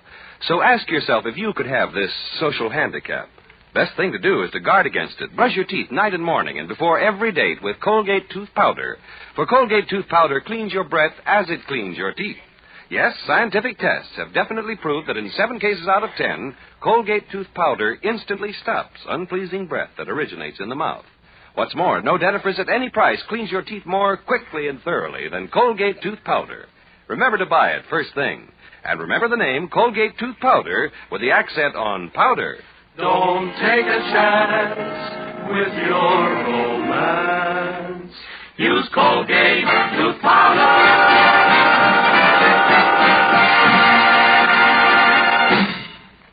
So ask yourself if you could have this social handicap. Best thing to do is to guard against it. Brush your teeth night and morning and before every date with Colgate tooth powder. For Colgate tooth powder cleans your breath as it cleans your teeth. Yes, scientific tests have definitely proved that in 7 cases out of 10, Colgate tooth powder instantly stops unpleasing breath that originates in the mouth. What's more, no dentifrice at any price cleans your teeth more quickly and thoroughly than Colgate tooth powder. Remember to buy it first thing. And remember the name Colgate tooth powder with the accent on powder. Don't take a chance with your romance. Use Colgate tooth powder.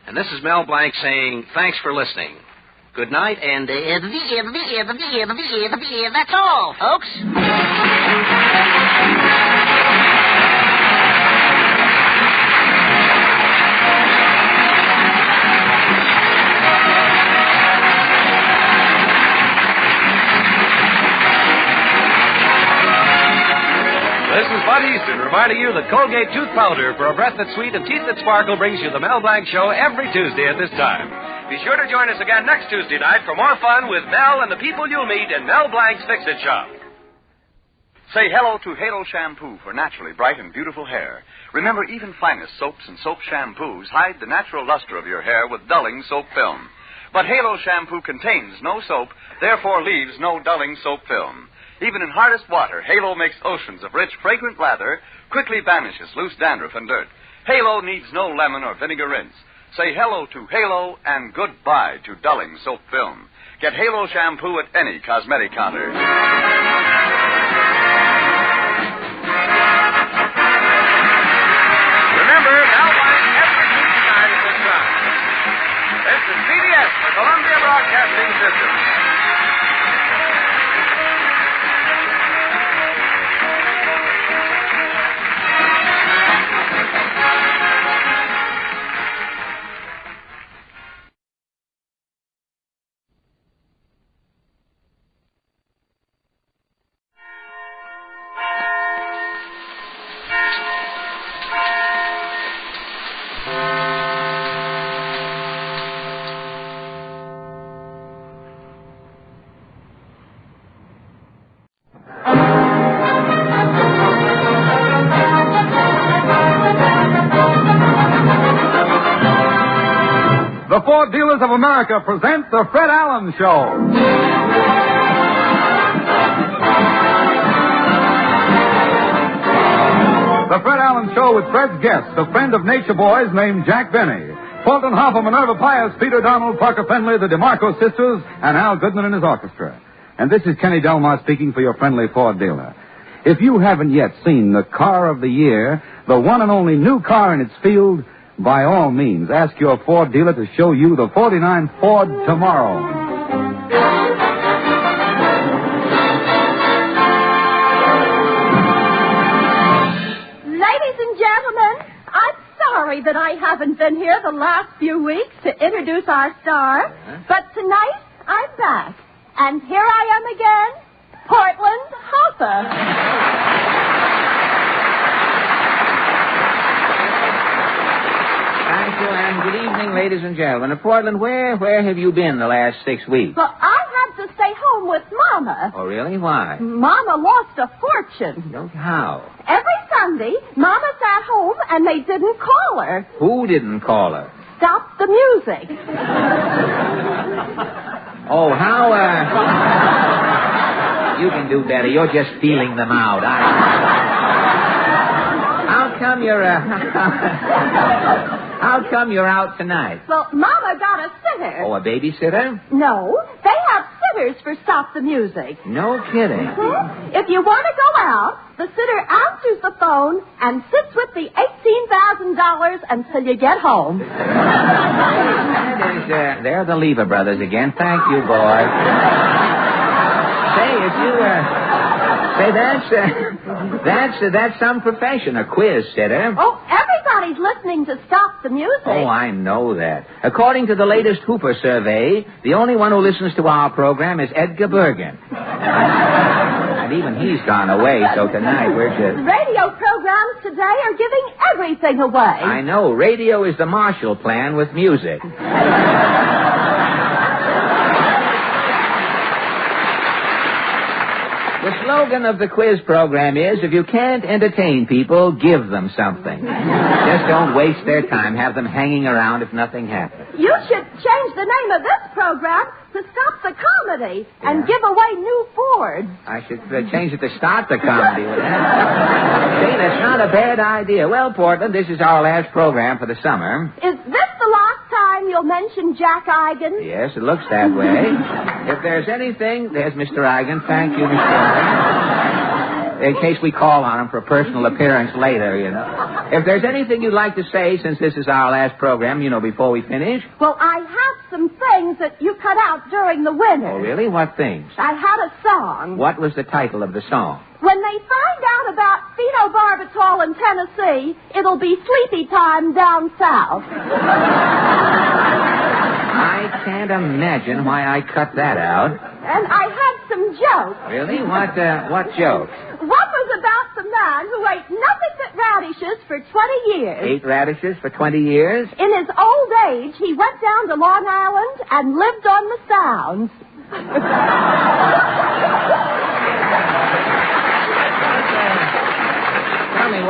And this is Mel Blanc saying thanks for listening. Good night, and that's all, folks. This is Bud Easton reminding you that Colgate tooth powder for a breath that's sweet and teeth that sparkle brings you the Mel Blanc Show every Tuesday at this time. Be sure to join us again next Tuesday night for more fun with Mel and the people you'll meet in Mel Blanc's Fix-It Shop. Say hello to Halo Shampoo for naturally bright and beautiful hair. Remember, even finest soaps and soap shampoos hide the natural luster of your hair with dulling soap film. But Halo Shampoo contains no soap, therefore leaves no dulling soap film. Even in hardest water, Halo makes oceans of rich, fragrant lather, quickly banishes loose dandruff and dirt. Halo needs no lemon or vinegar rinse. Say hello to Halo and goodbye to dulling soap film. Get Halo Shampoo at any cosmetic counter. Remember, Mel Blanc every Tuesday night at this time. This is CBS, the Columbia Broadcasting System. The Ford Dealers of America present The Fred Allen Show. The Fred Allen Show with Fred's guest, a friend of Nature Boys named Jack Benny. Fulton Hoffman, Minerva Pius, Peter Donald, Parker Fenley, the DeMarco sisters, and Al Goodman and his orchestra. And this is Kenny Delmar speaking for your friendly Ford dealer. If you haven't yet seen the car of the year, the one and only new car in its field, by all means, ask your Ford dealer to show you the 49 Ford tomorrow. Ladies and gentlemen, I'm sorry that I haven't been here the last few weeks to introduce our star, but tonight I'm back. And here I am again, Portland Hopper. Thank you, and good evening, ladies and gentlemen. Portland, where have you been the last 6 weeks? Well, I had to stay home with Mama. Oh, really? Why? Mama lost a fortune. How? Every Sunday, Mama sat home and they didn't call her. Who didn't call her? Stop the music. Oh, how, you can do better. You're just feeling them out. How come you're out tonight? Well, Mama got a sitter. Oh, a babysitter? No, they have sitters for Stop the Music. No kidding. If you want to go out, the sitter answers the phone and sits with the $18,000 until you get home. They're the Lever brothers again. Thank you, boy. Say, if you, that's some profession, a quiz sitter. Oh, everybody's listening to Stop the Music. Oh, I know that. According to the latest Hooper survey, the only one who listens to our program is Edgar Bergen. And even he's gone away, so tonight we're just... Radio programs today are giving everything away. I know. Radio is the Marshall Plan with music. The slogan of the quiz program is, if you can't entertain people, give them something. Just don't waste their time. Have them hanging around if nothing happens. You should change the name of this program to Stop the Comedy and give away new Fords. I should change it to Start the Comedy. See, that's not a bad idea. Well, Portland, this is our last program for the summer. Is this the last time you'll mention Jack Eigen? Yes, it looks that way. If there's anything... There's Mr. Eigen. Thank you, Mr. Eigen. In case we call on him for a personal appearance later, you know. If there's anything you'd like to say, since this is our last program, you know, before we finish. Well, I have some things that you cut out during the winter. Oh, really? What things? I had a song. What was the title of the song? When they find out about phenobarbital in Tennessee, it'll be sleepy time down south. I can't imagine why I cut that out. And I had some jokes. Really? What jokes? One was about the man who ate nothing but radishes for 20 years. Ate radishes for 20 years? In his old age, he went down to Long Island and lived on the Sounds. Tell me,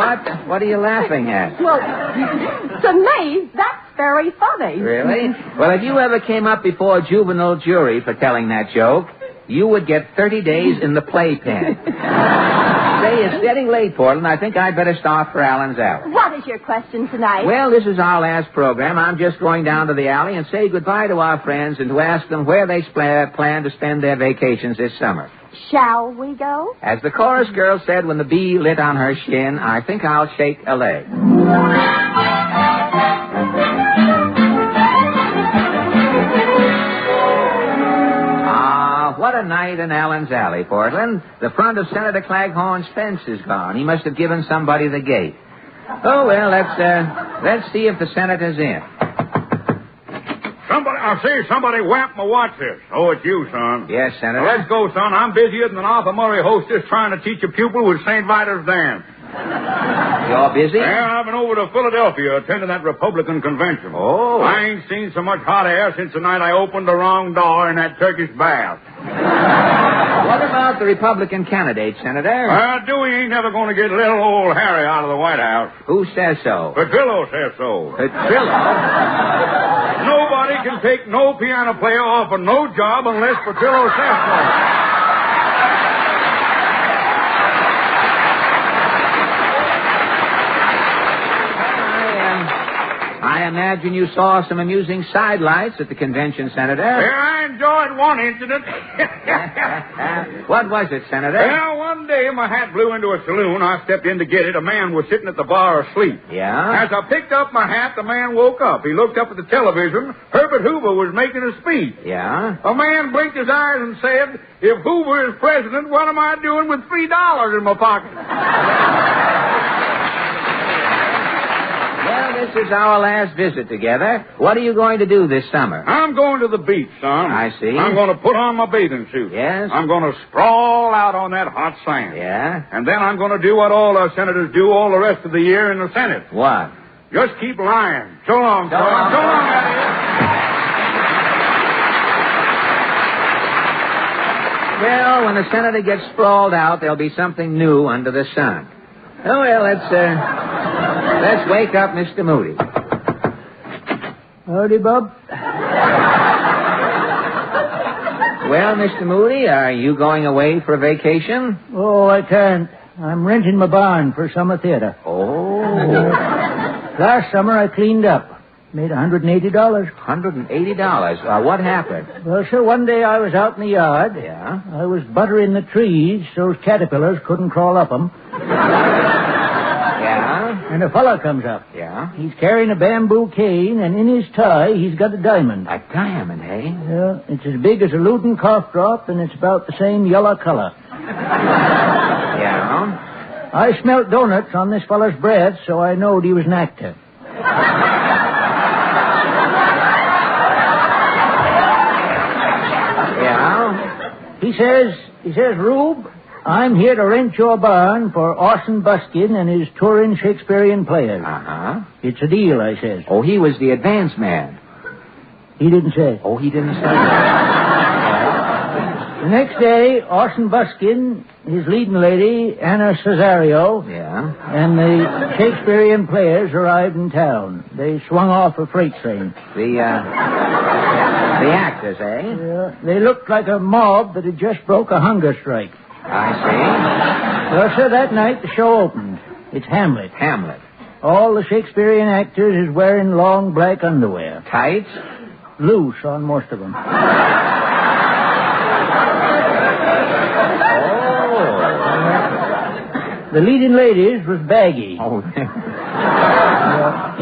what are you laughing at? Well, to me, that's very funny. Really? Well, if you ever came up before a juvenile jury for telling that joke, you would get 30 days in the playpen. Say, it's getting late, Portland. I think I'd better start for Allen's Alley. What is your question tonight? Well, this is our last program. I'm just going down to the alley and say goodbye to our friends and to ask them where they plan to spend their vacations this summer. Shall we go? As the chorus girl said when the bee lit on her shin, I think I'll shake a leg. What a night in Allen's Alley, Portland. The front of Senator Claghorn's fence is gone. He must have given somebody the gate. Oh, well, let's see if the senator's in. I see somebody whacked my watches. Oh, it's you, son. Yes, Senator. Let's go, son. I'm busier than an Arthur Murray hostess trying to teach a pupil with St. Vitus's dance. You're busy? Yeah, I've been over to Philadelphia attending that Republican convention. Oh. I ain't seen so much hot air since the night I opened the wrong door in that Turkish bath. What about the Republican candidate, Senator? Dewey ain't never going to get little old Harry out of the White House. Who says so? Petillo says so. Petillo? Nobody can take no piano player off of no job unless Petillo says so. I imagine you saw some amusing sidelights at the convention, Senator. Well, I enjoyed one incident. What was it, Senator? Well, one day my hat blew into a saloon. I stepped in to get it. A man was sitting at the bar asleep. Yeah? As I picked up my hat, the man woke up. He looked up at the television. Herbert Hoover was making a speech. Yeah? A man blinked his eyes and said, "If Hoover is president, what am I doing with $3 in my pocket?" Well, this is our last visit together. What are you going to do this summer? I'm going to the beach, son. I see. I'm going to put on my bathing suit. Yes? I'm going to sprawl out on that hot sand. Yeah? And then I'm going to do what all our senators do all the rest of the year in the Senate. What? Just keep lying. So long, son. So long, Well, when the senator gets sprawled out, there'll be something new under the sun. Oh, well, let's wake up Mr. Moody. Howdy, Bob. Well, Mr. Moody, are you going away for a vacation? Oh, I can't. I'm renting my barn for summer theater. Oh. Last summer I cleaned up. Made $180. $180? What happened? Well, sir, one day I was out in the yard. Yeah? I was buttering the trees so caterpillars couldn't crawl up them. Yeah? And a fella comes up. Yeah? He's carrying a bamboo cane, and in his tie he's got a diamond. A diamond, eh? Yeah, it's as big as a Luton cough drop, and it's about the same yellow color. Yeah? I smelt donuts on this fella's breath, so I knowed he was an actor. Yeah? He says, Rube, I'm here to rent your barn for Orson Buskin and his touring Shakespearean players. Uh-huh. It's a deal, I says. Oh, he was the advance man. He didn't say. Oh, he didn't say that. The next day, Orson Buskin, his leading lady, Anna Cesario, and the Shakespearean players arrived in town. They swung off a freight train. The actors, eh? Yeah, they looked like a mob that had just broke a hunger strike. I see. Well, sir, that night the show opened. It's Hamlet. Hamlet. All the Shakespearean actors is wearing long black underwear. Tights? Loose on most of them. The leading ladies was baggy. Oh.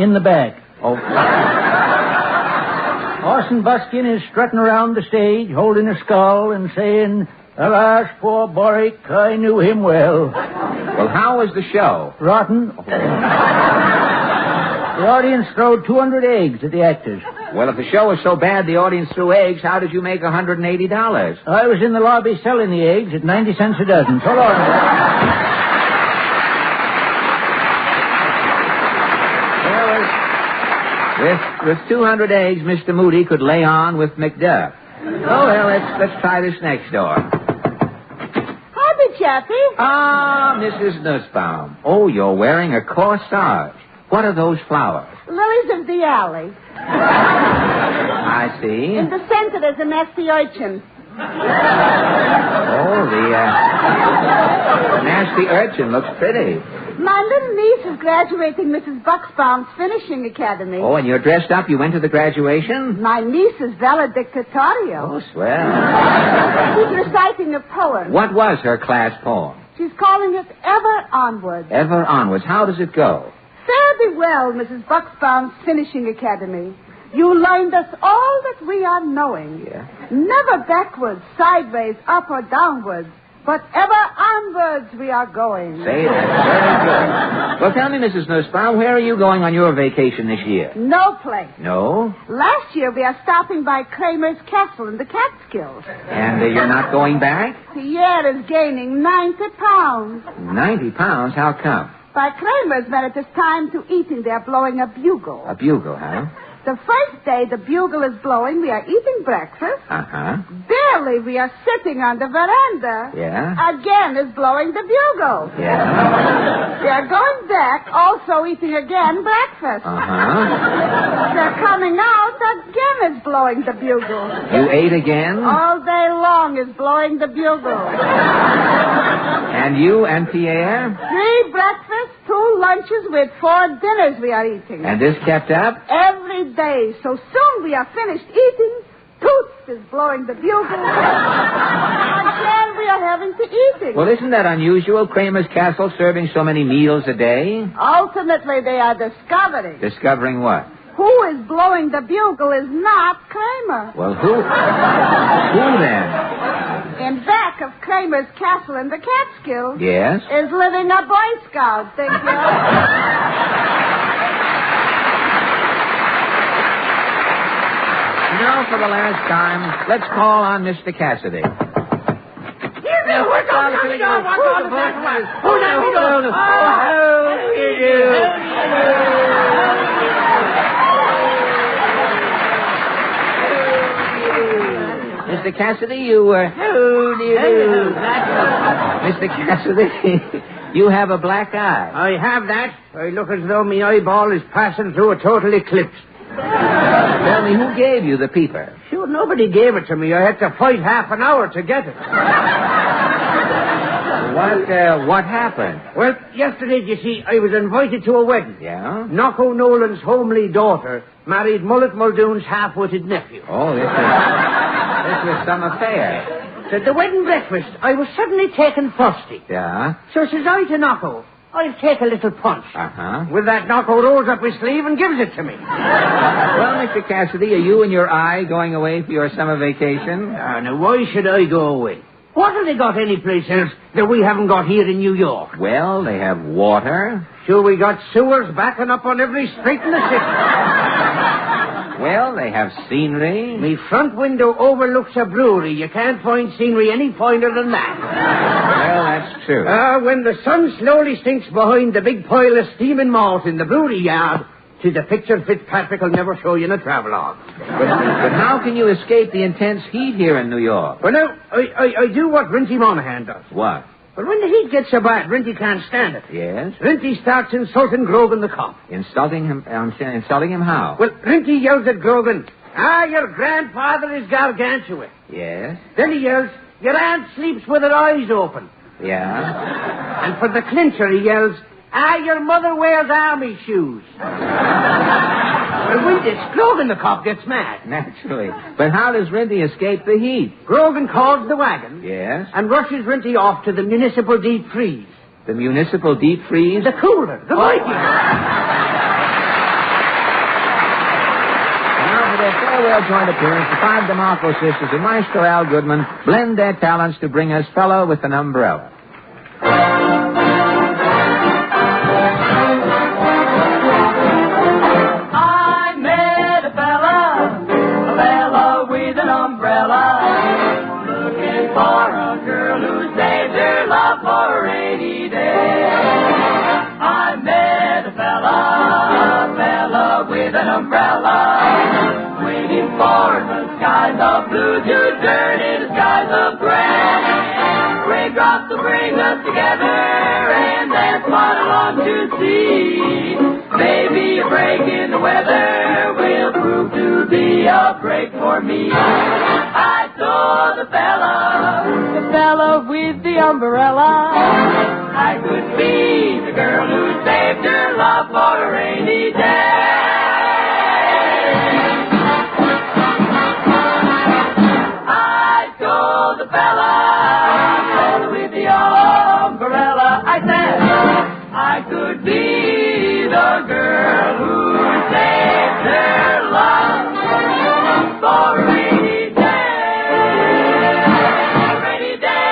In the back. Oh. Orson Buskin is strutting around the stage, holding a skull and saying, "Alas, poor Boric, I knew him well." Well, how was the show? Rotten. The audience threw 200 eggs at the actors. Well, if the show was so bad the audience threw eggs, how did you make $180? I was in the lobby selling the eggs at 90 cents a dozen. So long. With 200 eggs, Mr. Moody could lay on with McDuff. Oh, well, let's try this next door. Howdy, Chappie. Ah, Mrs. Nussbaum. Oh, you're wearing a corsage. What are those flowers? Lilies of the alley. I see. In the center there's a nasty urchin. Oh, the nasty urchin looks pretty. My little niece is graduating Mrs. Bucksbaum's finishing academy. Oh, and you're dressed up? You went to the graduation? My niece is valedictorian. Oh, swell. She's reciting a poem. What was her class poem? She's calling it Ever Onward. Ever Onwards. How does it go? Fare thee well, Mrs. Bucksbaum's finishing academy. You learned us all that we are knowing. Yeah. Never backwards, sideways, up or downwards, but ever onwards we are going. Say that. Very good. Well, tell me, Mrs. Nussbaum, where are you going on your vacation this year? No place. No? Last year we are stopping by Kramer's Castle in the Catskills. And you're not going back? Pierre is gaining 90 pounds. 90 pounds? How come? By Kramer's, when it is time to eating, they are blowing a bugle. A bugle, huh? The first day the bugle is blowing, we are eating breakfast. Uh-huh. Barely we are sitting on the veranda. Yeah? Again is blowing the bugle. Yeah? They are going back, also eating again breakfast. Uh-huh. They're coming out, again is blowing the bugle. You ate again? All day long is blowing the bugle. And you and Pierre? 3 breakfasts, 2 lunches with 4 dinners we are eating. And this kept up? Every day. So soon we are finished eating, Toots is blowing the bugle. Again, we are having to eating. Well, isn't that unusual, Kramer's Castle serving so many meals a day? Ultimately, they are discovering. Discovering what? Who is blowing the bugle is not Kramer. Well, who? Who then? In back of Kramer's Castle in the Catskills. Yes? Is living a Boy Scout, think you? Now, for the last time, let's call on Mr. Cassidy. Mr. Cassidy, Mr. Cassidy, you have a black eye. I have that. I look as though my eyeball is passing through a total eclipse. Tell me, who gave you the peeper? Sure, nobody gave it to me. I had to fight half an hour to get it. What happened? Well, yesterday, you see, I was invited to a wedding. Yeah? Knocko Nolan's homely daughter married Mullet Muldoon's half-witted nephew. Oh, this was some affair. So at the wedding breakfast, I was suddenly taken thirsty. Yeah? So says I to Knocko, I'll take a little punch. Uh-huh. With that, Knocko rolls up his sleeve and gives it to me. Well, Mr. Cassidy, are you and your eye going away for your summer vacation? Now, why should I go away? What have they got anyplace else that we haven't got here in New York? Well, they have water. Sure, we got sewers backing up on every street in the city. Well, they have scenery. My front window overlooks a brewery. You can't find scenery any finer than that. Well, that's true. When the sun slowly sinks behind the big pile of steaming malt in the brewery yard, 'tis a picture Fitzpatrick will never show you in a travelogue. But how can you escape the intense heat here in New York? Well, now, I do what Rinty Monahan does. What? But when the heat gets so bad, Rinty can't stand it. Yes? Rinty starts insulting Grogan the cop. Insulting him how? Well, Rinty yells at Grogan, your grandfather is gargantuan. Yes? Then he yells, your aunt sleeps with her eyes open. Yeah? And for the clincher, he yells, your mother wears army shoes. Well, with this, Grogan the cop gets mad. Naturally. But how does Rinty escape the heat? Grogan calls the wagon. Yes? And rushes Rinty off to the municipal deep freeze. The municipal deep freeze? The cooler. The Viking. Now for their farewell joint appearance, the 5 DeMarco sisters and Maestro Al Goodman blend their talents to bring us Fellow with an Umbrella. Blue to dirty, the skies of gray. Raindrops will bring us together, and that's what I long to see. Maybe a break in the weather will prove to be a break for me. I saw the fella with the umbrella. I could be the girl who saved her love for a rainy day. I could be the girl who saved her love for a rainy day. A rainy day.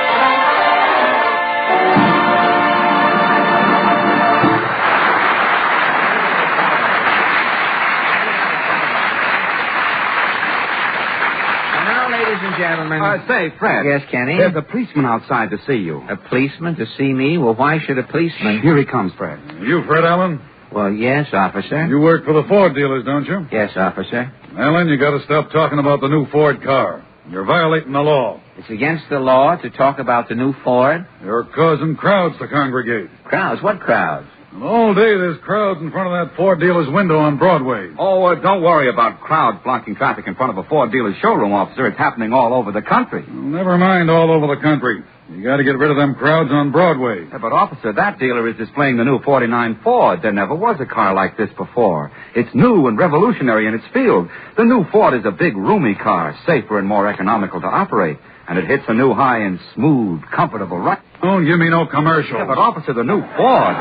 And now, ladies and gentlemen... Say, Fred. Yes, Kenny? There's a policeman outside to see you. A policeman to see me? Well, why should a policeman... Here he comes, Fred. You Fred Allen? Well, yes, officer. You work for the Ford dealers, don't you? Yes, officer. Allen, you got to stop talking about the new Ford car. You're violating the law. It's against the law to talk about the new Ford? You're causing crowds to congregate. Crowds? What crowds? And all day there's crowds in front of that Ford dealer's window on Broadway. Oh, don't worry about crowds blocking traffic in front of a Ford dealer's showroom, officer. It's happening all over the country. Well, never mind all over the country. You got to get rid of them crowds on Broadway. Yeah, but, officer, that dealer is displaying the new 49 Ford. There never was a car like this before. It's new and revolutionary in its field. The new Ford is a big, roomy car, safer and more economical to operate. And it hits a new high in smooth, comfortable ride. Don't give me no commercials. Yeah, but, officer, the new Ford...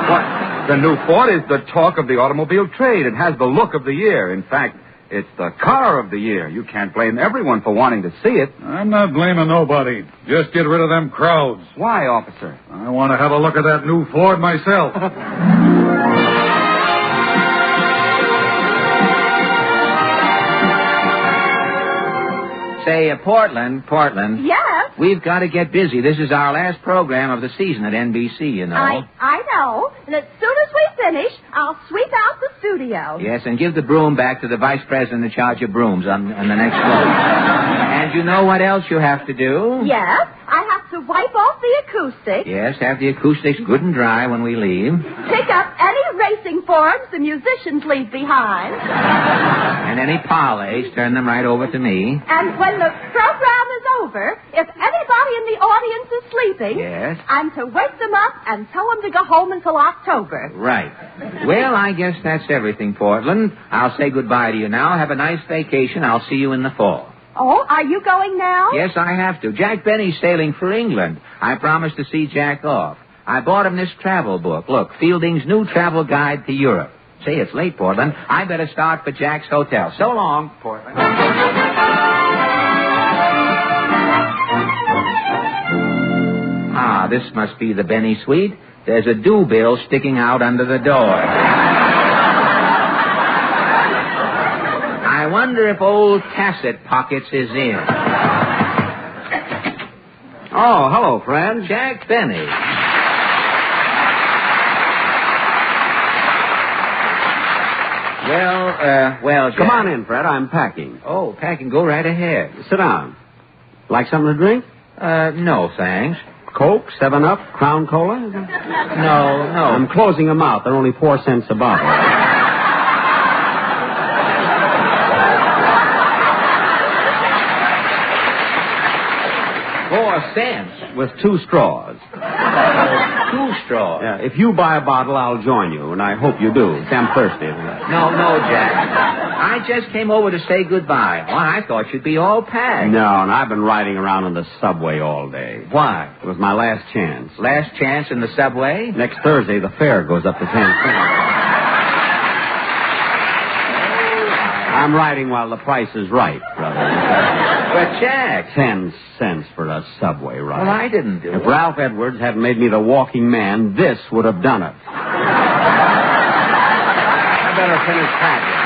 What? The new Ford is the talk of the automobile trade. It has the look of the year. In fact, it's the car of the year. You can't blame everyone for wanting to see it. I'm not blaming nobody. Just get rid of them crowds. Why, officer? I want to have a look at that new Ford myself. Say, Portland. Yes? We've got to get busy. This is our last program of the season at NBC, you know. I know. And as soon as we finish, I'll sweep out the studio. Yes, and give the broom back to the vice president in charge of brooms on the next floor. And you know what else you have to do? Yes? I have to wipe off the acoustics. Yes, have the acoustics good and dry when we leave. Pick up any racing forms the musicians leave behind. And any parlays, turn them right over to me. And when the program is over, if anybody in the audience is sleeping, yes, I'm to wake them up and tell them to go home until October. Right. Well, I guess that's everything, Portland. I'll say goodbye to you now. Have a nice vacation. I'll see you in the fall. Oh, are you going now? Yes, I have to. Jack Benny's sailing for England. I promised to see Jack off. I bought him this travel book. Look, Fielding's new travel guide to Europe. Say, it's late, Portland. I better start for Jack's hotel. So long, Portland. Ah, this must be the Benny suite. There's a due bill sticking out under the door. I wonder if old Tacit Pockets is in. Oh, hello, friend. Jack Benny. Well, Jack. Come on in, Fred. I'm packing. Oh, packing. Go right ahead. Sit down. Like something to drink? No, thanks. Coke, 7-Up, Crown Cola? No. I'm closing them out. They're only 4 cents a bottle. 4 cents? With 2 straws. 2 straws? Yeah, if you buy a bottle, I'll join you, and I hope you do. I'm thirsty. No, Jack. I just came over to say goodbye. Well, I thought you'd be all packed. No, and I've been riding around on the subway all day. Why? It was my last chance. Last chance in the subway? Next Thursday, the fare goes up to 10 cents. I'm riding while the price is right, brother. But, Jack. 10 cents for a subway ride. Well, I didn't do it. If Ralph Edwards hadn't made me the walking man, this would have done it. I better finish packing,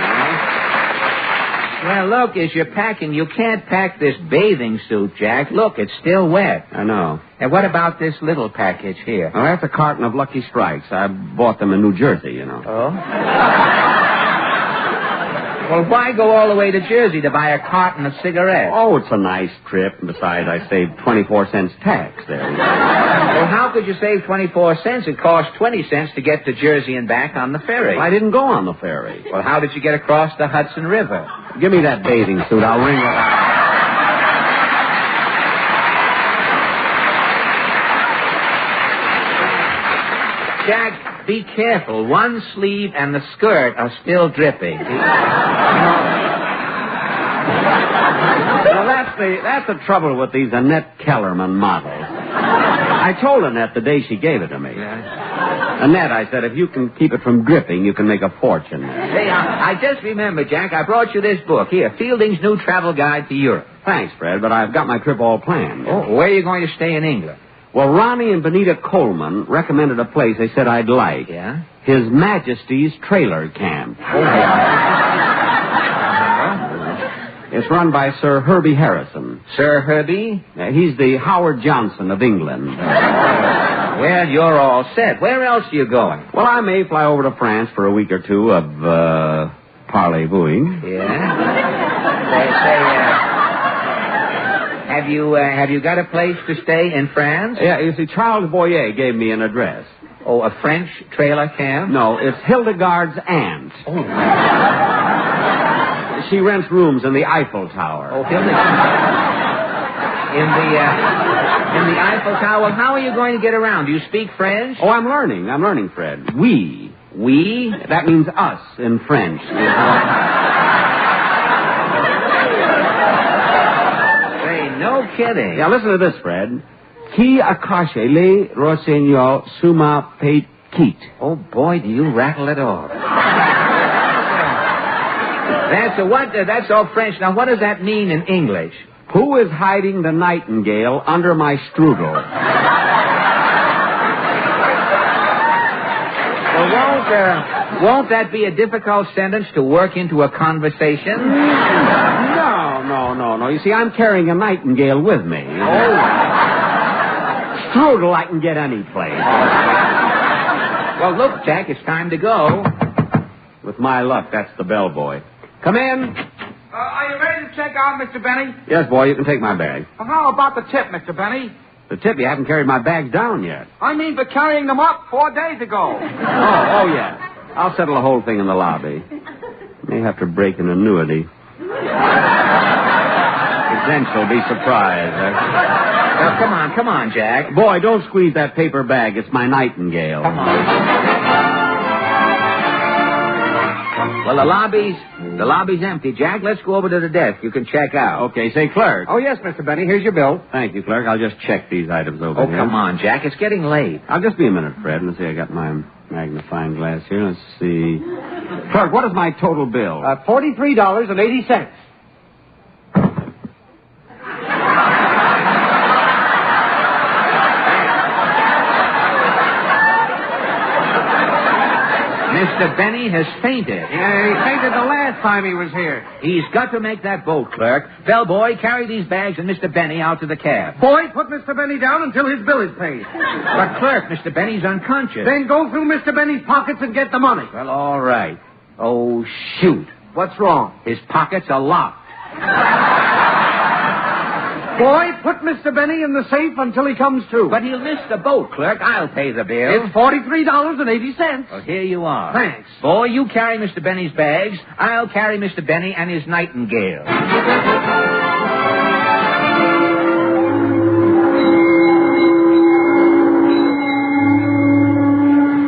Well, look, as you're packing, you can't pack this bathing suit, Jack. Look, it's still wet. I know. And what about this little package here? Well, that's a carton of Lucky Strikes. I bought them in New Jersey, you know. Oh? Well, why go all the way to Jersey to buy a carton of cigarettes? Oh, it's a nice trip. And besides, I saved 24 cents tax there. Well, how could you save 24 cents? It cost 20 cents to get to Jersey and back on the ferry. Well, I didn't go on the ferry. Well, how did you get across the Hudson River? Give me that bathing suit. I'll ring it. Jack, be careful. One sleeve and the skirt are still dripping. Well, that's the trouble with these Annette Kellerman models. I told Annette the day she gave it to me. Annette, I said, if you can keep it from dripping, you can make a fortune. Hey, I just remembered, Jack, I brought you this book. Here, Fielding's New Travel Guide to Europe. Thanks, Fred, but I've got my trip all planned. Oh, where are you going to stay in England? Well, Ronnie and Benita Coleman recommended a place they said I'd like. Yeah? His Majesty's Trailer Camp. Oh, It's run by Sir Herbie Harrison. Sir Herbie? He's the Howard Johnson of England. Well, you're all set. Where else are you going? Well, I may fly over to France for a week or two of, parlez-vouing. Yeah? Have you got a place to stay in France? Yeah, you see, Charles Boyer gave me an address. Oh, a French trailer camp? No, it's Hildegard's aunt. Oh. She rents rooms in the Eiffel Tower. Oh, Hildegard. in the Eiffel Tower. How are you going to get around? Do you speak French? Oh, I'm learning, Fred. We? That means us in French. Say, no kidding. Yeah, listen to this, Fred. Qui a caché les renseignements sur ma petite? Oh, boy, do you rattle it off. That's all French. Now, what does that mean in English? Who is hiding the nightingale under my strudel? Well, won't that be a difficult sentence to work into a conversation? No. You see, I'm carrying a nightingale with me. Oh. Strudel I can get any place. Well, look, Jack, it's time to go. With my luck, that's the bellboy. Come in. Are you ready to check out, Mr. Benny? Yes, boy, you can take my bag. Well, how about the tip, Mr. Benny? The tip, you haven't carried my bags down yet. I mean for carrying them up 4 days ago. Oh, yeah. I'll settle the whole thing in the lobby. May have to break an annuity. Then she'll be surprised. Well, come on, Jack. Boy, don't squeeze that paper bag. It's my nightingale. Come on. Well, the lobby's empty, Jack. Let's go over to the desk. You can check out. Okay, say, clerk. Oh, yes, Mr. Benny. Here's your bill. Thank you, clerk. I'll just check these items over here. Oh, come on, Jack. It's getting late. I'll just be a minute, Fred. Let's see, I got my magnifying glass here. Let's see. Clerk, what is my total bill? $43.80. Mr. Benny has fainted. Yeah, he fainted the last time he was here. He's got to make that boat, clerk. Bellboy, carry these bags and Mr. Benny out to the cab. Boy, put Mr. Benny down until his bill is paid. But, clerk, Mr. Benny's unconscious. Then go through Mr. Benny's pockets and get the money. Well, all right. Oh, shoot. What's wrong? His pockets are locked. Boy, put Mr. Benny in the safe until he comes to. But he'll miss the boat, clerk. I'll pay the bill. It's $43.80. Well, here you are. Thanks. Boy, you carry Mr. Benny's bags. I'll carry Mr. Benny and his nightingale.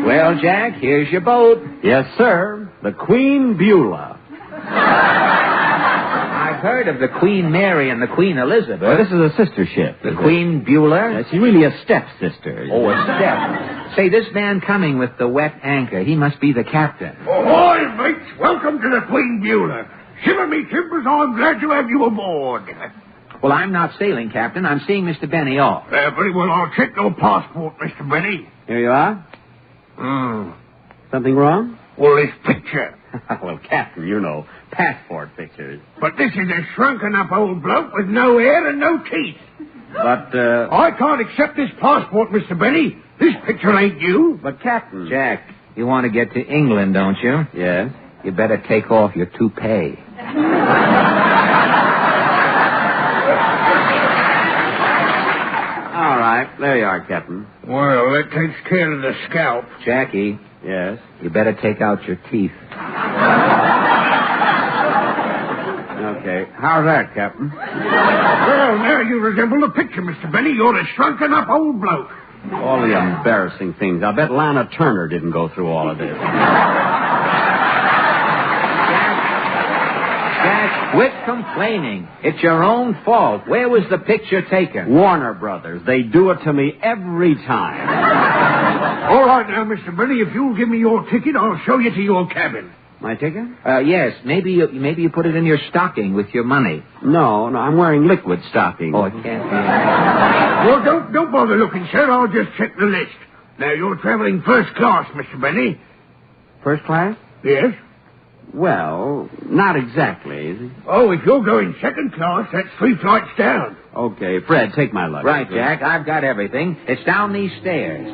Well, Jack, here's your boat. Yes, sir. The Queen Beulah. I've heard of the Queen Mary and the Queen Elizabeth. Well, this is a sister ship. The Queen Beulah? She's really a stepsister. Oh, a step. Say, this man coming with the wet anchor, he must be the captain. Ahoy, mates. Welcome to the Queen Beulah. Shiver me timbers, I'm glad to have you aboard. Well, I'm not sailing, Captain. I'm seeing Mr. Benny off. Very well, I'll check your passport, Mr. Benny. Here you are. Something wrong? Well, this picture. Well, Captain, you know, passport pictures. But this is a shrunken-up old bloke with no hair and no teeth. But, I can't accept this passport, Mr. Benny. This picture ain't you. But, Captain... Jack, you want to get to England, don't you? Yes. You better take off your toupee. All right. There you are, Captain. Well, that takes care of the scalp. Jackie. Yes? You better take out your teeth. Okay. How's that, Captain? Well, now you resemble the picture, Mr. Benny. You're a shrunken-up old bloke. All the embarrassing things. I bet Lana Turner didn't go through all of this. Jack, quit complaining. It's your own fault. Where was the picture taken? Warner Brothers. They do it to me every time. All right now, Mr. Benny, if you'll give me your ticket, I'll show you to your cabin. My ticket? Yes. Maybe you put it in your stocking with your money. No, I'm wearing liquid stockings. Oh, it can't be. Well, don't bother looking, sir. I'll just check the list. Now, you're traveling first class, Mr. Benny. First class? Yes. Well, not exactly, is it? Oh, if you're going second class, that's 3 flights down. Okay, Fred, take my luggage. Right, Jack. I've got everything. It's down these stairs.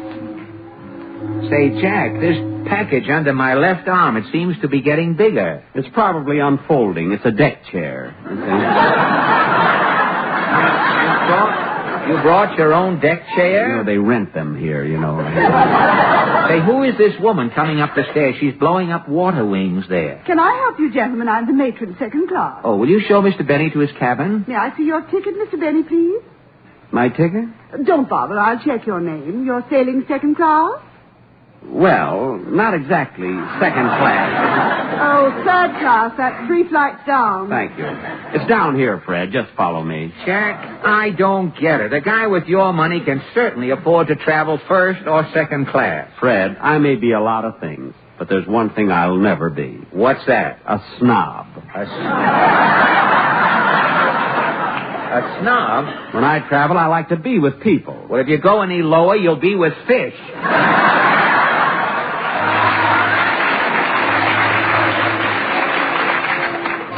Say, Jack, this package under my left arm, it seems to be getting bigger. It's probably unfolding. It's a deck chair. You brought your own deck chair? You know, they rent them here, you know. Say, who is this woman coming up the stairs? She's blowing up water wings there. Can I help you, gentlemen? I'm the matron, second class. Oh, will you show Mr. Benny to his cabin? May I see your ticket, Mr. Benny, please? My ticket? Don't bother. I'll check your name. You're sailing second class? Well, not exactly second class. Oh, third class. That's 3 flights down. Thank you. It's down here, Fred. Just follow me. Jack, I don't get it. A guy with your money can certainly afford to travel first or second class. Fred, I may be a lot of things, but there's one thing I'll never be. What's that? A snob. A snob? When I travel, I like to be with people. Well, if you go any lower, you'll be with fish.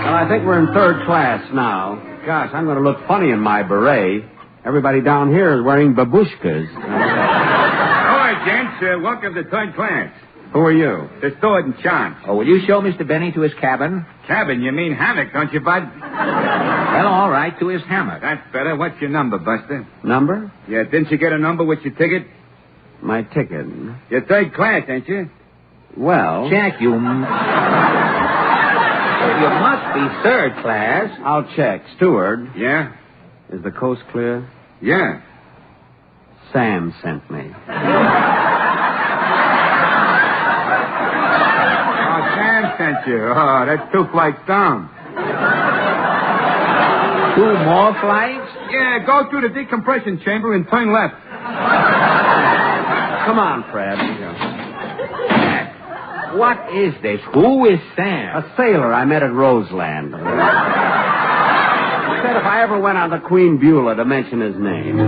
Well, I think we're in third class now. Gosh, I'm going to look funny in my beret. Everybody down here is wearing babushkas. All right, gents. Welcome to third class. Who are you? The steward in charge. Oh, will you show Mr. Benny to his cabin? Cabin? You mean hammock, don't you, Bud? Well, all right, to his hammock. That's better. What's your number, Buster? Number? Yeah, didn't you get a number with your ticket? My ticket? You're third class, ain't you? Well... Jack, you must be third class. I'll check. Steward. Yeah? Is the coast clear? Yeah. Sam sent me. Sam sent you. Oh, that's 2 flights down. 2 more flights? Yeah, go through the decompression chamber and turn left. Come on, Fred. What is this? Who is Sam? A sailor I met at Roseland. He said if I ever went on the Queen Beulah to mention his name.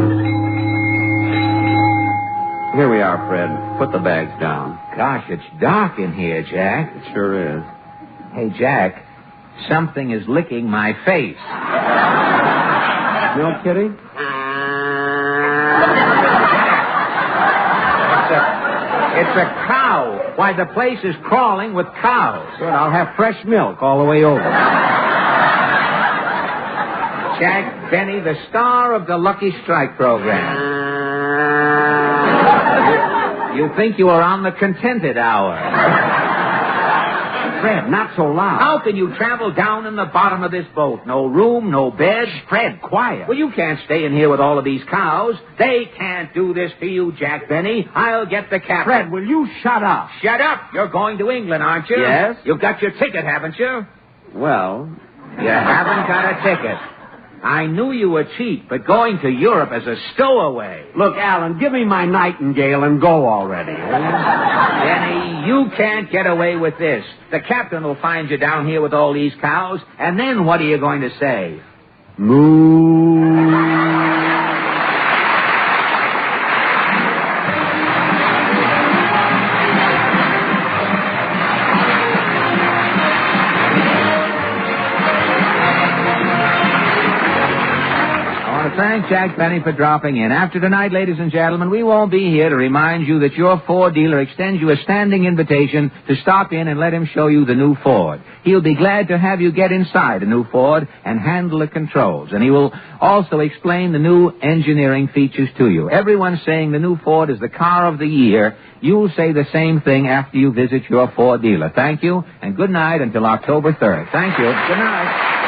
Here we are, Fred. Put the bags down. Gosh, it's dark in here, Jack. It sure is. Hey, Jack, something is licking my face. No kidding? It's a cow. Why, the place is crawling with cows. Good, I'll have fresh milk all the way over. Jack Benny, the star of the Lucky Strike program. You think you are on the Contented Hour. Fred, not so loud. How can you travel down in the bottom of this boat? No room, no bed. Fred, quiet. Well, you can't stay in here with all of these cows. They can't do this to you, Jack Benny. I'll get the captain. Fred, will you shut up? Shut up. You're going to England, aren't you? Yes. You've got your ticket, haven't you? Well... You haven't got a ticket. I knew you were cheap, but going to Europe as a stowaway. Look, Alan, give me my nightingale and go already. Benny, you can't get away with this. The captain will find you down here with all these cows, and then what are you going to say? Moo. Thank Jack Benny for dropping in. After tonight, ladies and gentlemen, we won't be here to remind you that your Ford dealer extends you a standing invitation to stop in and let him show you the new Ford. He'll be glad to have you get inside a new Ford and handle the controls. And he will also explain the new engineering features to you. Everyone's saying the new Ford is the car of the year. You'll say the same thing after you visit your Ford dealer. Thank you, and good night until October 3rd. Thank you. Good night.